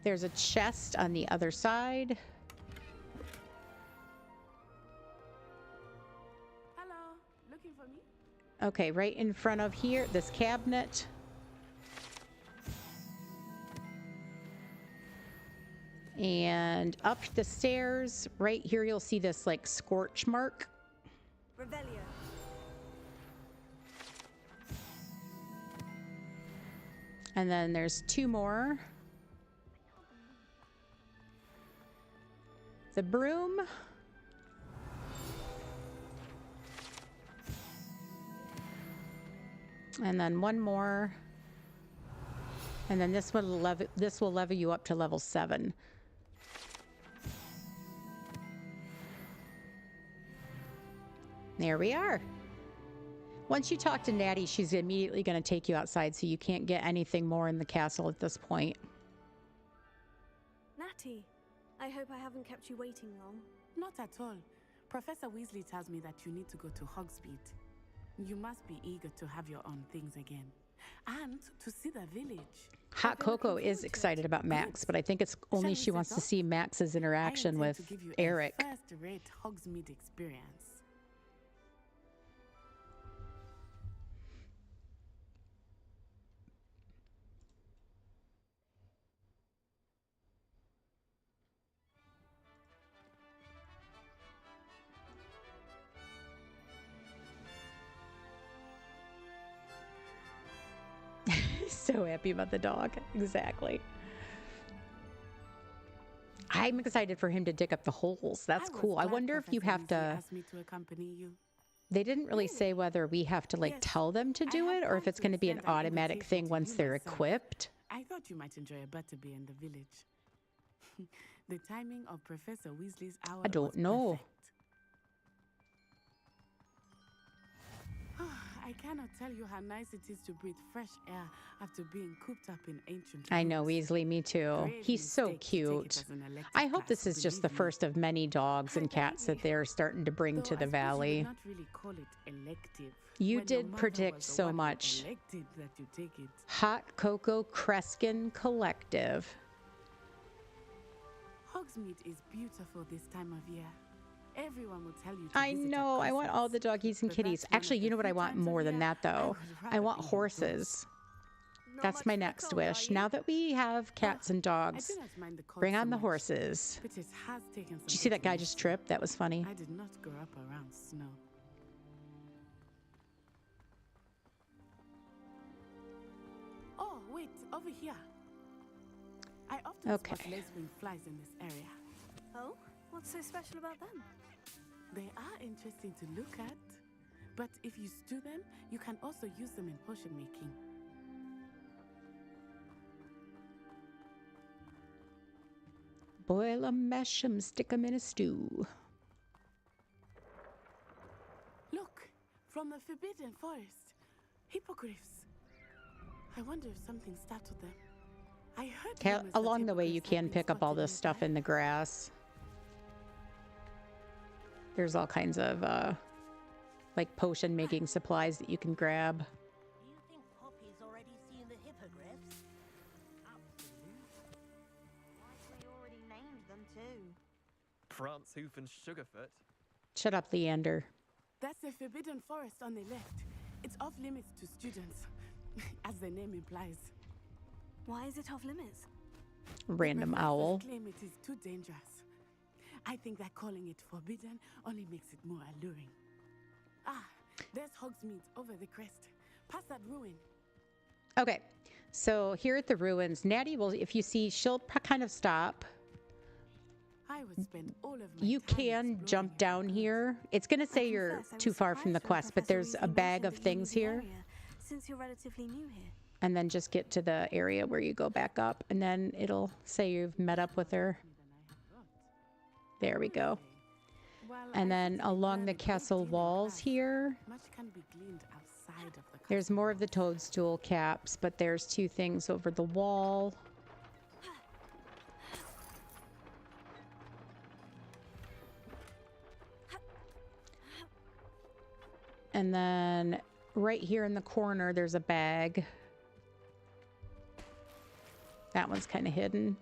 There's a chest on the other side. Hello, looking for me? Okay, right in front of here, this cabinet. And up the stairs, right here, you'll see this like scorch mark. Revelio. And then there's two more. The broom. And then one more. And then this will level you up to level 7. There we are. Once you talk to Natty, she's immediately going to take you outside, so you can't get anything more in the castle at this point. Natty, I hope I haven't kept you waiting long. Not at all. Professor Weasley tells me that you need to go to Hogsmeade. You must be eager to have your own things again. And to see the village. Hot Cocoa is excited about Max, but I think it's only she wants to see Max's interaction with Eric. First-rate Hogsmeade experience. So happy about the dog. Exactly. I'm excited for him to dig up the holes. That's cool. I wonder if you have to... Asked me to accompany you. They didn't really say whether we have to like tell them to do it or if it's going to be an automatic thing once they're equipped. I thought you might enjoy a butterbeer in the village. The timing of Professor Weasley's hour I don't know. I cannot tell you how nice it is to breathe fresh air after being cooped up in ancient I know, rooms. Weasley, me too. He's so cute. I hope this is just the first of many dogs and cats that they're starting to bring to the valley. Not really call it elective. You when your did mother predict was the so one who much. elected that you take it. Hot Cocoa Kreskin Collective. Hogsmeade is beautiful this time of year. Everyone will tell you to I visit at know. I want all the doggies and but kitties. that's one of Actually, the you know what few I want times of more than year that, though? would I rather want be indoors. horses. That's much my for the next cold, wish. are you? Now that we have cats and dogs, I do not mind the cold bring so on the much, horses. but it has taken Did you some see that guy bitterness. just trip? That was funny. I did not grow up around snow. Oh, wait, over here. I often Okay. spot lacewing flies in this area. Oh? What's so special about them? They are interesting to look at, but if you stew them, you can also use them in potion making. Boil 'em, mash 'em, stick 'em in a stew. Look, from the Forbidden Forest. Hippogriffs. I wonder if something startled them. I heard rumors that Along the way, you hippogriffs can have been pick up all spotted this stuff nearby. in the grass. There's all kinds of, like potion making supplies that you can grab. Do you think Poppy's already seen the hippogriffs? We already named them too. Prance, Hoof, and Sugarfoot. Shut up, Leander. That's the Forbidden Forest on the left. It's off limits to students, as the name implies. Why is it off limits? Random Professors owl. claim it is too dangerous. I think that calling it forbidden only makes it more alluring. Ah, there's Hogsmeade over the crest. Past that ruin. Okay, so here at the ruins, Natty will, if you see, she'll kind of stop. I would spend all of my You time can exploring jump it. down here. It's going to say you're Confess, I too was far from the surprised when quest, but Professor there's a Weasley bag of mentioned that you knew things the here. area, since you're relatively new here. And then just get to the area where you go back up, and then it'll say you've met up with her. There we go. Well, And I then certainly along learned the a great castle deal in walls class. here, Much can be gleaned outside of the castle. there's more of the toadstool caps, but there's two things over the wall. And then right here in the corner, there's a bag. That one's kind of hidden.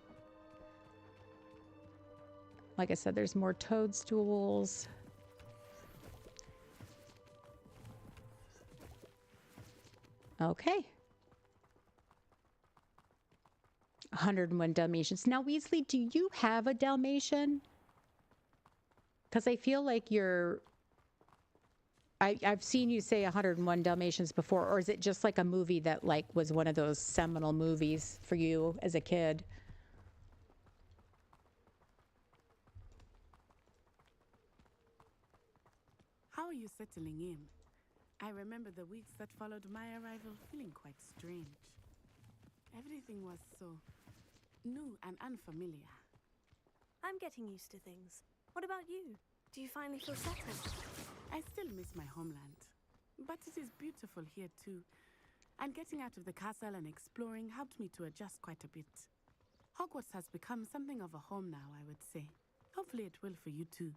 Like I said, there's more toadstools. Okay. 101 Dalmatians. Now, Weasley, do you have a Dalmatian? Because I feel like I've seen you say 101 Dalmatians before, or is it just like a movie that like was one of those seminal movies for you as a kid? How are you settling in? I remember the weeks that followed my arrival feeling quite strange. Everything was so new and unfamiliar. I'm getting used to things. What about you? Do you finally feel settled? I still miss my homeland, but it is beautiful here too. And getting out of the castle and exploring helped me to adjust quite a bit. Hogwarts has become something of a home now, I would say. Hopefully it will for you too.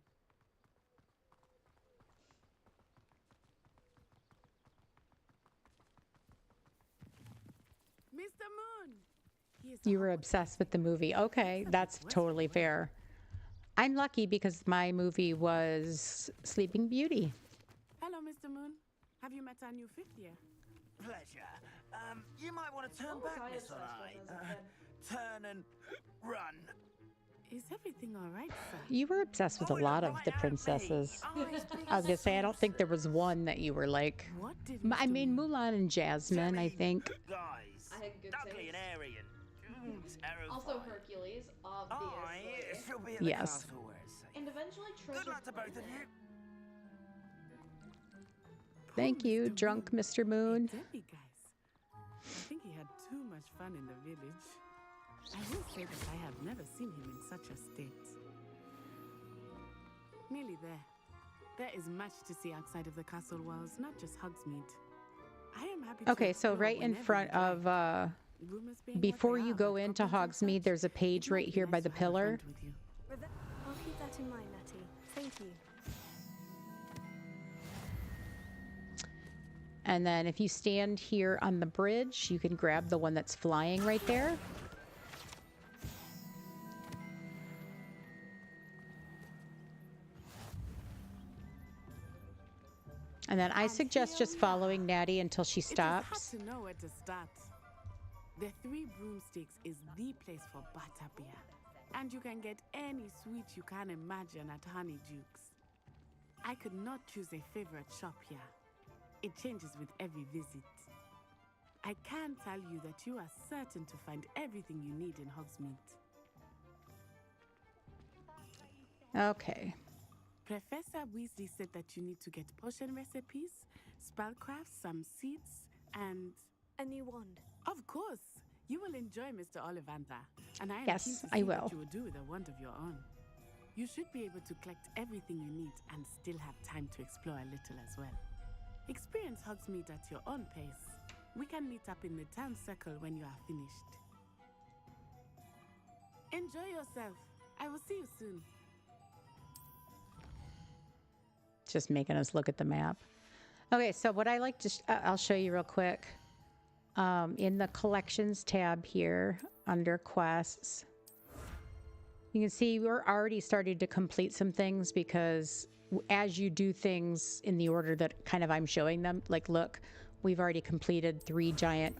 Mr. Moon! You were obsessed with the movie. Okay, that's totally fair. I'm lucky because my movie was Sleeping Beauty. Hello, Mr. Moon. Have you met our new fifth year? Pleasure. You might want to turn back, Miss Eye. Turn and run. Is everything all right, sir? You were obsessed with a lot of the princesses. I was gonna say, I don't think there was one that you were like. What did I mean, Mulan and Jasmine, I think. Guys, I had good ugly taste. and airy and terrifying. Also Hercules, obviously. She'll be at the Yes. castle where it's safe. And eventually Treasure. Good luck to both of you. Thank you, drunk Mr. Moon. Debbie, guys. I think he had too much fun in the village. I will say that I have never seen him in such a state. Nearly there. There is much to see outside of the castle walls, not just Hogsmeade. I am happy to Okay, so explore right in whenever front you'd like. of, Rumors being what before they you are, go but into goblins and Hogsmeade, such, there's a page it might right be here by nice the to have a pillar. friend with you. I'll keep that in mind, Natty. Thank you. And then if you stand here on the bridge, you can grab the one that's flying right there. And then I suggest just following Natty until she stops. It is hard to know where to start. The Three Broomsticks is the place for butterbeer. And you can get any sweet you can imagine at Honeydukes. I could not choose a favorite shop here. It changes with every visit. I can tell you that you are certain to find everything you need in Hogsmeade. Okay. Professor Weasley said that you need to get potion recipes, spellcrafts, some seeds, and... a new wand. Of course! You will enjoy Mr. Ollivander, and I am Yes, keen to I see will. what you will do with a wand of your own. You should be able to collect everything you need and still have time to explore a little as well. Experience Hogsmeade at your own pace. We can meet up in the town circle when you are finished. Enjoy yourself. I will see you soon. Just making us look at the map. Okay, so what I like to, I'll show you real quick. In the collections tab here under quests, you can see we're already starting to complete some things because as you do things in the order that kind of I'm showing them, like look, we've already completed 3 giant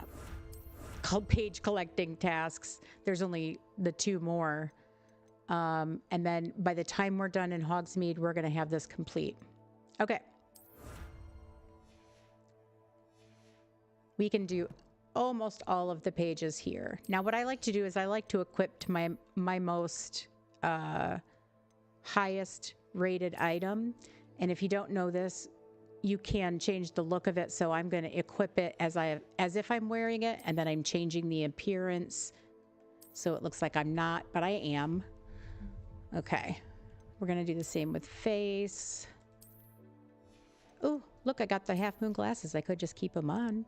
page collecting tasks. There's only the 2 more. And then by the time we're done in Hogsmeade, we're going to have this complete. Okay. We can do almost all of the pages here. Now, what I like to do is I like to equip to my most highest rated item. And if you don't know this, you can change the look of it. So I'm going to equip it as if I'm wearing it, and then I'm changing the appearance so it looks like I'm not, but I am. Okay. We're going to do the same with face. Oh, look, I got the half moon glasses. I could just keep them on.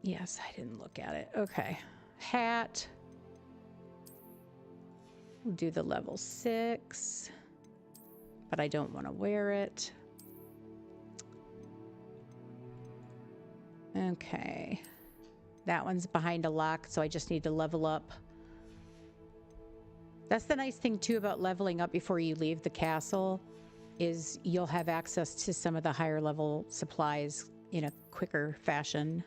Yes, I didn't look at it. Okay. Hat. We'll do the level 6. but I don't want to wear it. Okay. That one's behind a lock, so I just need to level up. That's the nice thing, too, about leveling up before you leave the castle, is you'll have access to some of the higher level supplies in a quicker fashion.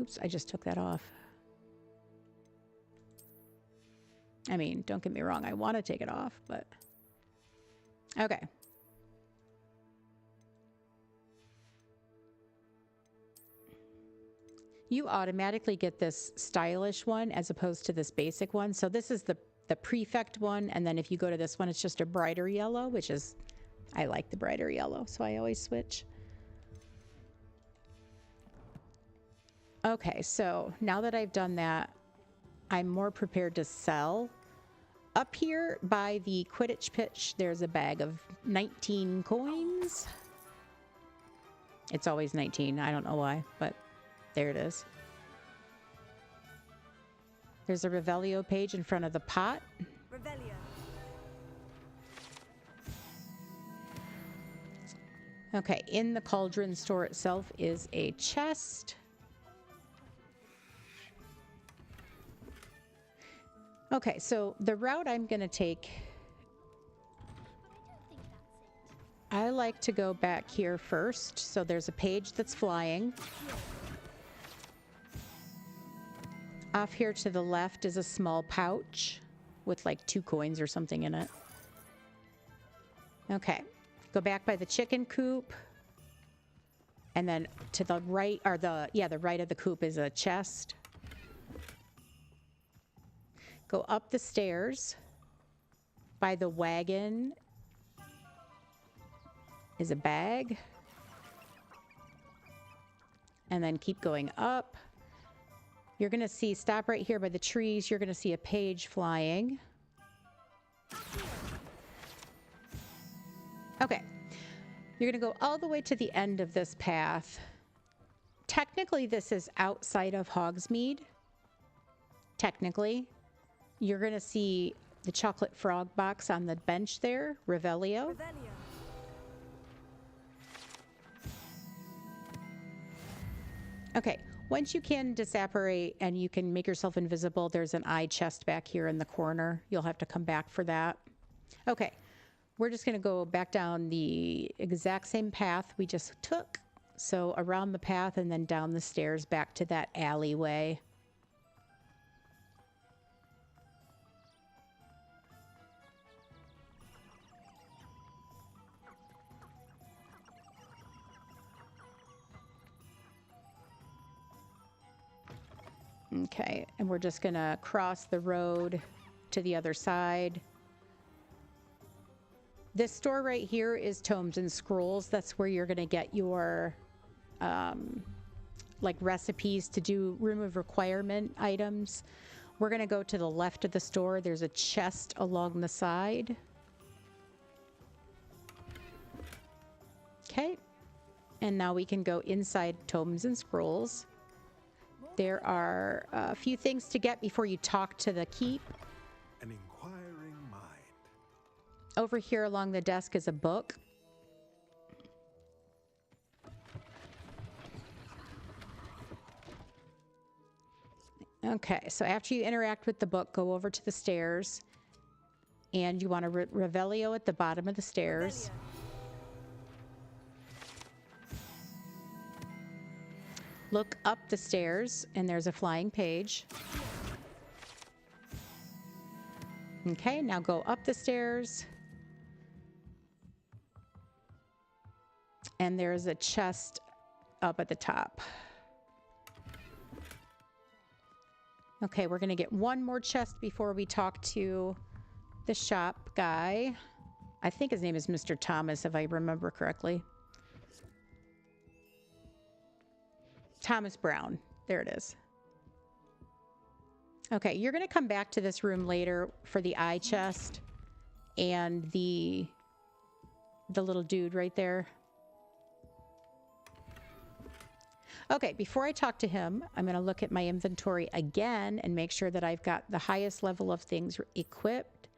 Oops, I just took that off. I mean, don't get me wrong, I want to take it off, but... Okay. You automatically get this stylish one as opposed to this basic one. So this is the prefect one, and then if you go to this one, it's just a brighter yellow, which is... I like the brighter yellow, so I always switch. Okay, so now that I've done that, I'm more prepared to sell. Up here by the Quidditch pitch, there's a bag of 19 coins. It's always 19. I don't know why, but there it is. There's a Revelio page in front of the pot. Revelio. Okay, in the cauldron store itself is a chest. Okay, so the route I'm going to take, I like to go back here first. So there's a page that's flying. Off here to the left is a small pouch with like 2 coins or something in it. Okay, go back by the chicken coop. And then to the right, or the right of the coop is a chest. Go up the stairs. By the wagon is a bag. And then keep going up. You're going to see, stop right here by the trees. You're going to see a page flying. Okay. You're going to go all the way to the end of this path. Technically, this is outside of Hogsmeade. Technically. You're going to see the chocolate frog box on the bench there, Revelio. Okay, once you can disapparate and you can make yourself invisible, there's an eye chest back here in the corner. You'll have to come back for that. Okay, we're just going to go back down the exact same path we just took. So around the path and then down the stairs back to that alleyway. Okay, and we're just gonna cross the road to the other side. This store right here is Tomes and Scrolls. That's where you're gonna get your like recipes to do room of requirement items. We're gonna go to the left of the store. There's a chest along the side. Okay, and now we can go inside Tomes and Scrolls. There are a few things to get before you talk to the keep. An inquiring mind. Over here along the desk is a book. Okay, so after you interact with the book, go over to the stairs. And you want to Revelio at the bottom of the stairs. Revelio. Look up the stairs, and there's a flying page. Okay, now go up the stairs. And there's a chest up at the top. Okay, we're going to get one more chest before we talk to the shop guy. I think his name is Mr. Thomas, if I remember correctly. Thomas Brown. There it is. Okay, you're going to come back to this room later for the eye chest and the little dude right there. Okay, before I talk to him, I'm going to look at my inventory again and make sure that I've got the highest level of things equipped.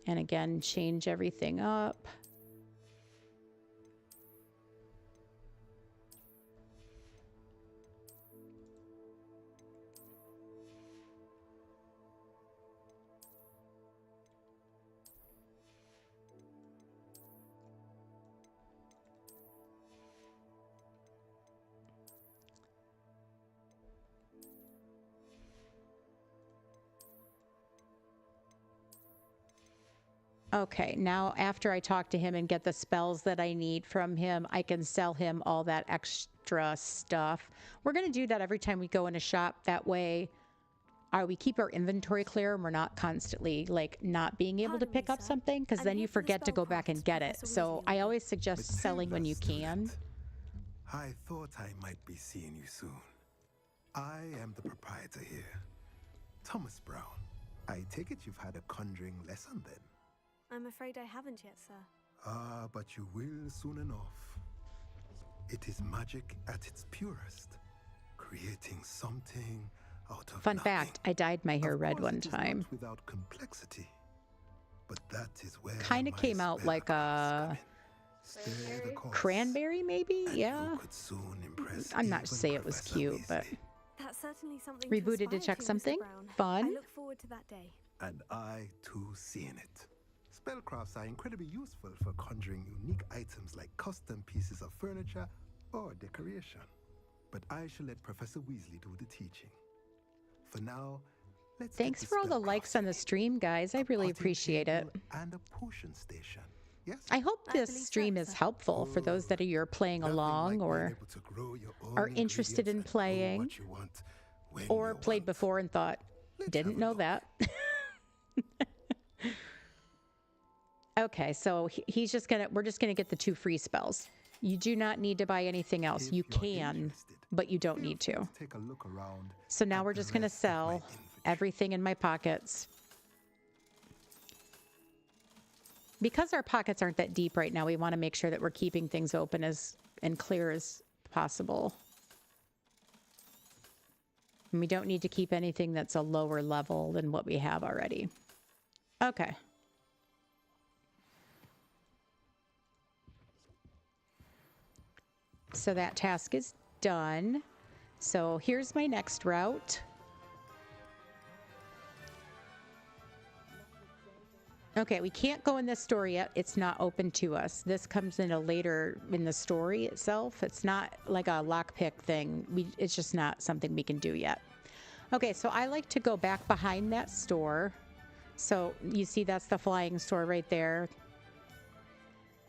And again, change everything up. Okay, now after I talk to him and get the spells that I need from him, I can sell him all that extra stuff. We're going to do that every time we go in a shop. That way, we keep our inventory clear and we're not constantly, like, not being able to pick up something, because then you forget to go back and get it. So I always suggest selling when you can. I thought I might be seeing you soon. I am the proprietor here, Thomas Brown. I take it you've had a conjuring lesson then? I'm afraid I haven't yet, sir. Ah, but you will soon enough. It is magic at its purest, creating something out of Fun nothing. fact, I dyed my hair red one It is time. not without complexity, but that is where Kind of came out like a cranberry, maybe? Yeah. I'm not to say it was cute, but That's certainly something rebooted to check something. Fun. I look forward to that day. And I too seeing it. Spellcrafts are incredibly useful for conjuring unique items like custom pieces of furniture or decoration. But I shall let Professor Weasley do the teaching. For now, let's Thanks for all the likes on the stream, guys. I really appreciate it. And a potion station. Yes? I hope this stream is helpful for those that are playing along or are interested in playing or played before and thought, didn't know that. Okay, so we're just gonna get the 2 free spells. You do not need to buy anything else. You can, but you don't need to. Take a look around. So now we're just gonna sell everything in my pockets. Because our pockets aren't that deep right now, we want to make sure that we're keeping things open and clear as possible. And we don't need to keep anything that's a lower level than what we have already. Okay. So that task is done. So here's my next route. Okay, we can't go in this store yet. It's not open to us. This comes in later in the story itself. It's not like a lockpick thing. It's just not something we can do yet. Okay, so I like to go back behind that store. So you see that's the flying store right there.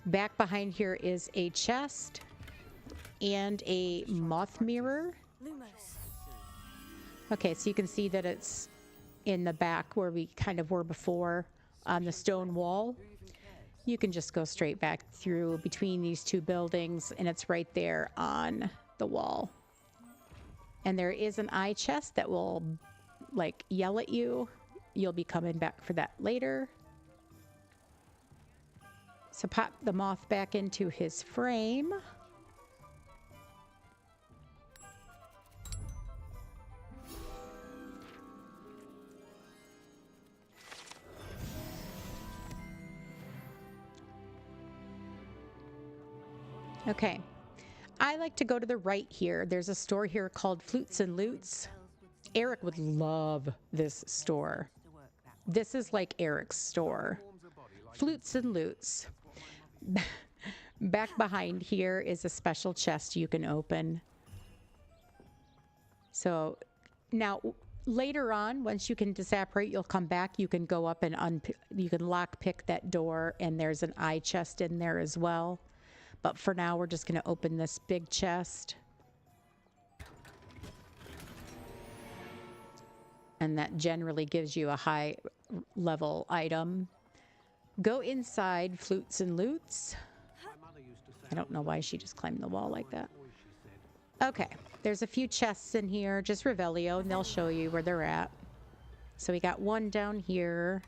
Back behind here is a chest and a moth mirror. Okay, so you can see that it's in the back where we kind of were before on the stone wall. You can just go straight back through between these 2 buildings and it's right there on the wall. And there is an eye chest that will like yell at you. You'll be coming back for that later. So pop the moth back into his frame. Okay, I like to go to the right here. There's a store here called Flutes and Loots. Eric would love this store. This is like Eric's store. Flutes and Loots. Back behind here is a special chest you can open. So now later on, once you can disapparate, you'll come back. You can go up and you can lock pick that door, and there's an eye chest in there as well. But for now, we're just going to open this big chest. And that generally gives you a high level item. Go inside Flutes and Loots. I don't know why she just climbed the wall like that. Okay, there's a few chests in here, just Revelio, and they'll show you where they're at. So we got one down here.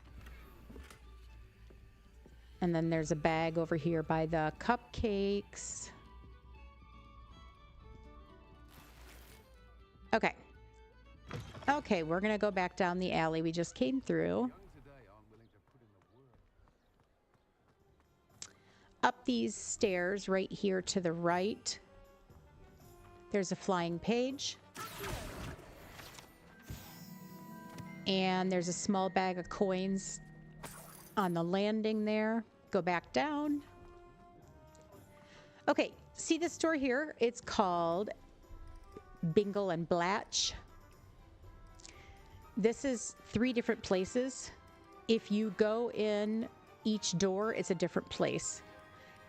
And then there's a bag over here by the cupcakes. Okay. Okay, we're going to go back down the alley we just came through. up these stairs right here to the right, there's a flying page. And there's a small bag of coins on the landing there. Go back down. Okay, see this door here? It's called Bingle and Blatch. This is 3 different places. If you go in each door, it's a different place,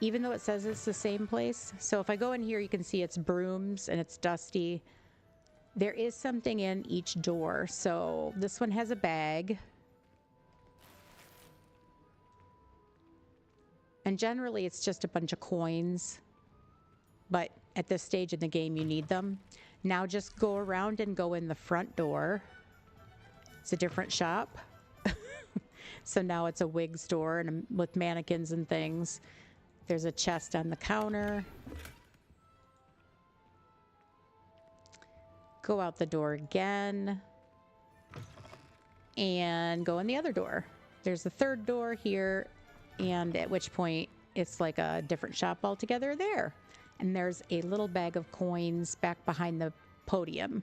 even though it says it's the same place. So if I go in here, you can see it's brooms and it's dusty. There is something in each door. So this one has a bag. And generally it's just a bunch of coins. But at this stage in the game, you need them. Now just go around and go in the front door. It's a different shop. So now it's a wig store and with mannequins and things. There's a chest on the counter. Go out the door again. And go in the other door. There's the third door here. And at which point it's like a different shop altogether there. And there's a little bag of coins back behind the podium.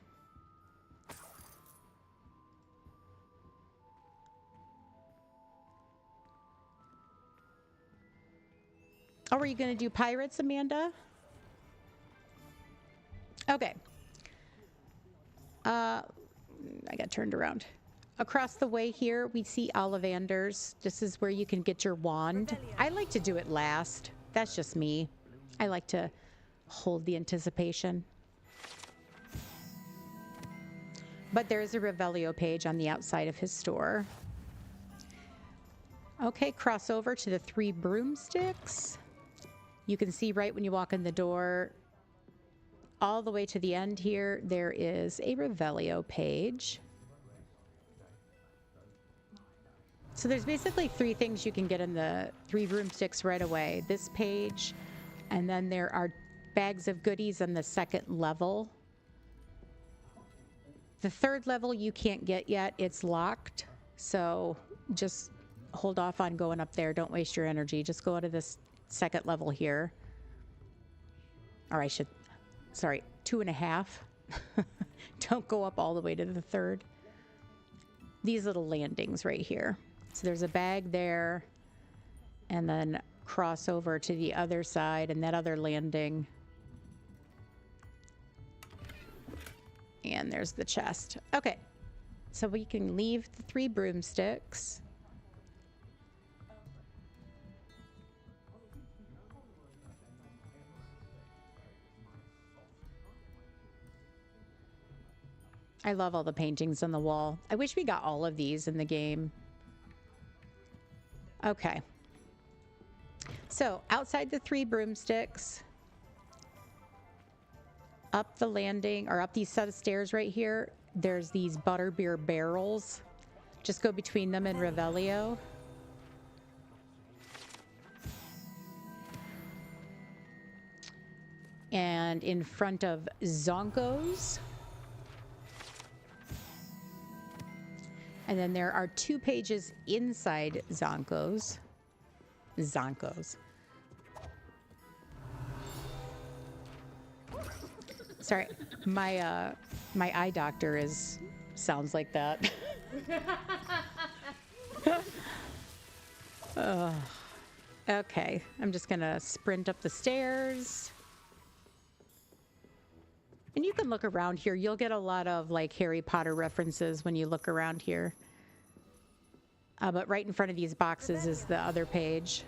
Oh, are you going to do pirates, Amanda? Okay. I got turned around. Across the way here, we see Ollivander's. This is where you can get your wand. I like to do it last. That's just me. I like to hold the anticipation. But there is a Revelio page on the outside of his store. Okay, cross over to the 3 broomsticks. You can see right when you walk in the door, all the way to the end here, there is a Revelio page. So there's basically 3 things you can get in the 3 broomsticks right away. This page, and then there are bags of goodies on the 2nd level. The 3rd level you can't get yet. It's locked. So just hold off on going up there. Don't waste your energy. Just go to this 2nd level here. Or I should, sorry, 2.5. Don't go up all the way to the 3rd. These little landings right here. So there's a bag there, and then cross over to the other side and that other landing. And there's the chest. Okay, so we can leave the 3 broomsticks. I love all the paintings on the wall. I wish we got all of these in the game. Okay. So outside the 3 broomsticks, up the landing, or up these set of stairs right here, there's these butterbeer barrels. Just go between them in Revelio. And in front of Zonko's. And then there are 2 pages inside Zonko's. Sorry, my eye doctor sounds like that. Okay, I'm just gonna sprint up the stairs. And you can look around here. You'll get a lot of like Harry Potter references when you look around here. But right in front of these boxes is the other page.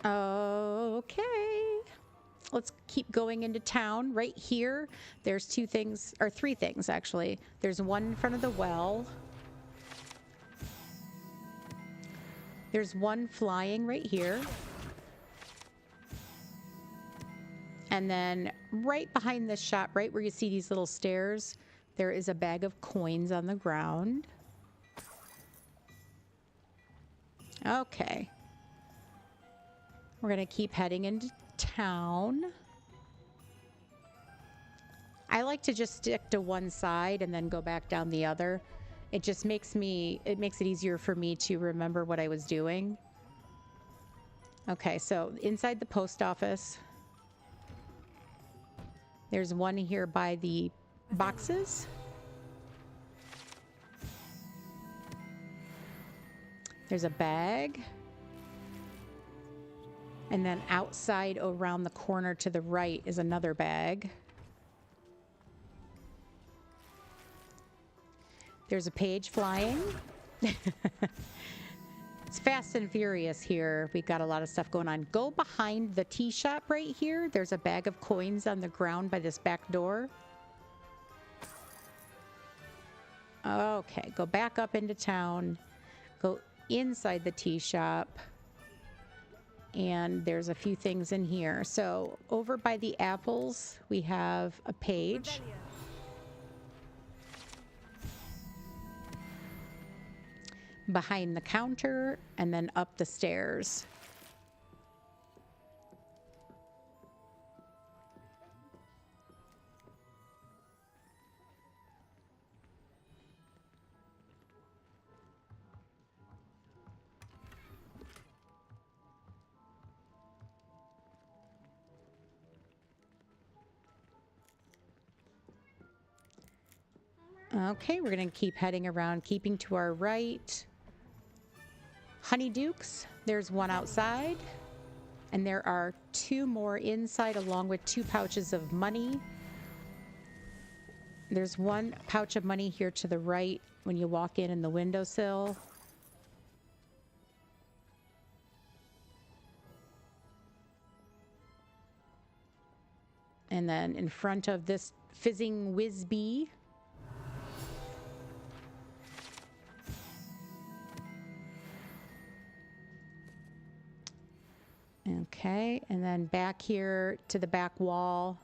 Okay. Let's keep going into town. Right here, there's 2 things, or 3 things actually. There's one in front of the well. There's one flying right here. And then right behind this shop, right where you see these little stairs, there is a bag of coins on the ground. Okay. We're going to keep heading into town. I like to just stick to one side and then go back down the other. It just makes it easier for me to remember what I was doing. Okay, so inside the post office, there's one here by the boxes. There's a bag. And then outside around the corner to the right is another bag. There's a page flying. It's fast and furious here. We've got a lot of stuff going on. Go behind the tea shop right here. There's a bag of coins on the ground by this back door. Okay, go back up into town. Go inside the tea shop. And there's a few things in here. So over by the apples, we have a page. Behind the counter, and then up the stairs. Okay, we're going to keep heading around, keeping to our right. Honeydukes, there's one outside, and there are two more inside along with 2 pouches of money. There's one pouch of money here to the right when you walk in the windowsill. And then in front of this fizzing whiz-bee. Okay, and then back here to the back wall,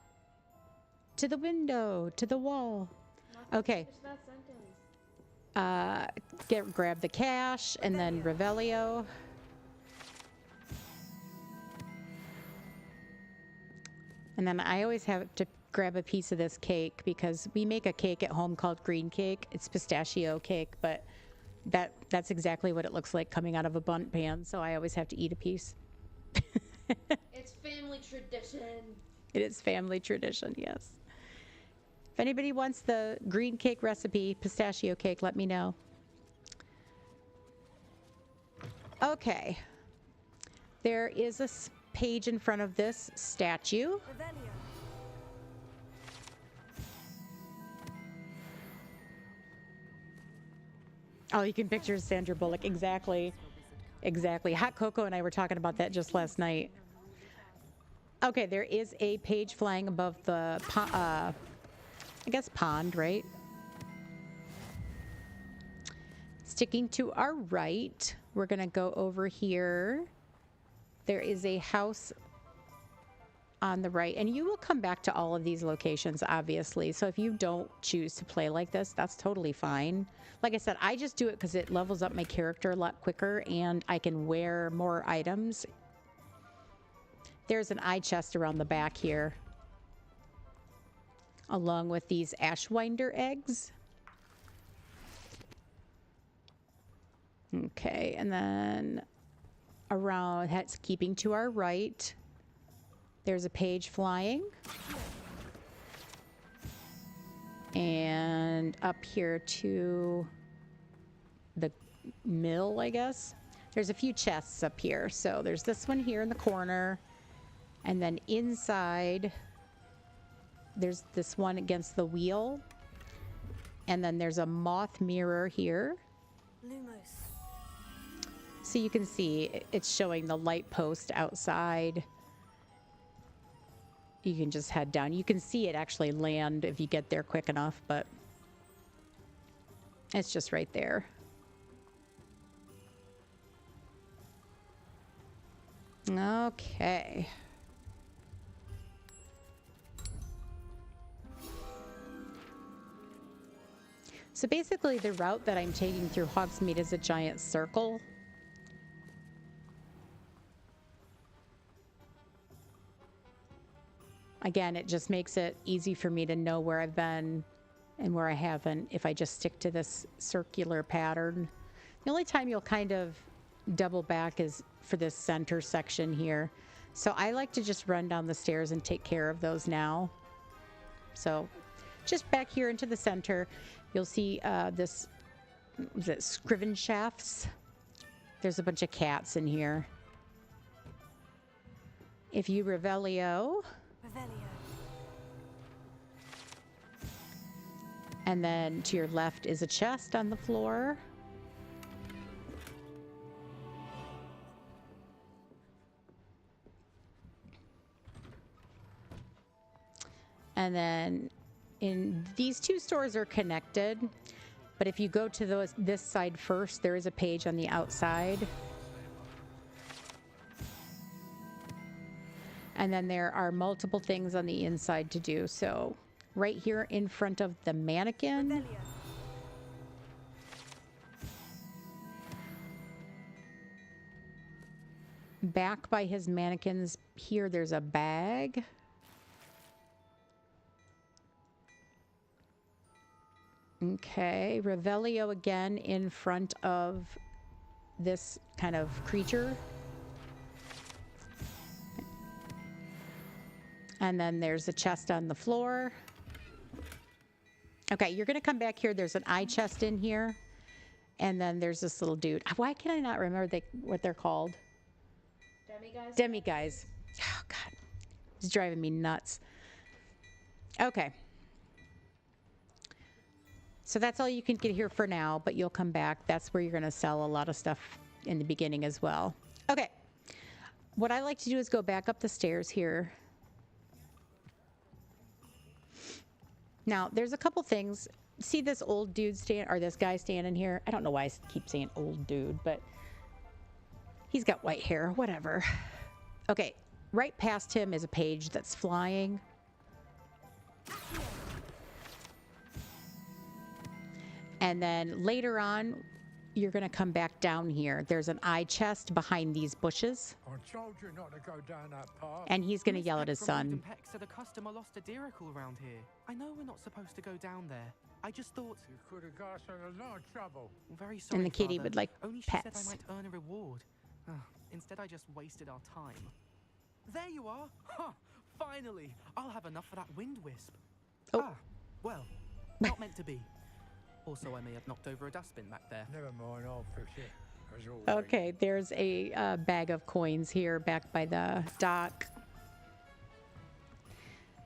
to the window, to the wall. Okay. Grab the cash and then Revelio. And then I always have to grab a piece of this cake because we make a cake at home called green cake. It's pistachio cake, but that's exactly what it looks like coming out of a bundt pan, so I always have to eat a piece. It's family tradition. It is family tradition, yes. If anybody wants the green cake recipe, pistachio cake, let me know. Okay. There is a page in front of this statue. Oh, you can picture Sandra Bullock. Exactly. Exactly. Hot Cocoa and I were talking about that just last night. Okay, there is a page flying above the, I guess, pond, right? Sticking to our right, we're going to go over here. There is a house on the right, and you will come back to all of these locations, obviously. So if you don't choose to play like this, that's totally fine. Like I said, I just do it because it levels up my character a lot quicker, and I can wear more items. There's an eye chest around the back here, along with these Ashwinder eggs. Okay, and then around, that's keeping to our right. There's a page flying. And up here to the mill, I guess. There's a few chests up here. So there's this one here in the corner. And then inside, there's this one against the wheel. And then there's a moth mirror here. Lumos. So you can see it's showing the light post outside. You can just head down. You can see it actually land if you get there quick enough, but it's just right there. Okay. So basically the route that I'm taking through Hogsmeade is a giant circle. Again, it just makes it easy for me to know where I've been and where I haven't, if I just stick to this circular pattern. The only time you'll kind of double back is for this center section here. So I like to just run down the stairs and take care of those now. So just back here into the center, you'll see this scriven shafts. There's a bunch of cats in here. If you Revelio. And then to your left is a chest on the floor. And then these two stores are connected, but if you go to this side first, there is a page on the outside. And then there are multiple things on the inside to do. So right here in front of the mannequin. Back by his mannequins here, there's a bag. Okay, Revelio again in front of this kind of creature. And then there's a chest on the floor. Okay, you're gonna come back here. There's an eye chest in here. And then there's this little dude. Why can I not remember what they're called? Demiguys? Demiguys. Oh, God. It's driving me nuts. Okay. So that's all you can get here for now, but you'll come back. That's where you're going to sell a lot of stuff in the beginning as well. Okay. What I like to do is go back up the stairs here. Now, there's a couple things. See this old dude or this guy standing here? I don't know why I keep saying old dude, but he's got white hair, whatever. Okay, right past him is a page that's flying. And then later on, you're going to come back down here. There's an eye chest behind these bushes. I told you not to go down that path. And he's going to yell at his son. Said a customer lost a deeracle around here. I know we're not supposed to go down there. I just thought you could have got us in a lot of trouble. I'm very sorry, and the kitty Father. would like Only she pets. said I might earn a reward. Instead, I just wasted our time. There you are. Huh. Finally, I'll have enough for that wind wisp. Oh. Ah, well, not meant to be. Also, I may have knocked over a dustbin back there. Never mind, I'll fix it. As always. Okay, there's a bag of coins here back by the dock.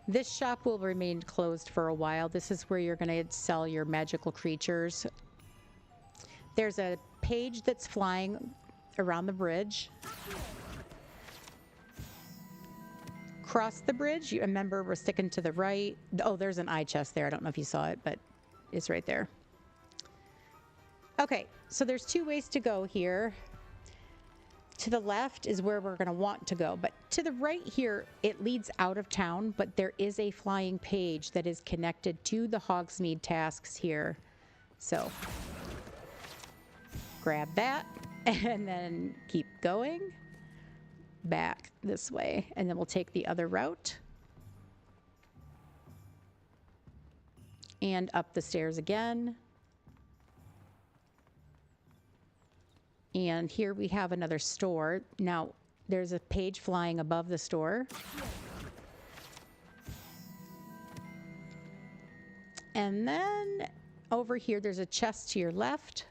This shop will remain closed for a while. This is where you're going to sell your magical creatures. There's a page that's flying around the bridge. Cross the bridge. You remember we're sticking to the right. Oh, there's an eye chest there. I don't know if you saw it, but it's right there. Okay, so there's two ways to go here. To the left is where we're going to want to go, but to the right here, it leads out of town, but there is a flying page that is connected to the Hogsmeade tasks here. So grab that and then keep going back this way, and then we'll take the other route and up the stairs again. And here we have another store. Now, there's a page flying above the store. And then over here, there's a chest to your left.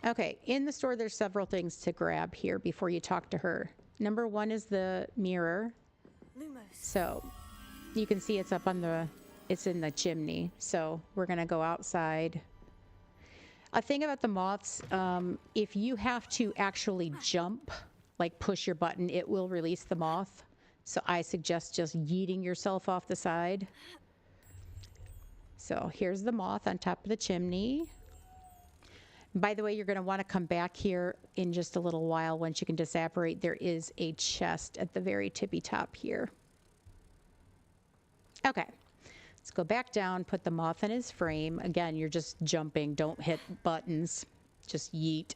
Okay, in the store, there's several things to grab here before you talk to her. Number one is the mirror. So you can see it's up on it's in the chimney. So we're gonna go outside. A thing about the moths, if you have to actually jump, like push your button, it will release the moth. So I suggest just yeeting yourself off the side. So here's the moth on top of the chimney. By the way, you're going to want to come back here in just a little while. Once you can disapparate, there is a chest at the very tippy top here. Okay, let's go back down, put the moth in his frame. Again, you're just jumping. Don't hit buttons. Just yeet.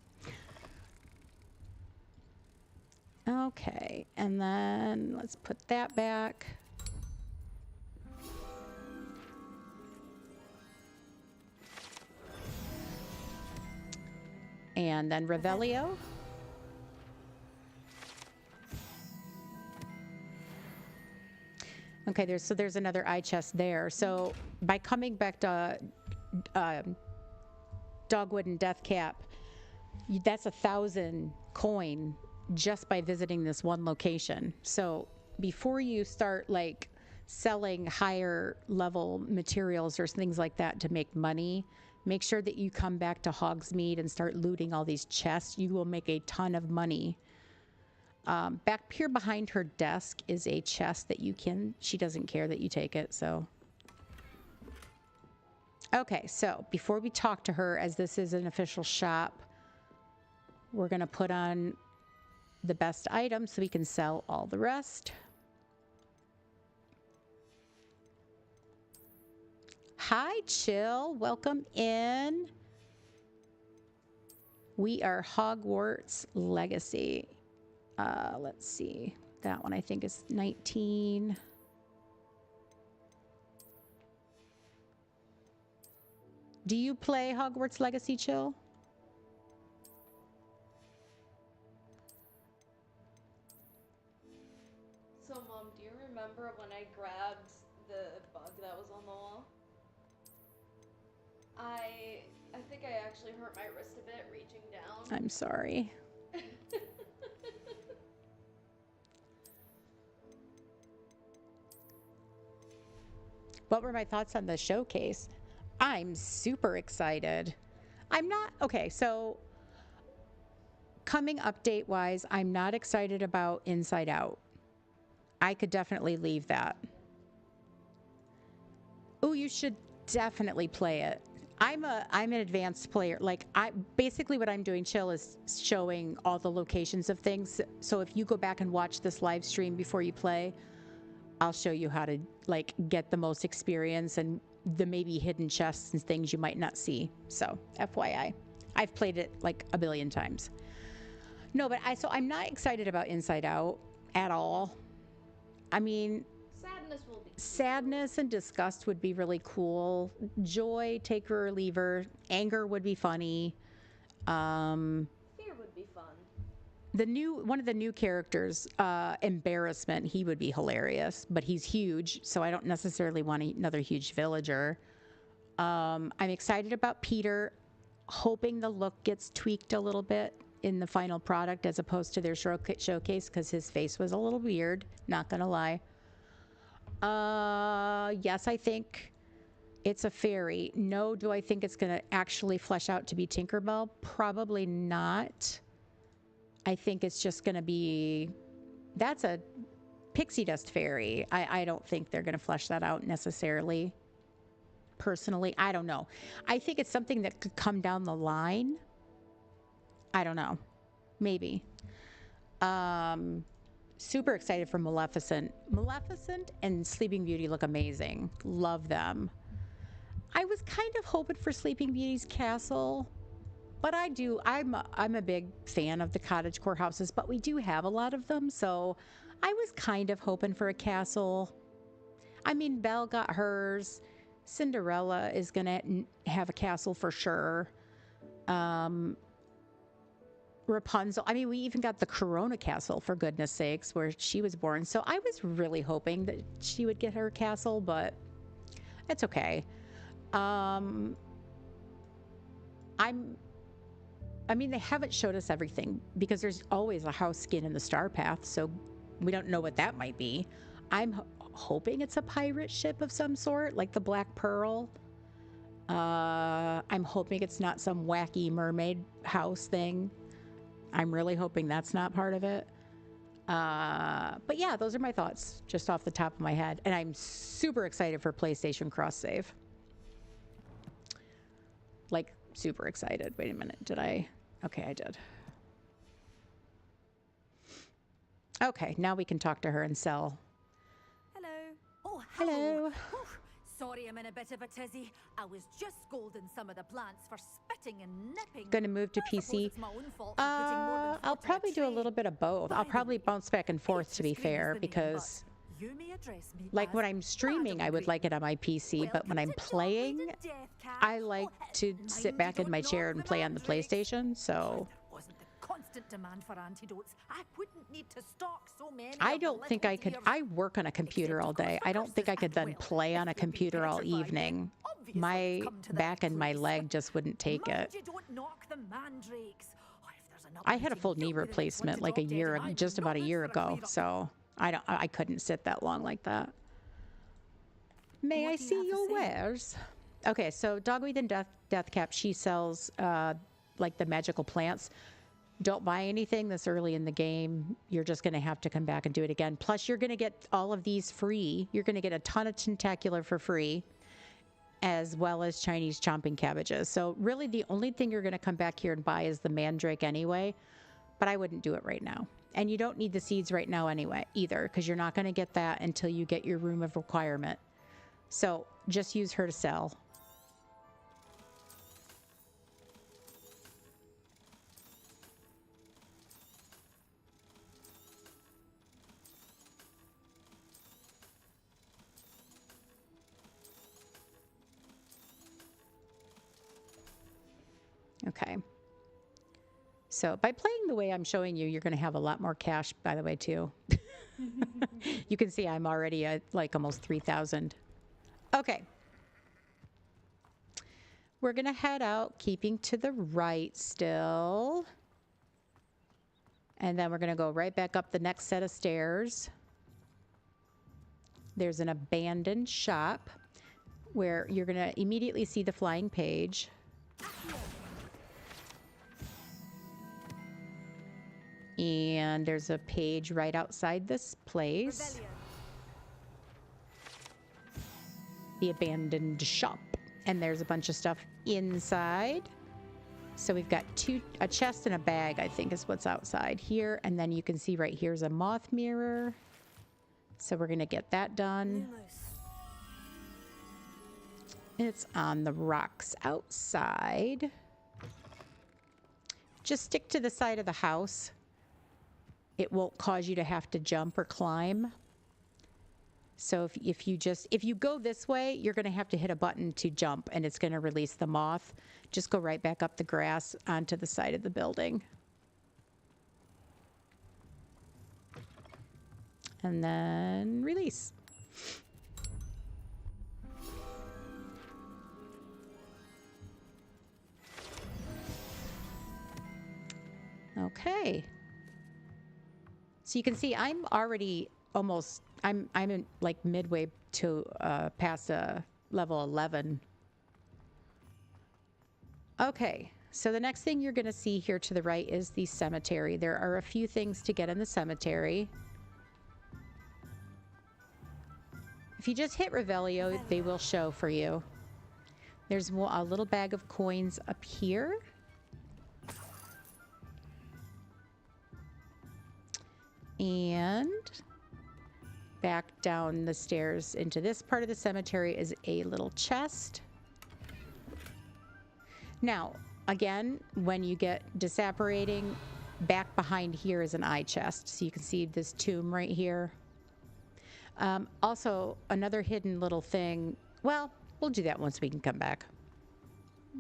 Okay, and then let's put that back. And then Revelio. Okay, there's another eye chest there. So by coming back to Dogwood and Deathcap, that's 1,000 coin just by visiting this one location. So before you start like selling higher level materials or things like that to make money, make sure that you come back to Hogsmeade and start looting all these chests. You will make a ton of money. Back here behind her desk is a chest that she doesn't care that you take it, so. Okay, so before we talk to her, as this is an official shop, we're gonna put on the best items so we can sell all the rest. Hi, Chill, welcome in. We are Hogwarts Legacy. Let's see. That one I think is 19. Do you play Hogwarts Legacy, Chill? So, Mom, do you remember when I grabbed the bug that was on the wall? I think I actually hurt my wrist a bit reaching down. I'm sorry. What were my thoughts on the showcase? I'm super excited. I'm not, okay, so coming update wise, I'm not excited about Inside Out. I could definitely leave that. Oh, you should definitely play it. I'm an advanced player. Like basically what I'm doing, Chill, is showing all the locations of things. So if you go back and watch this live stream before you play, I'll show you how to like get the most experience and the maybe hidden chests and things you might not see. So FYI, I've played it like a billion times. No, but so I'm not excited about Inside Out at all. I mean, Sadness will be. Sadness and disgust would be really cool. Joy, take her or leave her. Anger would be funny. Fear would be fun. One of the new characters, Embarrassment, he would be hilarious, but he's huge, so I don't necessarily want another huge villager. I'm excited about Peter, hoping the look gets tweaked a little bit in the final product as opposed to their showcase, because his face was a little weird, not gonna lie. Yes, I think it's a fairy. No, do I think it's gonna actually flesh out to be Tinkerbell? Probably not. I think it's just going to be, that's a pixie dust fairy. I don't think they're going to flesh that out necessarily. Personally, I don't know. I think it's something that could come down the line. I don't know. Maybe. Super excited for Maleficent. Maleficent and Sleeping Beauty look amazing. Love them. I was kind of hoping for Sleeping Beauty's castle. But I'm a big fan of the cottagecore houses, but we do have a lot of them, so I was kind of hoping for a castle. I mean, Belle got hers. Cinderella is going to have a castle for sure. Rapunzel, I mean, we even got the Corona Castle, for goodness sakes, where she was born. So I was really hoping that she would get her castle, but it's okay. I mean, they haven't showed us everything because there's always a house skin in the Star Path, so we don't know what that might be. I'm hoping it's a pirate ship of some sort, like the Black Pearl. I'm hoping it's not some wacky mermaid house thing. I'm really hoping that's not part of it. But yeah, those are my thoughts just off the top of my head. And I'm super excited for PlayStation Cross Save. Like, super excited. Wait a minute, did I? Okay, I did. Okay, now we can talk to her and sell. Hello. Oh, hello. Sorry, I'm in a bit of a tizzy. I was just scolding some of the plants for spitting and nipping. Gonna move to PC. I'll I'll probably do a little bit of both. I'll probably bounce back and forth, to be fair, because You may address me Like as when I'm streaming, I would like it on my PC, but when I'm playing, I like to sit back in my chair and play on the PlayStation, so... wasn't the constant demand for antidotes, I wouldn't need to stock so many. I don't think I could... I work on a computer all day. I don't think I could then play on a computer all evening. My back and my leg just wouldn't take it. You don't knock the mandrakes. I had a full knee replacement like just about a year ago, so I couldn't sit that long like that. May I see your wares? Okay, so Dogweed and Deathcap, she sells like the magical plants. Don't buy anything this early in the game. You're just going to have to come back and do it again. Plus, you're going to get all of these free. You're going to get a ton of Tentacular for free, as well as Chinese chomping cabbages. So really the only thing you're going to come back here and buy is the mandrake anyway, but I wouldn't do it right now. And you don't need the seeds right now anyway either, because you're not going to get that until you get your room of requirement. So just use her to sell. Okay. So by playing the way I'm showing you, you're going to have a lot more cash, by the way, too. You can see I'm already at like almost 3,000. Okay. We're going to head out, keeping to the right still. And then we're going to go right back up the next set of stairs. There's an abandoned shop where you're going to immediately see the flying page. And there's a page right outside this place. The abandoned shop. And there's a bunch of stuff inside. So we've got a chest and a bag, I think is what's outside here. And then you can see right here's a moth mirror. So we're going to get that done. It's on the rocks outside. Just stick to the side of the house. It won't cause you to have to jump or climb. So if you go this way, you're going to have to hit a button to jump, and it's going to release the moth. Just go right back up the grass onto the side of the building. And then release. Okay. So you can see I'm already almost, I'm in like midway to past level 11. Okay, so the next thing you're going to see here to the right is the cemetery. There are a few things to get in the cemetery. If you just hit Revelio, they will show for you. There's a little bag of coins up here. And back down the stairs into this part of the cemetery is a little chest. Now, again, when you get disapparating, back behind here is an eye chest. So you can see this tomb right here. Also, another hidden little thing. Well, we'll do that once we can come back.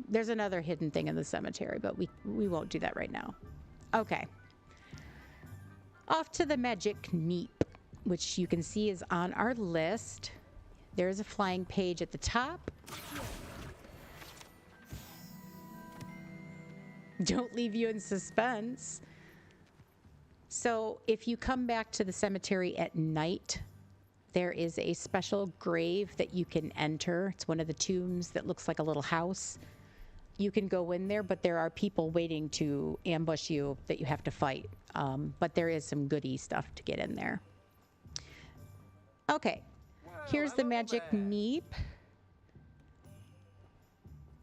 There's another hidden thing in the cemetery, but we won't do that right now. Okay. Off to the magic neep, which you can see is on our list. There's a flying page at the top. Don't leave you in suspense. So if you come back to the cemetery at night, there is a special grave that you can enter. It's one of the tombs that looks like a little house. You can go in there, but there are people waiting to ambush you that you have to fight. But there is some goodie stuff to get in there. Okay, here's the magic neep.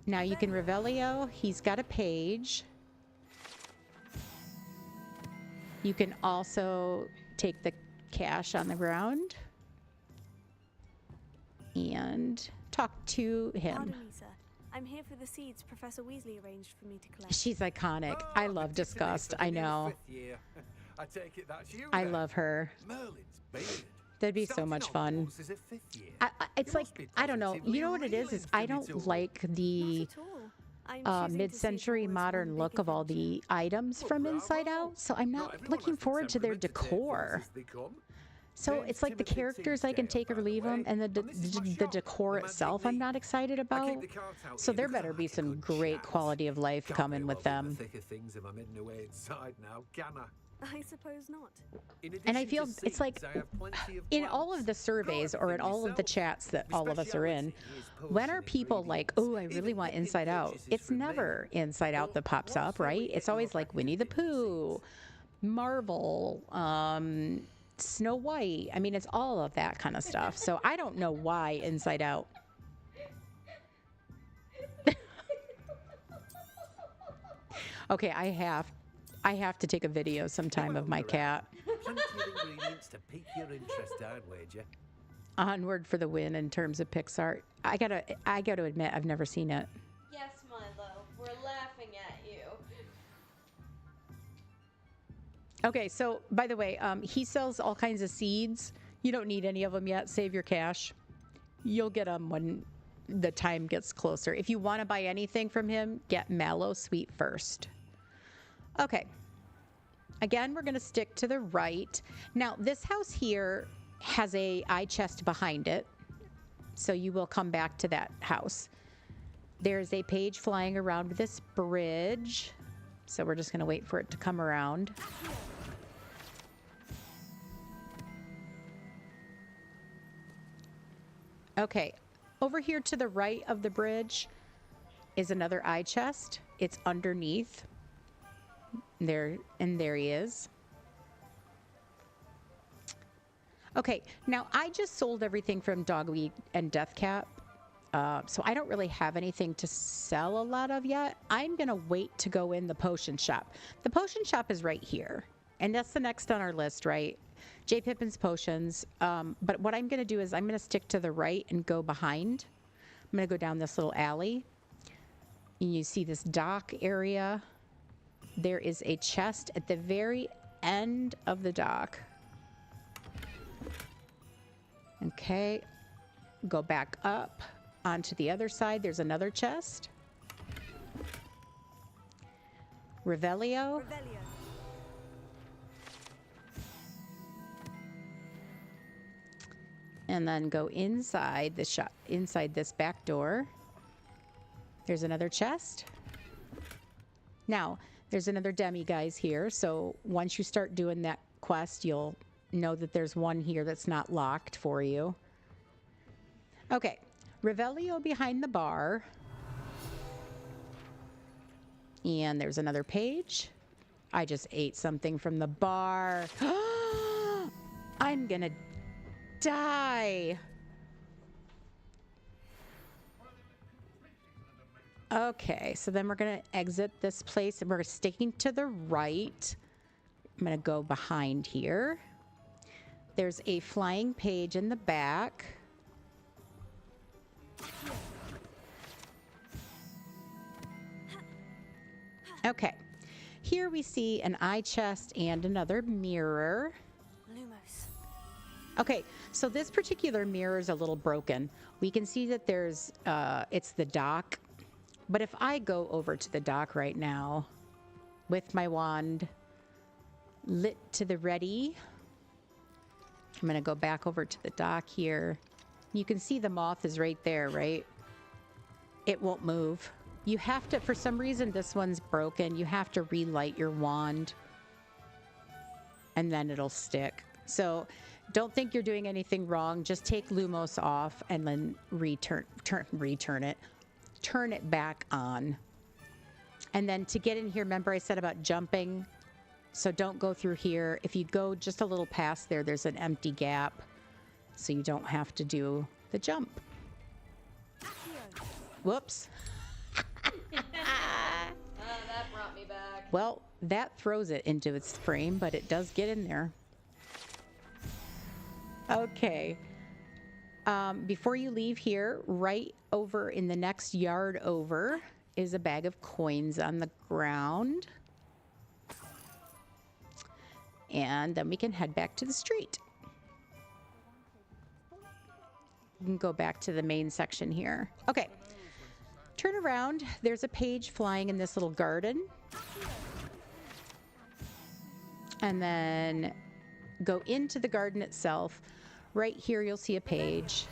Now you can Revelio. He's got a page. You can also take the cash on the ground and talk to him. Pardon me, sir. I'm here for the seeds Professor Weasley arranged for me to collect. She's iconic. I love Disgust. I know. I take it that's you. I then. love her. Merlin's beard. That'd be so much fun. It's like, I don't know. You know what it is I don't like the mid-century modern look of all the items from Inside Out, so I'm not looking forward to their decor. So it's like the characters I can take or leave them, and the decor itself I'm not excited about. So there better be some great quality of life coming with them. I suppose not. And I feel it's like in all of the surveys or in all of the chats that all of us are in, when are people like, oh, I really want Inside Out? It's never Inside Out that pops up, right? It's always like Winnie the Pooh, Marvel, Snow White. I mean, it's all of that kind of stuff. So I don't know why Inside Out. Okay, I have to take a video sometime of my cat. Plenty of ingredients to pique your interest, I'd wager. Onward for the win in terms of Pixar. I gotta admit, I've never seen it. Yes, Milo, we're laughing at you. Okay, so by the way, he sells all kinds of seeds. You don't need any of them yet. Save your cash. You'll get them when the time gets closer. If you want to buy anything from him, get Mallow Sweet first. Okay. Again, we're going to stick to the right. Now, this house here has a eye chest behind it, so you will come back to that house. There's a page flying around this bridge, so we're just going to wait for it to come around. Okay, over here to the right of the bridge is another eye chest. It's underneath. There, and there he is. Okay, now I just sold everything from Dogweed and Deathcap, so I don't really have anything to sell a lot of yet. I'm gonna wait to go in the potion shop. The potion shop is right here, and that's the next on our list, right? J. Pippin's Potions. But what I'm gonna do is I'm gonna stick to the right and go behind. I'm gonna go down this little alley. And you see this dock area. There is a chest at the very end of the dock. Okay, go back up onto the other side. There's another chest. Revelio. And then go inside the shop, inside this back door. There's another chest. Now, there's another demi-guise here, so once you start doing that quest, you'll know that there's one here that's not locked for you. Okay, Revelio behind the bar. And there's another page. I just ate something from the bar. I'm gonna die. Okay, so then we're going to exit this place and we're sticking to the right. I'm going to go behind here. There's a flying page in the back. Okay, here we see an eye chest and another mirror. Lumos. Okay, so this particular mirror is a little broken. We can see that there's, it's the dock. But if I go over to the dock right now with my wand lit to the ready, I'm going to go back over to the dock here. You can see the moth is right there, right? It won't move. You have to, for some reason, this one's broken. You have to relight your wand and then it'll stick. So don't think you're doing anything wrong. Just take Lumos off and then turn it back on. And then to get in here, remember I said about jumping, so don't go through here. If you go just a little past there, there's an empty gap, so you don't have to do the jump. Whoops. That brought me back. Well, that throws it into its frame, but it does get in there. Okay. Before you leave here, right over in the next yard over is a bag of coins on the ground. And then we can head back to the street. we can go back to the main section here. Okay. Turn around. There's a page flying in this little garden. And then go into the garden itself. Right here, you'll see a page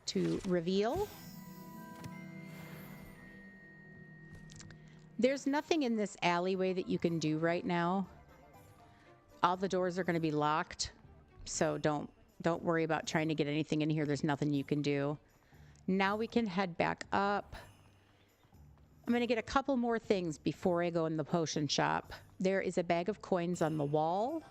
to reveal. There's nothing in this alleyway that you can do right now. All the doors are going to be locked, so don't worry about trying to get anything in here. There's nothing you can do. Now we can head back up. I'm going to get a couple more things before I go in the potion shop. There is a bag of coins on the wall.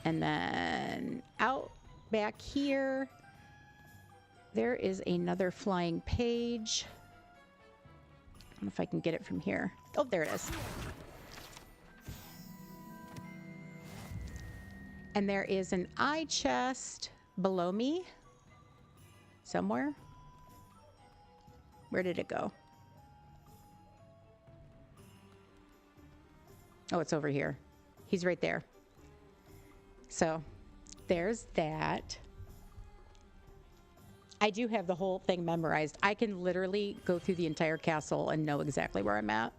And then out back here, there is another flying page. I don't know if I can get it from here. Oh, there it is. And there is an eye chest below me somewhere. Where did it go? Oh, it's over here. He's right there. So there's that. I do have the whole thing memorized. I can literally go through the entire castle and know exactly where I'm at.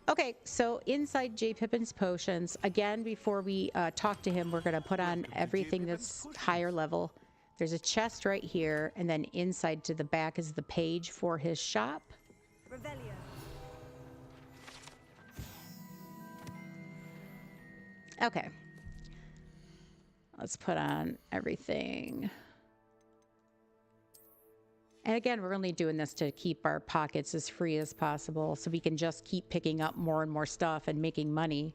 Okay, so inside J. Pippin's potions, again, before we talk to him, we're going to put on everything that's higher level. There's a chest right here, and then inside to the back is the page for his shop. Revelio. Okay. Let's put on everything. And again, we're only doing this to keep our pockets as free as possible so we can just keep picking up more and more stuff and making money.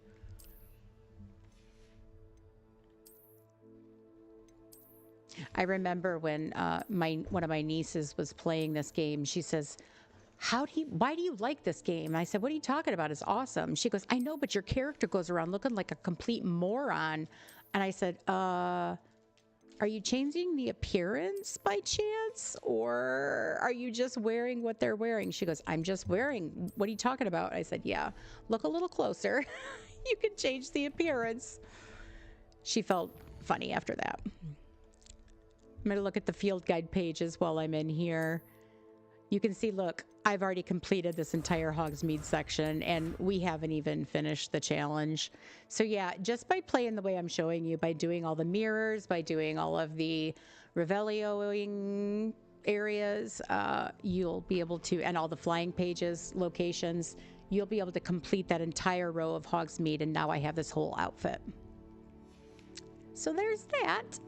I remember when one of my nieces was playing this game, she says, why do you like this game? And I said, what are you talking about? It's awesome. She goes, I know, but your character goes around looking like a complete moron. And I said, are you changing the appearance by chance? Or are you just wearing what they're wearing? She goes, I'm just wearing. What are you talking about? I said, yeah, look a little closer. You can change the appearance. She felt funny after that. I'm going to look at the field guide pages while I'm in here. You can see, look, I've already completed this entire Hogsmeade section, and we haven't even finished the challenge. So yeah, just by playing the way I'm showing you, by doing all the mirrors, by doing all of the Revelioing areas, you'll be able to, and all the flying pages, locations, you'll be able to complete that entire row of Hogsmeade, and now I have this whole outfit. So there's that.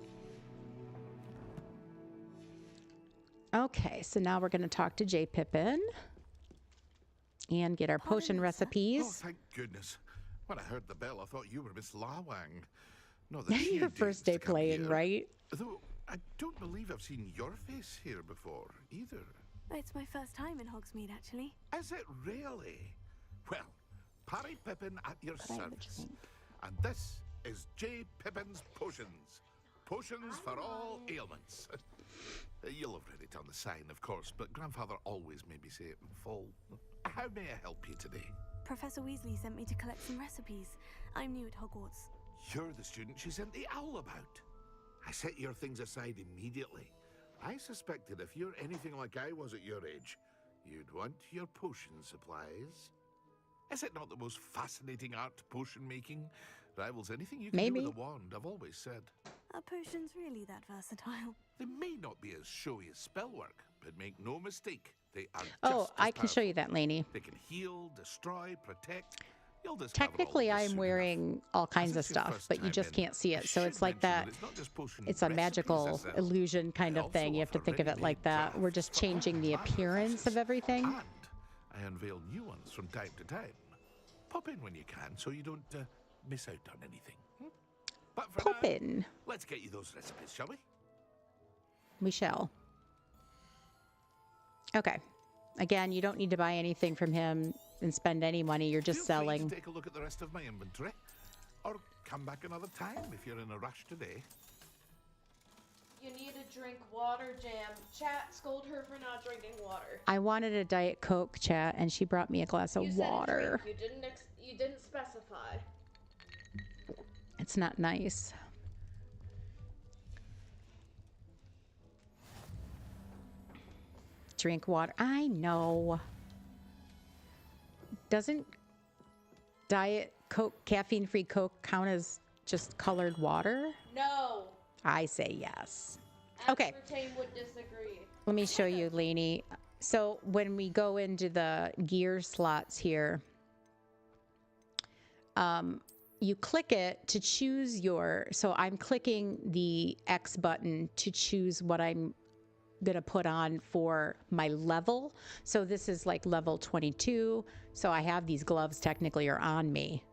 Okay, so now we're going to talk to J. Pippin and get our potion recipes. Oh, thank goodness. When I heard the bell, I thought you were Miss Lawang. No, that Your first day playing, right? Though I don't believe I've seen your face here before, either. It's my first time in Hogsmeade, actually. Is it really? Well, Parry Pippin at your service. And this is J. Pippin's Potions. Potions for all ailments. You'll have read it on the sign, of course, but Grandfather always made me say it in full. How may I help you today? Professor Weasley sent me to collect some recipes. I'm new at Hogwarts. You're the student she sent the owl about. I set your things aside immediately. I suspected if you're anything like I was at your age, you'd want your potion supplies. Is it not the most fascinating art, potion making? Rivals anything you can do with a wand, I've always said. Are potions really that versatile? They may not be as showy as spellwork, but make no mistake, they are Oh, I can show you that, Lainey. They can heal, destroy, protect. Technically, I'm wearing all kinds of stuff, but you just can't see it. So it's like that. It's a magical illusion kind of thing. You have to think of it like that. We're just changing the appearance of everything. And I unveil new ones from time to time. Pop in when you can so you don't miss out on anything. But for Pop in. Let's get you those recipes, shall we? We shall. Okay. Again, you don't need to buy anything from him and spend any money. You're just selling. Feel free to take a look at the rest of my inventory. Or come back another time if you're in a rush today. You need to drink water, Jam. Chat, scold her for not drinking water. I wanted a Diet Coke, chat, and she brought me a glass of water. You didn't specify. It's not nice. drink water. I know. Doesn't Diet Coke, caffeine-free Coke, count as just colored water? No. I say yes. Okay. Aspartame would disagree. Let me show you, Lainey. So when we go into the gear slots here, you click it to choose your, so I'm clicking the X button to choose what I'm going to put on for my level. So this is like level 22. So I have these gloves technically are on me.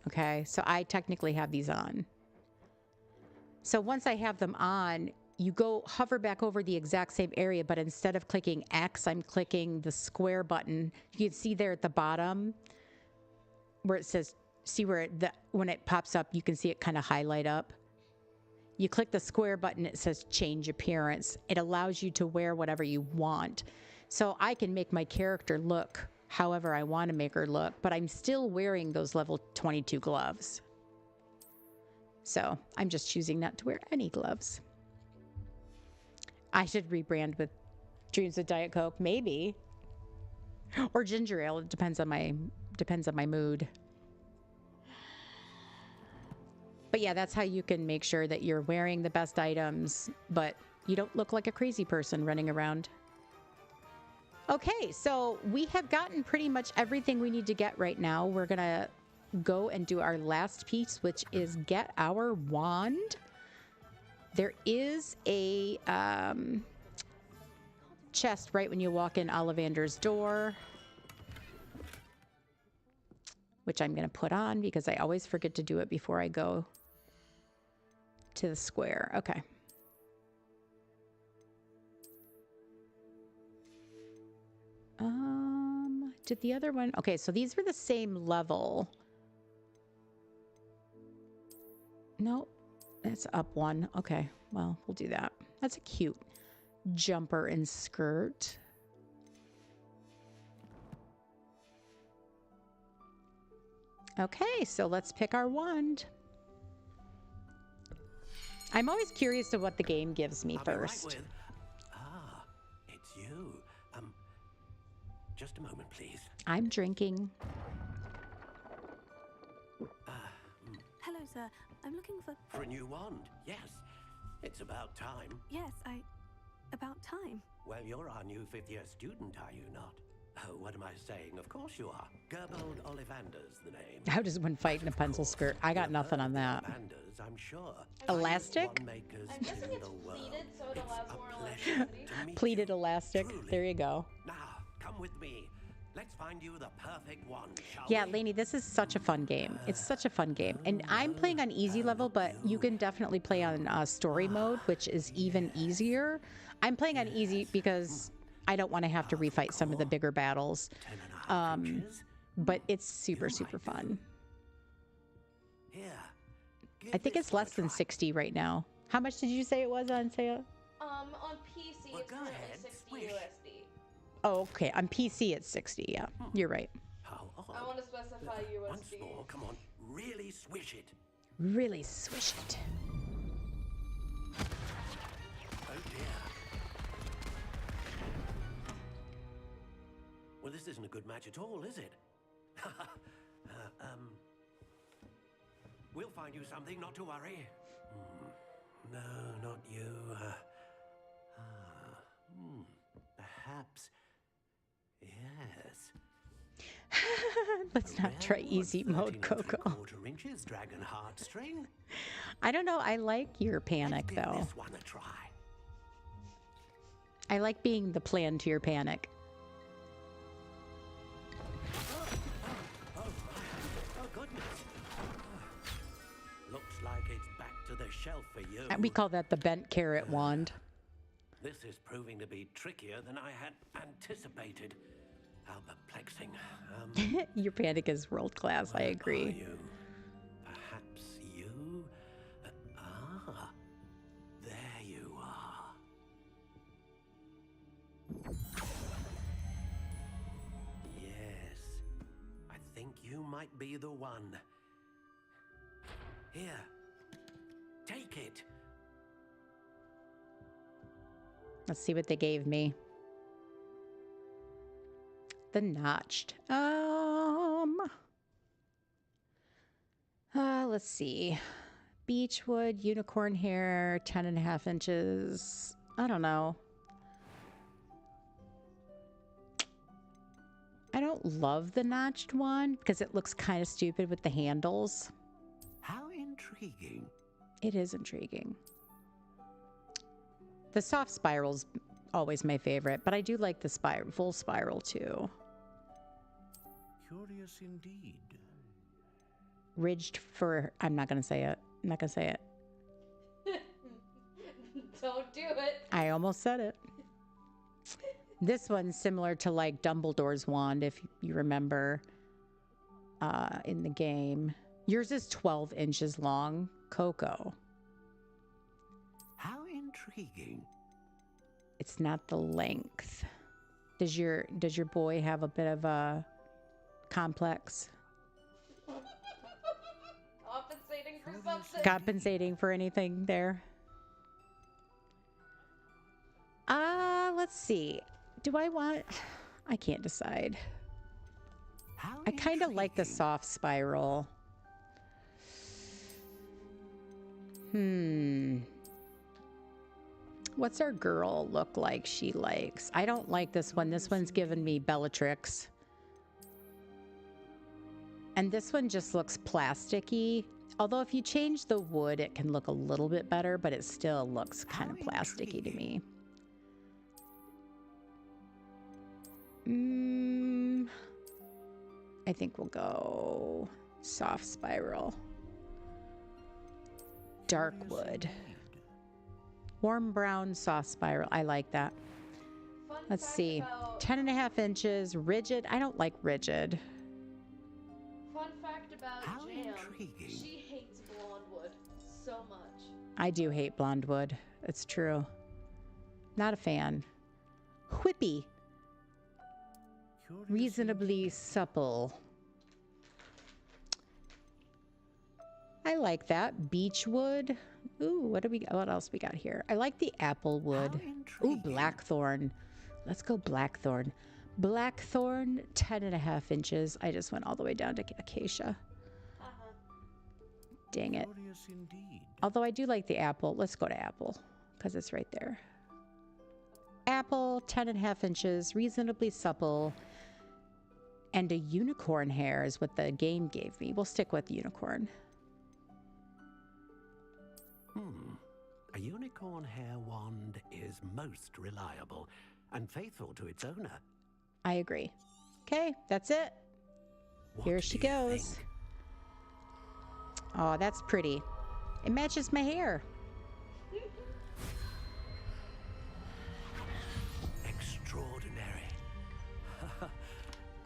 Okay. So I technically have these on. So once I have them on, you go hover back over the exact same area, but instead of clicking X, I'm clicking the square button. You can see there at the bottom where it says, see where when it pops up, you can see it kind of highlight up. You click the square button, it says change appearance. It allows you to wear whatever you want. So I can make my character look however I want to make her look, but I'm still wearing those level 22 gloves. So I'm just choosing not to wear any gloves. I should rebrand with Dreams with Diet Coke, maybe. Or ginger ale. It depends on my mood. But yeah, that's how you can make sure that you're wearing the best items, but you don't look like a crazy person running around. Okay, so we have gotten pretty much everything we need to get right now. We're going to go and do our last piece, which is get our wand. There is a chest right when you walk in Ollivander's door, which I'm going to put on because I always forget to do it before I go to the square. Okay. Did the other one? Okay, so these were the same level. Nope, that's up one. Okay, well, we'll do that. That's a cute jumper and skirt. Okay, so let's pick our wand. I'm always curious to what the game gives me first. Right ah, it's you. Just a moment, please. I'm drinking. Hello, sir. I'm looking for... For a new wand, yes. It's about time. Yes, about time. Well, you're our new fifth-year student, are you not? Oh, what am I saying? Of course you are. Gerbold Ollivander's the name. How does one fight in a pencil skirt? I got nothing on that. Ollivanders, I'm sure. Elastic? I'm guessing it's pleated, so it allows more elasticity. Pleated elastic. Truly. There you go. Now, come with me. Let's find you the perfect one, shall Yeah, we? Lainey, this is such a fun game. It's such a fun game. And I'm playing on easy level, but you can definitely play on story mode, which is even easier. I'm playing on easy because I don't want to have to refight some of the bigger battles. But it's super, super fun. I think it's less than 60 right now. How much did you say it was on sale? On PC, it's currently 60 USD. Oh, okay. On PC, it's 60. Yeah, you're right. I want to specify USD. Once more, come on. Really swish it. Really swish it. Oh, dear. Well, this isn't a good match at all, is it? We'll find you something, not to worry. No, not you. Perhaps. Yes. Let's not try easy mode, Coco. 3/4 inches dragon heartstring. I don't know. I like your panic, though. This one a try. I like being the plan to your panic. Oh, goodness. Looks like it's back to the shelf for you. We call that the bent carrot wand. This is proving to be trickier than I had anticipated. How perplexing. Your panic is world class. I agree. Are you? Perhaps you? There you are. Yes, I think you might be the one. Here, take it. Let's see what they gave me. the notched. Let's see. Beechwood, unicorn hair, 10.5 inches. I don't know. I don't love the notched one because it looks kind of stupid with the handles. How intriguing. It is intriguing. The soft spiral's always my favorite, but I do like the full spiral too. Curious indeed. Ridged for, I'm not going to say it. I'm not going to say it. Don't do it. I almost said it. This one's similar to like Dumbledore's wand, if you remember in the game. Yours is 12 inches long, Coco. How intriguing. It's not the length. Does your boy have a bit of a complex? Compensating for something. Compensating for anything there? Let's see. Do I want... I can't decide. I kind of like the soft spiral. What's our girl look like she likes? I don't like this one. This one's giving me Bellatrix. And this one just looks plasticky. Although if you change the wood, it can look a little bit better, but it still looks kind of plasticky to me. I think we'll go soft spiral. Dark wood. Warm brown, soft spiral. I like that. Let's see. 10.5 inches. Rigid. I don't like rigid. Fun fact about Jam. She hates blonde wood so much. I do hate blonde wood. It's true. Not a fan. Whippy. Reasonably supple. I like that. Beechwood. Ooh, what else we got here? I like the apple wood. Ooh, blackthorn. Let's go blackthorn. Blackthorn, 10.5 inches. I just went all the way down to acacia. Dang it. Although I do like the apple. Let's go to apple because it's right there. Apple, 10.5 inches, reasonably supple. And a unicorn hair is what the game gave me. We'll stick with unicorn. A unicorn hair wand is most reliable and faithful to its owner. I agree. Okay, that's it. Here she goes. Oh, that's pretty. It matches my hair. Extraordinary.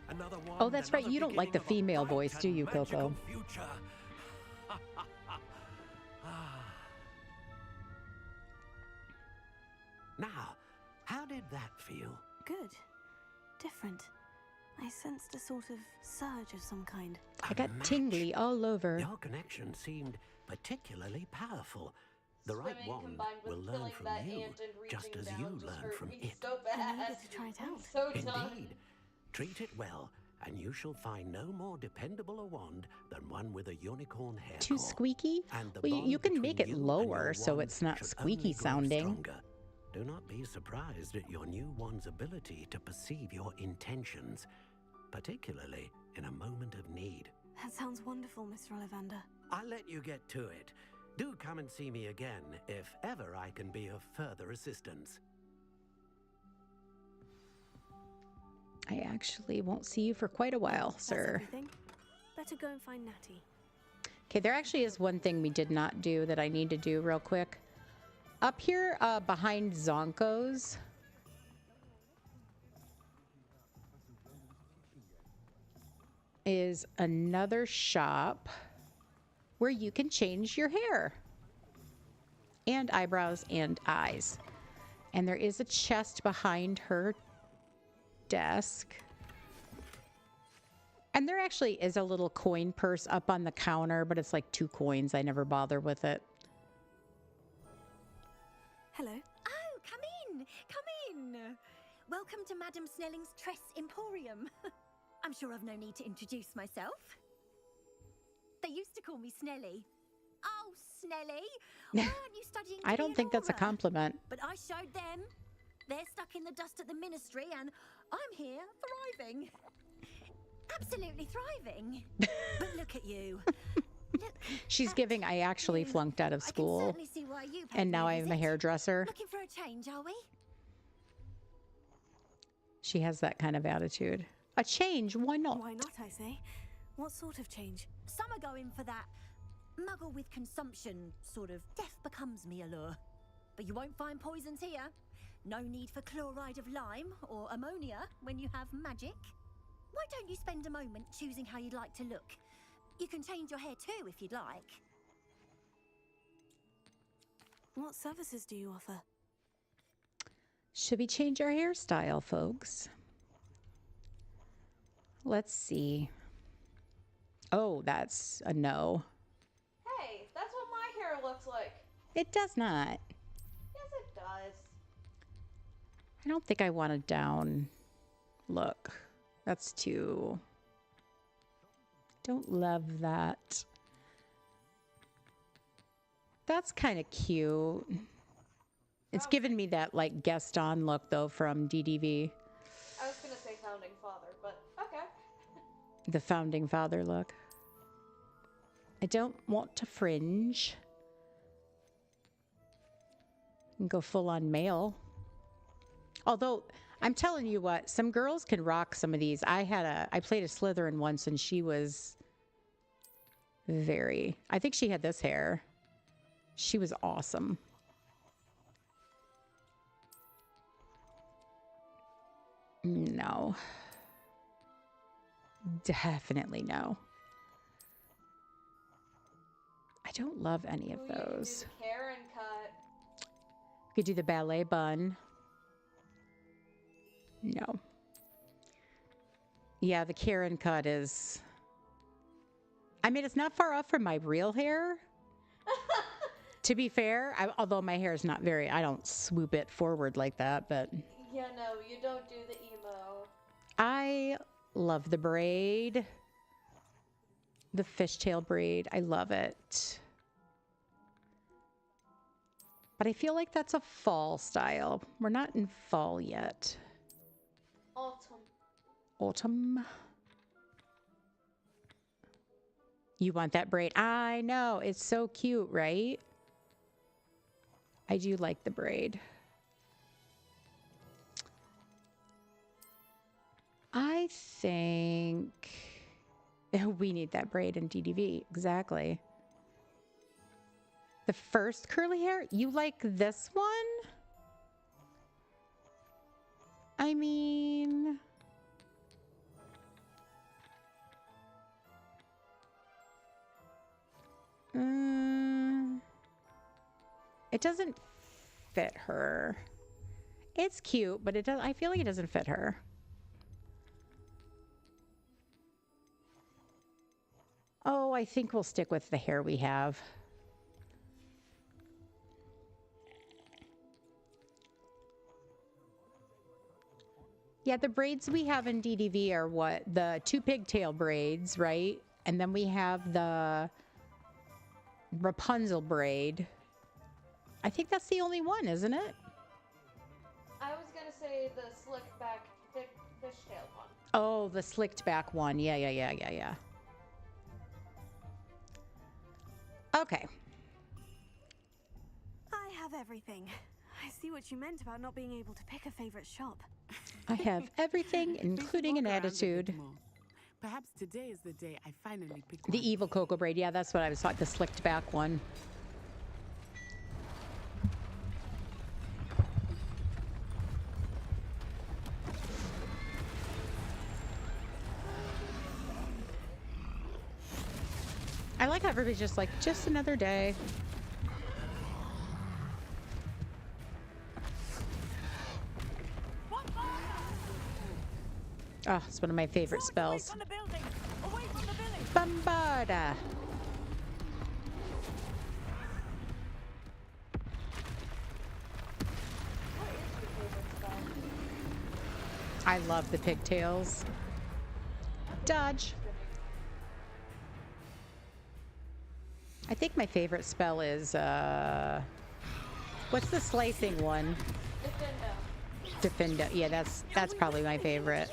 Another one. Oh, that's right. You don't like the female voice, do you, Coco? Future. Now, how did that feel? Good. Different. I sensed a sort of surge of some kind. I got tingly all over. Your connection seemed particularly powerful. The right wand will learn from you, just as you learn from it. So bad. I'm eager to try it out. So done. Indeed. Treat it well, and you shall find no more dependable a wand than one with a unicorn hair. Too squeaky? Well, you can make it lower so it's not squeaky sounding. Stronger. Do not be surprised at your new wand's ability to perceive your intentions, particularly in a moment of need. That sounds wonderful, Mr. Ollivander. I'll let you get to it. Do come and see me again if ever I can be of further assistance. I actually won't see you for quite a while, sir. Everything. Better go and find Natty. Okay, there actually is one thing we did not do that I need to do real quick. Up here behind Zonko's is another shop where you can change your hair and eyebrows and eyes. And there is a chest behind her desk. And there actually is a little coin purse up on the counter, but it's like 2 coins. I never bother with it. Hello. Oh, come in. Come in. welcome to Madame Snelling's Tress Emporium. I'm sure I've no need to introduce myself. They used to call me Snelly. Oh, Snelly, why aren't you studying to I be don't an think that's a aura? compliment. But I showed them. They're stuck in the dust at the ministry, and I'm here thriving. Absolutely thriving. But look at you. She's giving, I actually flunked out of school. Certainly see why you paid And now me a I'm a visit. hairdresser. Looking for a change, are we? She has that kind of attitude. A change? Why not? Why not, I say? What sort of change? Some are going for that muggle with consumption, sort of death becomes me allure. But you won't find poisons here. No need for chloride of lime or ammonia when you have magic. Why don't you spend a moment choosing how you'd like to look? You can change your hair too if you'd like. What services do you offer? Should we change our hairstyle, folks? Let's see. Oh, that's a no. Hey, that's what my hair looks like. It does not. Yes, it does. I don't think I want a down look. That's too... Don't love that. That's kind of cute. It's given me that like Gaston look though from DDV. I was gonna say founding father, but okay. The founding father look. I don't want to fringe. And go full on male. Although I'm telling you what, some girls can rock some of these. I played a Slytherin once and she was I think she had this hair. She was awesome. No. Definitely no. I don't love any of Ooh, those. You can do the Karen cut. Could do the ballet bun. No. Yeah, the Karen cut is... I mean, it's not far off from my real hair. To be fair, although my hair is not very... I don't swoop it forward like that, but... Yeah, no, you don't do the emo. I love the braid. The fishtail braid. I love it. But I feel like that's a fall style. We're not in fall yet. Autumn. Autumn. You want that braid? I know. It's so cute, right? I do like the braid. I think we need that braid in DDV. Exactly. The first curly hair? You like this one? I mean... it doesn't fit her. It's cute, but I feel like it doesn't fit her. Oh, I think we'll stick with the hair we have. Yeah, the braids we have in DDV are what? The 2 pigtail braids, right? And then we have the Rapunzel braid. I think that's the only one, isn't it? I was gonna say the slick back fishtail one. Oh, the slicked back one. Yeah. Okay. I have everything. I see what you meant about not being able to pick a favorite shop. I have everything, including an attitude. Perhaps today is the day I finally pick The evil cocoa braid. Yeah, that's what I was talking. The slicked back one. I like how everybody's just like, just another day. Oh, it's one of my favorite spells. Bombarda. I love the pigtails. Dodge. I think my favorite spell is, what's the slicing one? Defenda. Yeah, that's probably my favorite.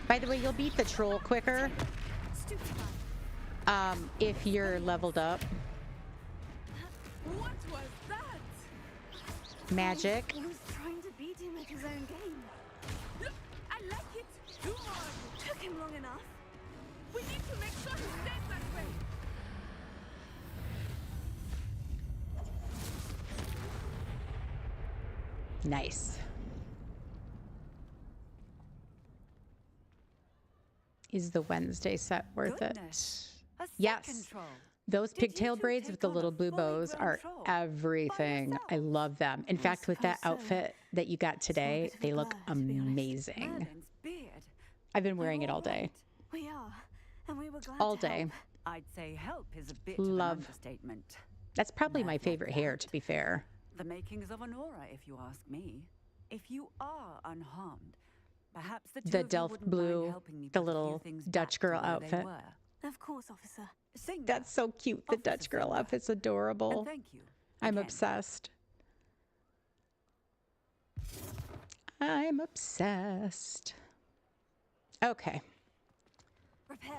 By the way, you'll beat the troll quicker if you're leveled up. What was that? Magic. He was trying to beat him at his own game. Look, I like it. Do more. Took him long enough. We need to make sure he stays that way. Nice. Is the Wednesday set worth it? Yes. Those pigtail braids with the little blue bows are everything. I love them. In fact, with that outfit that you got today, they look amazing. I've been wearing it all day. We are, and we were glad All to day. help. I'd say help is a bit Love. of an understatement. That's probably my favorite hair, to be fair. The makings of an aura, if you ask me. If you are unharmed, perhaps the two The of you Delft wouldn't blue, mind helping me the put a few little things Dutch back to girl where they outfit. were. Of course, officer. That's so cute. The Dutch girl outfit's adorable. And thank you. I'm obsessed. I'm obsessed. Okay. Reparo.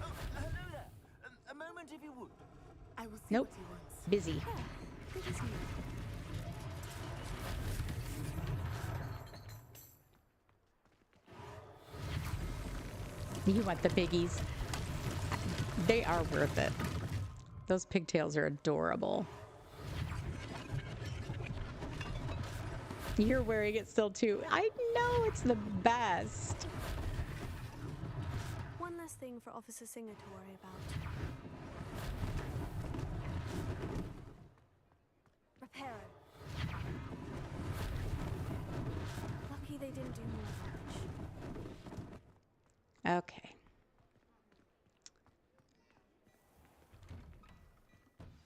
Oh, hello there. A moment, if you would. I will see Nope. what he wants. Busy. Good as new. You want the biggies. They are worth it. Those pigtails are adorable. You're wearing it still too. I know, it's the best. One less thing for Officer Singer to worry about. Reparo. Lucky they didn't do more damage. Okay.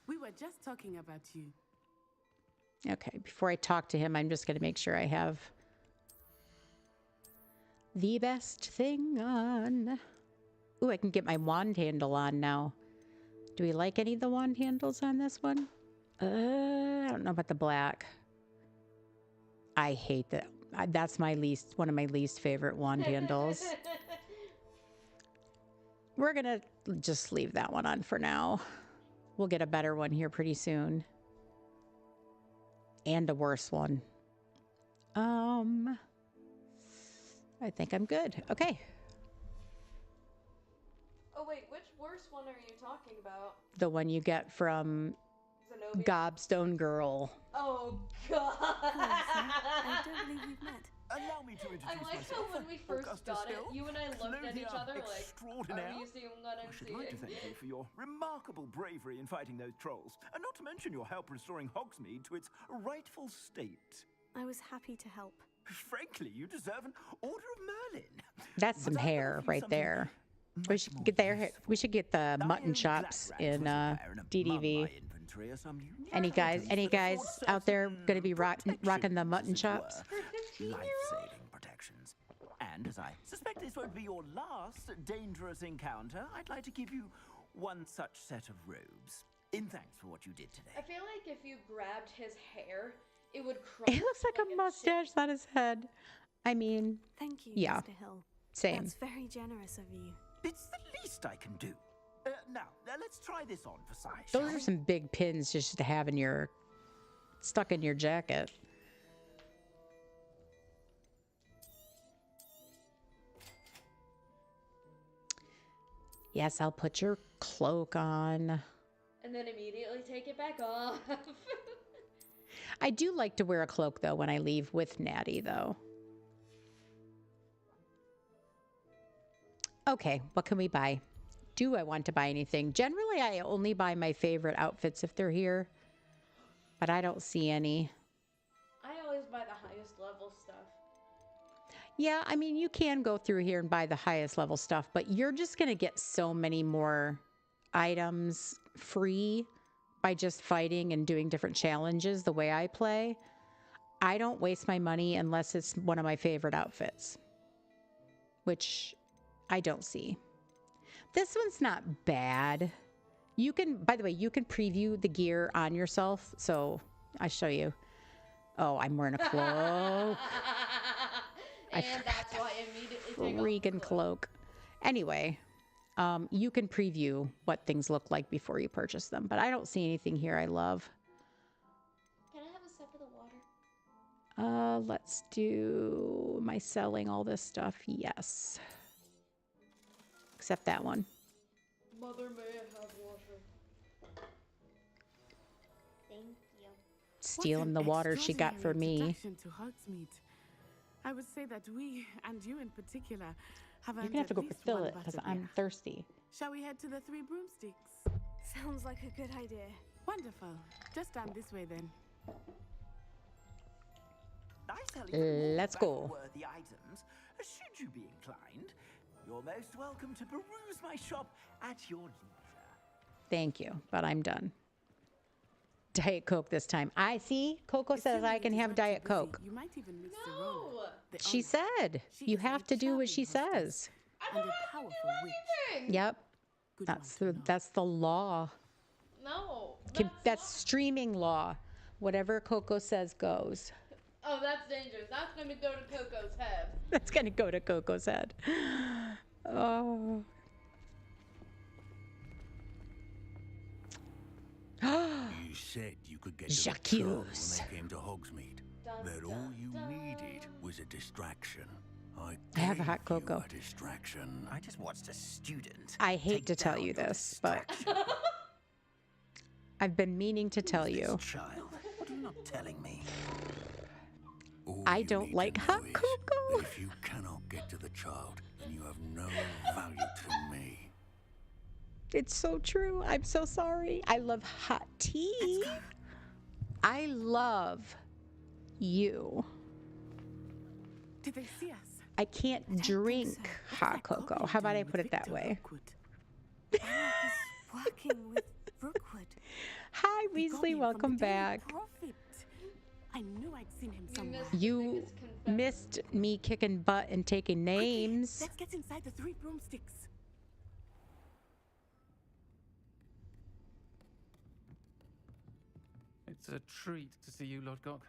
We were just talking about you. Okay, before I talk to him, I'm just going to make sure I have the best thing on. Ooh, I can get my wand handle on now. Do we like any of the wand handles on this one? I don't know about the black. I hate that. That's one of my least favorite wand handles. We're going to just leave that one on for now. We'll get a better one here pretty soon. And a worse one. I think I'm good. Okay. Oh wait, which worse one are you talking about? The one you get from Zenobia? Gobstone Girl. Oh god! I don't believe we've met. Allow me to introduce I like myself. how when we first Augustus got it, Hill, you and I looked at each Colonial other like, extraordinaire. are you seeing what I'm I should seeing? like to thank you for your remarkable bravery in fighting those trolls, and not to mention your help restoring Hogsmeade to its rightful state. I was happy to help. Frankly, you deserve an Order of Merlin. That's some hair right there. We should get their. We should get the mutton chops in DDV. Any guys out there going to be rocking the mutton chops? Life-saving protections. And as I suspect this won't be your last dangerous encounter, I'd like to give you one such set of robes. In thanks for what you did today. I feel like if you grabbed his hair, it would crumble. It looks like a mustache on his head. I mean, Thank you, yeah, Mr. Hill. same. That's very generous of you. It's the least I can do. Now, let's try this on for size. Those are some big pins just to have in your stuck in your jacket. Yes, I'll put your cloak on. And then immediately take it back off. I do like to wear a cloak, though, when I leave with Natty, though. Okay, what can we buy? Do I want to buy anything? Generally, I only buy my favorite outfits if they're here, but I don't see any. I always buy the highest level stuff. Yeah, I mean, you can go through here and buy the highest level stuff, but you're just going to get so many more items free by just fighting and doing different challenges the way I play. I don't waste my money unless it's one of my favorite outfits, which I don't see. This one's not bad. You can, by the way, you can preview the gear on yourself. So I show you. Oh, I'm wearing a cloak. And that's why I immediately take off the Freaking cloak. Anyway, you can preview what things look like before you purchase them, but I don't see anything here I love. Can I have a sip of the water? Let's do, am I selling all this stuff? Yes. Except that one. Mother, may I have water? Thank you. Stealing the water she got for me. To Hogsmeade. I would say that we, and you in particular, have You're gonna have to go fill it because I'm thirsty. Shall we head to the Three Broomsticks? Sounds like a good idea. Wonderful. Just down this way then. Let's go. Worthy items, should you be inclined. You're most welcome to peruse my shop at your leisure. Thank you, but I'm done. Diet Coke this time. I see. Coco says I can have Diet Coke. You might even miss no. She said you have to do what she says. I don't have to do anything. Yep. That's the law. No. That's streaming law. Whatever Coco says goes. Oh, that's dangerous. That's going to go to Coco's head. That's going to go to Coco's head. Oh. You said you could get to the troll when they came to Hogsmeade. That all you needed was a distraction. I have a hot cocoa. A distraction. I just watched a student. I hate to tell you this, but I've been meaning to tell you. Child, what are you not telling me? I don't like hot cocoa. If you cannot get to the child, then you have no value to me. It's so true. I'm so sorry. I love hot tea. I love you. Did they see us? I can't drink hot cocoa. How about I put it that way? Working with Rookwood. Hi, Weasley. Welcome back. I knew I'd seen him somewhere. You missed me kicking butt and taking names. Let's get inside the Three Broomsticks. It's a treat to see you, Lodgok.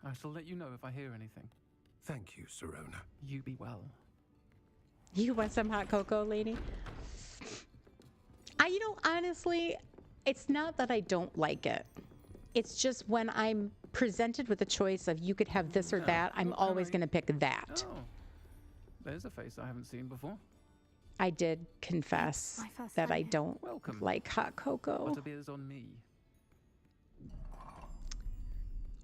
I shall let you know if I hear anything. Thank you, Serona. You be well. You want some hot cocoa, lady? You know, honestly, it's not that I don't like it. It's just when I'm presented with a choice of you could have this or that, I'm always going to pick that. Oh, there's a face I haven't seen before. I did confess that I don't like hot cocoa. Butterbeer's on me.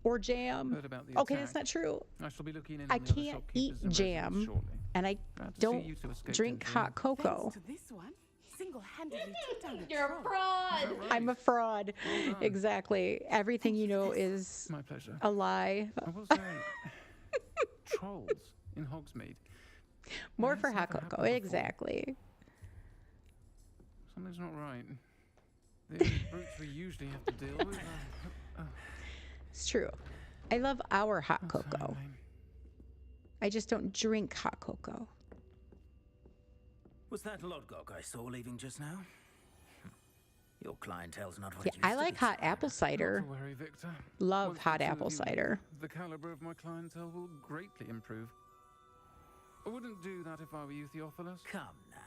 Or jam. Heard about the Okay, attack. that's not true. I shall be looking in I on the other can't shopkeepers eat and jam, residents shortly. and I Glad to see don't you two escaped drink injury. hot cocoa. Thanks to this one, single-handedly took down a You're a troll. fraud. I'm a fraud. Exactly. Everything you know is My pleasure. a lie. I will say, trolls in Hogsmeade. More That's for hot never cocoa. happened before. Exactly. Something's not right. The brutes we usually have to deal with. It's true. I love our hot cocoa. I just don't drink hot cocoa. Was that Lodgok I saw leaving just now? Your clientele's not what Yeah, it used I to like be. hot apple cider. Not to worry, Victor. Love Once hot the two apple of you cider. meet, the caliber of my clientele will greatly improve. I wouldn't do that if I were you, Theophilus. Come now.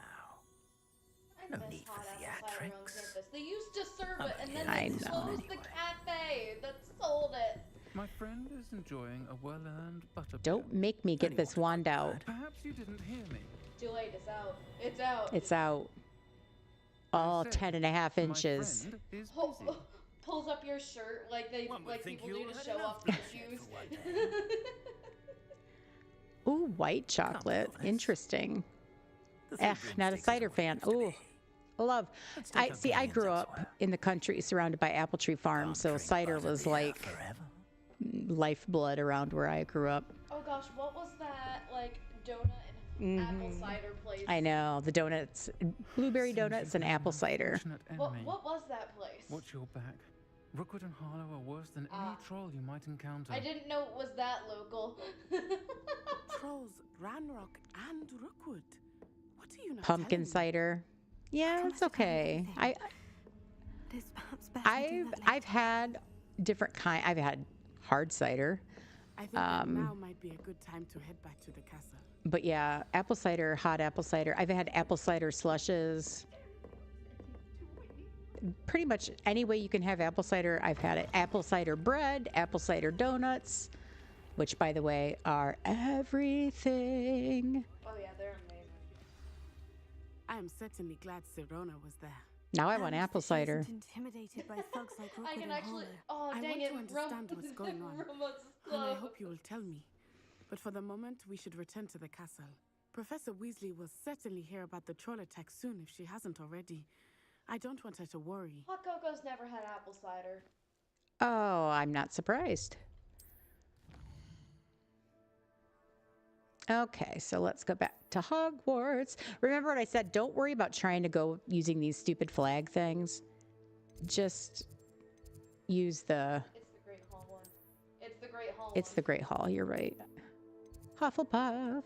No need for theatrics. They used to serve it, and then I they know. closed the cafe that sold it. My friend is enjoying a well-earned butterbeer. Don't make me get this wand out. Perhaps you didn't hear me. Too late. It's out. It's out. It's out. All 10.5 inches. Friend is Pull- busy. pulls up your shirt like they One would like think people you do to had show enough off their bullshit shoes. for one day. Ooh, white chocolate. Interesting. The Eh, not a cider fan. Ooh, love. I see. I grew up in the country, surrounded by apple tree farms, so cider was like lifeblood around where I grew up. Oh gosh, what was that like donut and apple cider place? I know the donuts, blueberry donuts, and apple cider. What was that place? Watch your back. Rookwood and Harlow are worse than any troll you might encounter. I didn't know it was that local. Trolls, Ranrock, and Rookwood. What are you not Pumpkin cider. Yeah, it's okay. I've had different kind. I've had hard cider. I think that now might be a good time to head back to the castle. But yeah, apple cider, hot apple cider. I've had apple cider slushes. Pretty much any way you can have apple cider, I've had it. Apple cider bread, apple cider donuts, which, by the way, are everything. Oh yeah, they're amazing. I am certainly glad Sirona was there. Now I want apple cider. Intimidated by thugs like Rookwood I can and actually. Harlow. Oh I dang want it! to understand what's going on, and I hope you will tell me. But for the moment, we should return to the castle. Professor Weasley will certainly hear about the troll attack soon if she hasn't already. I don't want her to worry. Hot Coco's never had apple cider. Oh, I'm not surprised. Okay, so let's go back to Hogwarts. Remember what I said? Don't worry about trying to go using these stupid flag things. Just use the... It's the Great Hall one. It's the Great Hall It's the Great Hall, you're right. Hufflepuff.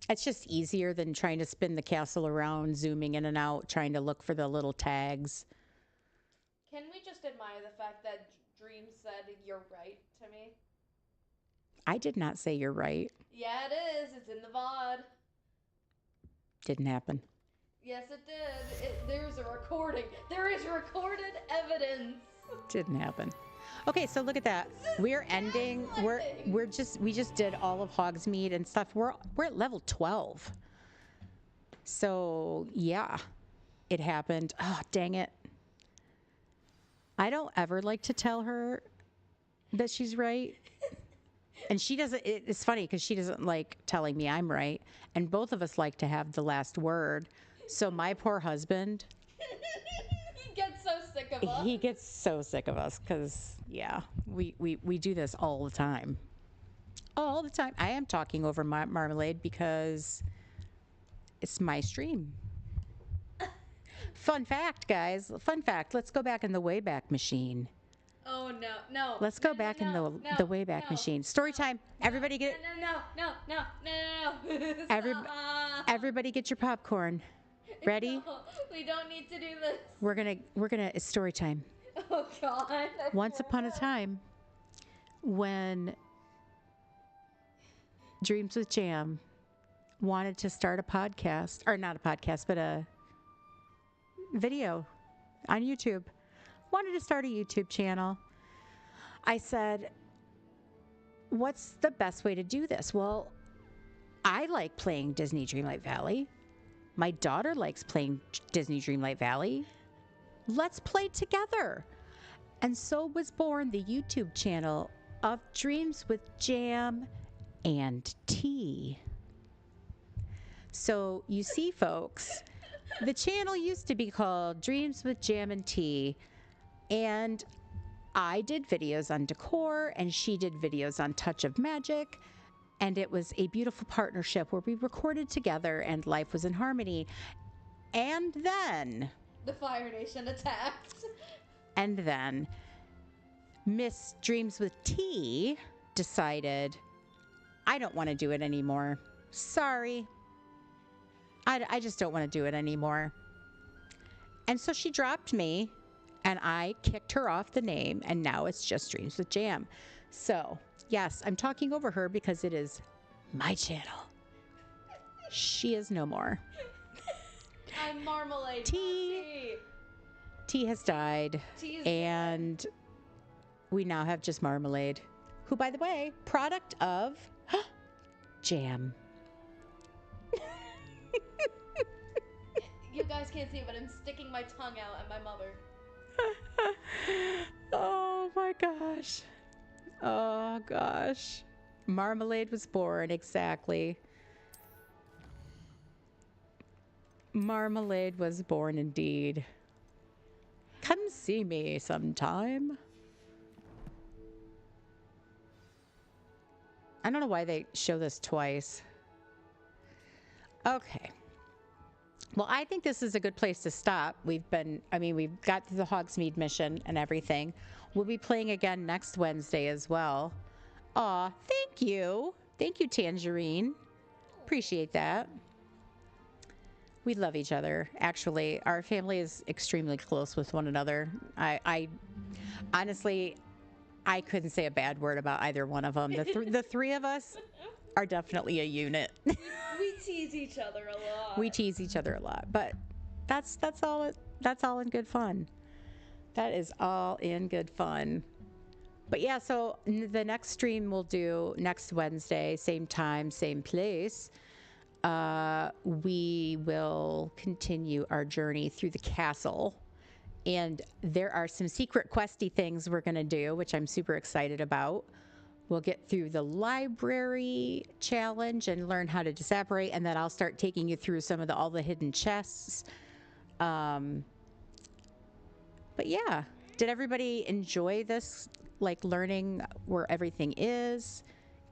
It's just easier than trying to spin the castle around, zooming in and out, trying to look for the little tags. Can we just admire the fact that Dream said you're right to me? I did not say you're right. Yeah, it is. It's in the VOD. Didn't happen. Yes, it did. There's a recording. There is recorded evidence. Didn't happen. Okay, so look at that. We're ending. We just did all of Hogsmeade and stuff. We're at level 12. So yeah, it happened. Oh, dang it. I don't ever like to tell her that she's right. And she doesn't, it's funny because she doesn't like telling me I'm right. And both of us like to have the last word. So my poor husband. He gets so sick of us. He gets so sick of us because, yeah, we do this all the time. All the time. I am talking over Marmalade because it's my stream. Fun fact, guys. Fun fact. Let's go back in the Wayback Machine. Oh, no. Let's go back in the Wayback Machine. Story time. Everybody get it. No. Everybody get your popcorn. Ready? No, we don't need to do this. We're gonna it's story time. Oh God. Once upon a time, when Dreams with Jam wanted to start a podcast, or not a podcast, but a video on YouTube, wanted to start a YouTube channel. I said, what's the best way to do this? Well, I like playing Disney Dreamlight Valley. My daughter likes playing Disney Dreamlight Valley. Let's play together. And so was born the YouTube channel of Dreams with Jam and Tea. So you see, folks, the channel used to be called Dreams with Jam and Tea. And I did videos on decor and she did videos on Touch of Magic. And it was a beautiful partnership where we recorded together and life was in harmony. And then... the Fire Nation attacked. And then Miss Dreams with Tea decided, I don't want to do it anymore. Sorry. I just don't want to do it anymore. And so she dropped me and I kicked her off the name and now it's just Dreams with Jam. So... yes, I'm talking over her because it is my channel. She is no more. I'm Marmalade. Tea has died. And we now have just Marmalade, who, by the way, product of Jam. You guys can't see, but I'm sticking my tongue out at my mother. Oh my gosh. Oh, gosh. Marmalade was born, exactly. Marmalade was born indeed. Come see me sometime. I don't know why they show this twice. Okay. Well, I think this is a good place to stop. We've got the Hogsmeade mission and everything. We'll be playing again next Wednesday as well. Aw, thank you. Thank you, Tangerine. Appreciate that. We love each other. Actually, our family is extremely close with one another. I honestly, I couldn't say a bad word about either one of them. The three of us are definitely a unit. We tease each other a lot. We tease each other a lot, but that's all in good fun. That is all in good fun. But yeah, so the next stream we'll do next Wednesday, same time, same place. We will continue our journey through the castle. And there are some secret questy things we're going to do, which I'm super excited about. We'll get through the library challenge and learn how to disapparate, and then I'll start taking you through all the hidden chests. But yeah, did everybody enjoy this? Like learning where everything is,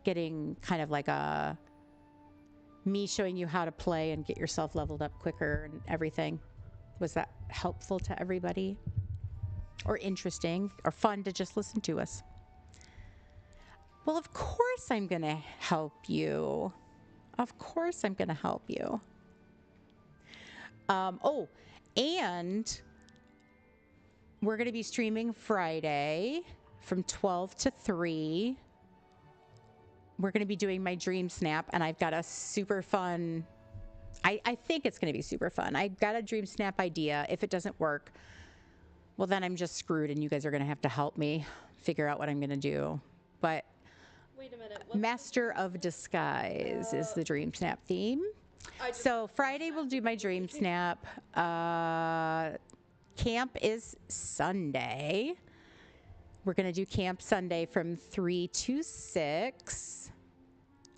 getting kind of like me showing you how to play and get yourself leveled up quicker and everything. Was that helpful to everybody? Or interesting or fun to just listen to us? Well, of course I'm going to help you. Of course I'm going to help you. And we're going to be streaming Friday from 12 to 3. We're going to be doing my dream snap, and I've got a super fun... I think it's going to be super fun. I got a dream snap idea. If it doesn't work, well, then I'm just screwed, and you guys are going to have to help me figure out what I'm going to do. But wait a minute. Master of Disguise is the dream snap theme. So Friday we'll do my dream snap. Camp is Sunday. We're going to do camp Sunday from 3 to 6.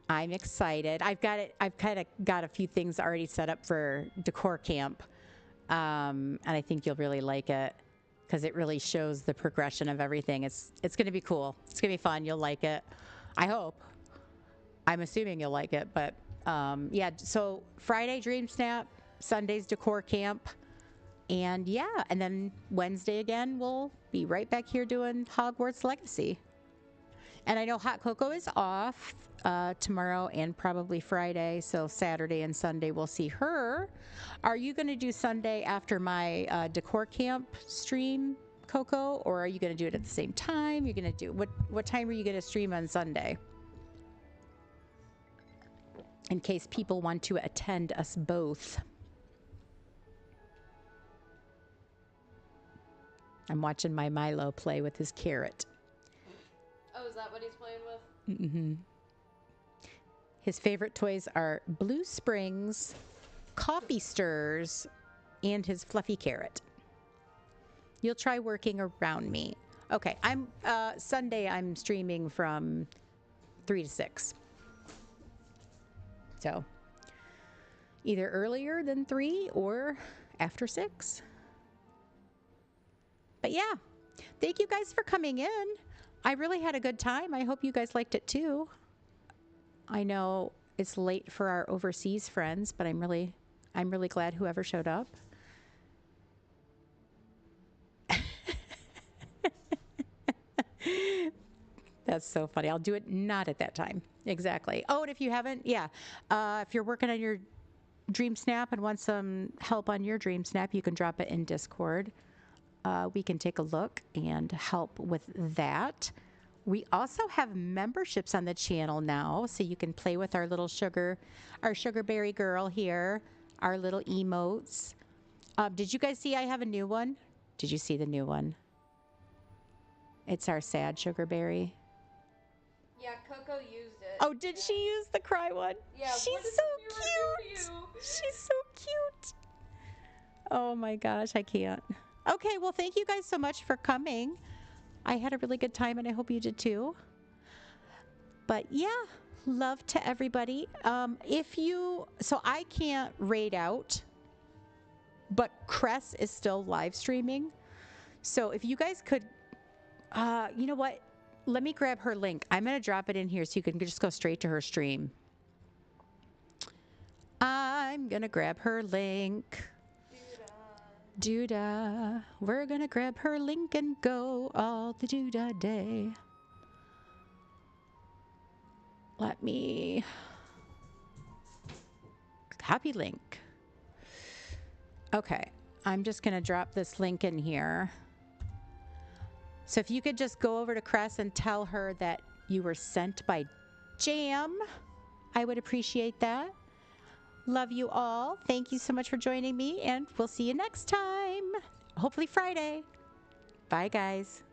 I'm excited. I've kind of got a few things already set up for decor camp. And I think you'll really like it because it really shows the progression of everything. It's going to be cool. It's going to be fun. You'll like it. I hope. I'm assuming you'll like it. But yeah, so Friday Dream Snap, Sunday's decor camp. And yeah, and then Wednesday again, we'll be right back here doing Hogwarts Legacy. And I know Hot Cocoa is off tomorrow and probably Friday. So Saturday and Sunday we'll see her. Are you going to do Sunday after my decor camp stream, Coco? Or are you going to do it at the same time? You're going to do what time are you going to stream on Sunday? In case people want to attend us both. I'm watching my Milo play with his carrot. Oh, is that what he's playing with? Mm-hmm. His favorite toys are Blue Springs, coffee stirs, and his fluffy carrot. You'll try working around me. Okay, Sunday I'm streaming from 3 to 6. So either earlier than 3 or after 6. But yeah, thank you guys for coming in. I really had a good time. I hope you guys liked it too. I know it's late for our overseas friends, but I'm really glad whoever showed up. That's so funny. I'll do it not at that time. Exactly. Oh, and if you haven't, if you're working on your Dream Snap and want some help on your Dream Snap, you can drop it in Discord. We can take a look and help with that. We also have memberships on the channel now, so you can play with our sugarberry girl here, our little emotes. Did you guys see I have a new one? Did you see the new one? It's our sad sugarberry. Yeah, Coco used it. Oh, did she use the cry one? Yeah, she's so cute. She's so cute. Oh my gosh, I can't. Okay, well, thank you guys so much for coming. I had a really good time, and I hope you did too. But yeah, love to everybody. So I can't raid out, but Cress is still live streaming. So if you guys could, you know what? Let me grab her link. I'm going to drop it in here so you can just go straight to her stream. I'm gonna grab her link. Doodah. We're gonna grab her link and go all the doodah day. Let me copy link. Okay, I'm just gonna drop this link in here. So if you could just go over to Cress and tell her that you were sent by Jam, I would appreciate that. Love you all. Thank you so much for joining me, and we'll see you next time. Hopefully Friday. Bye, guys.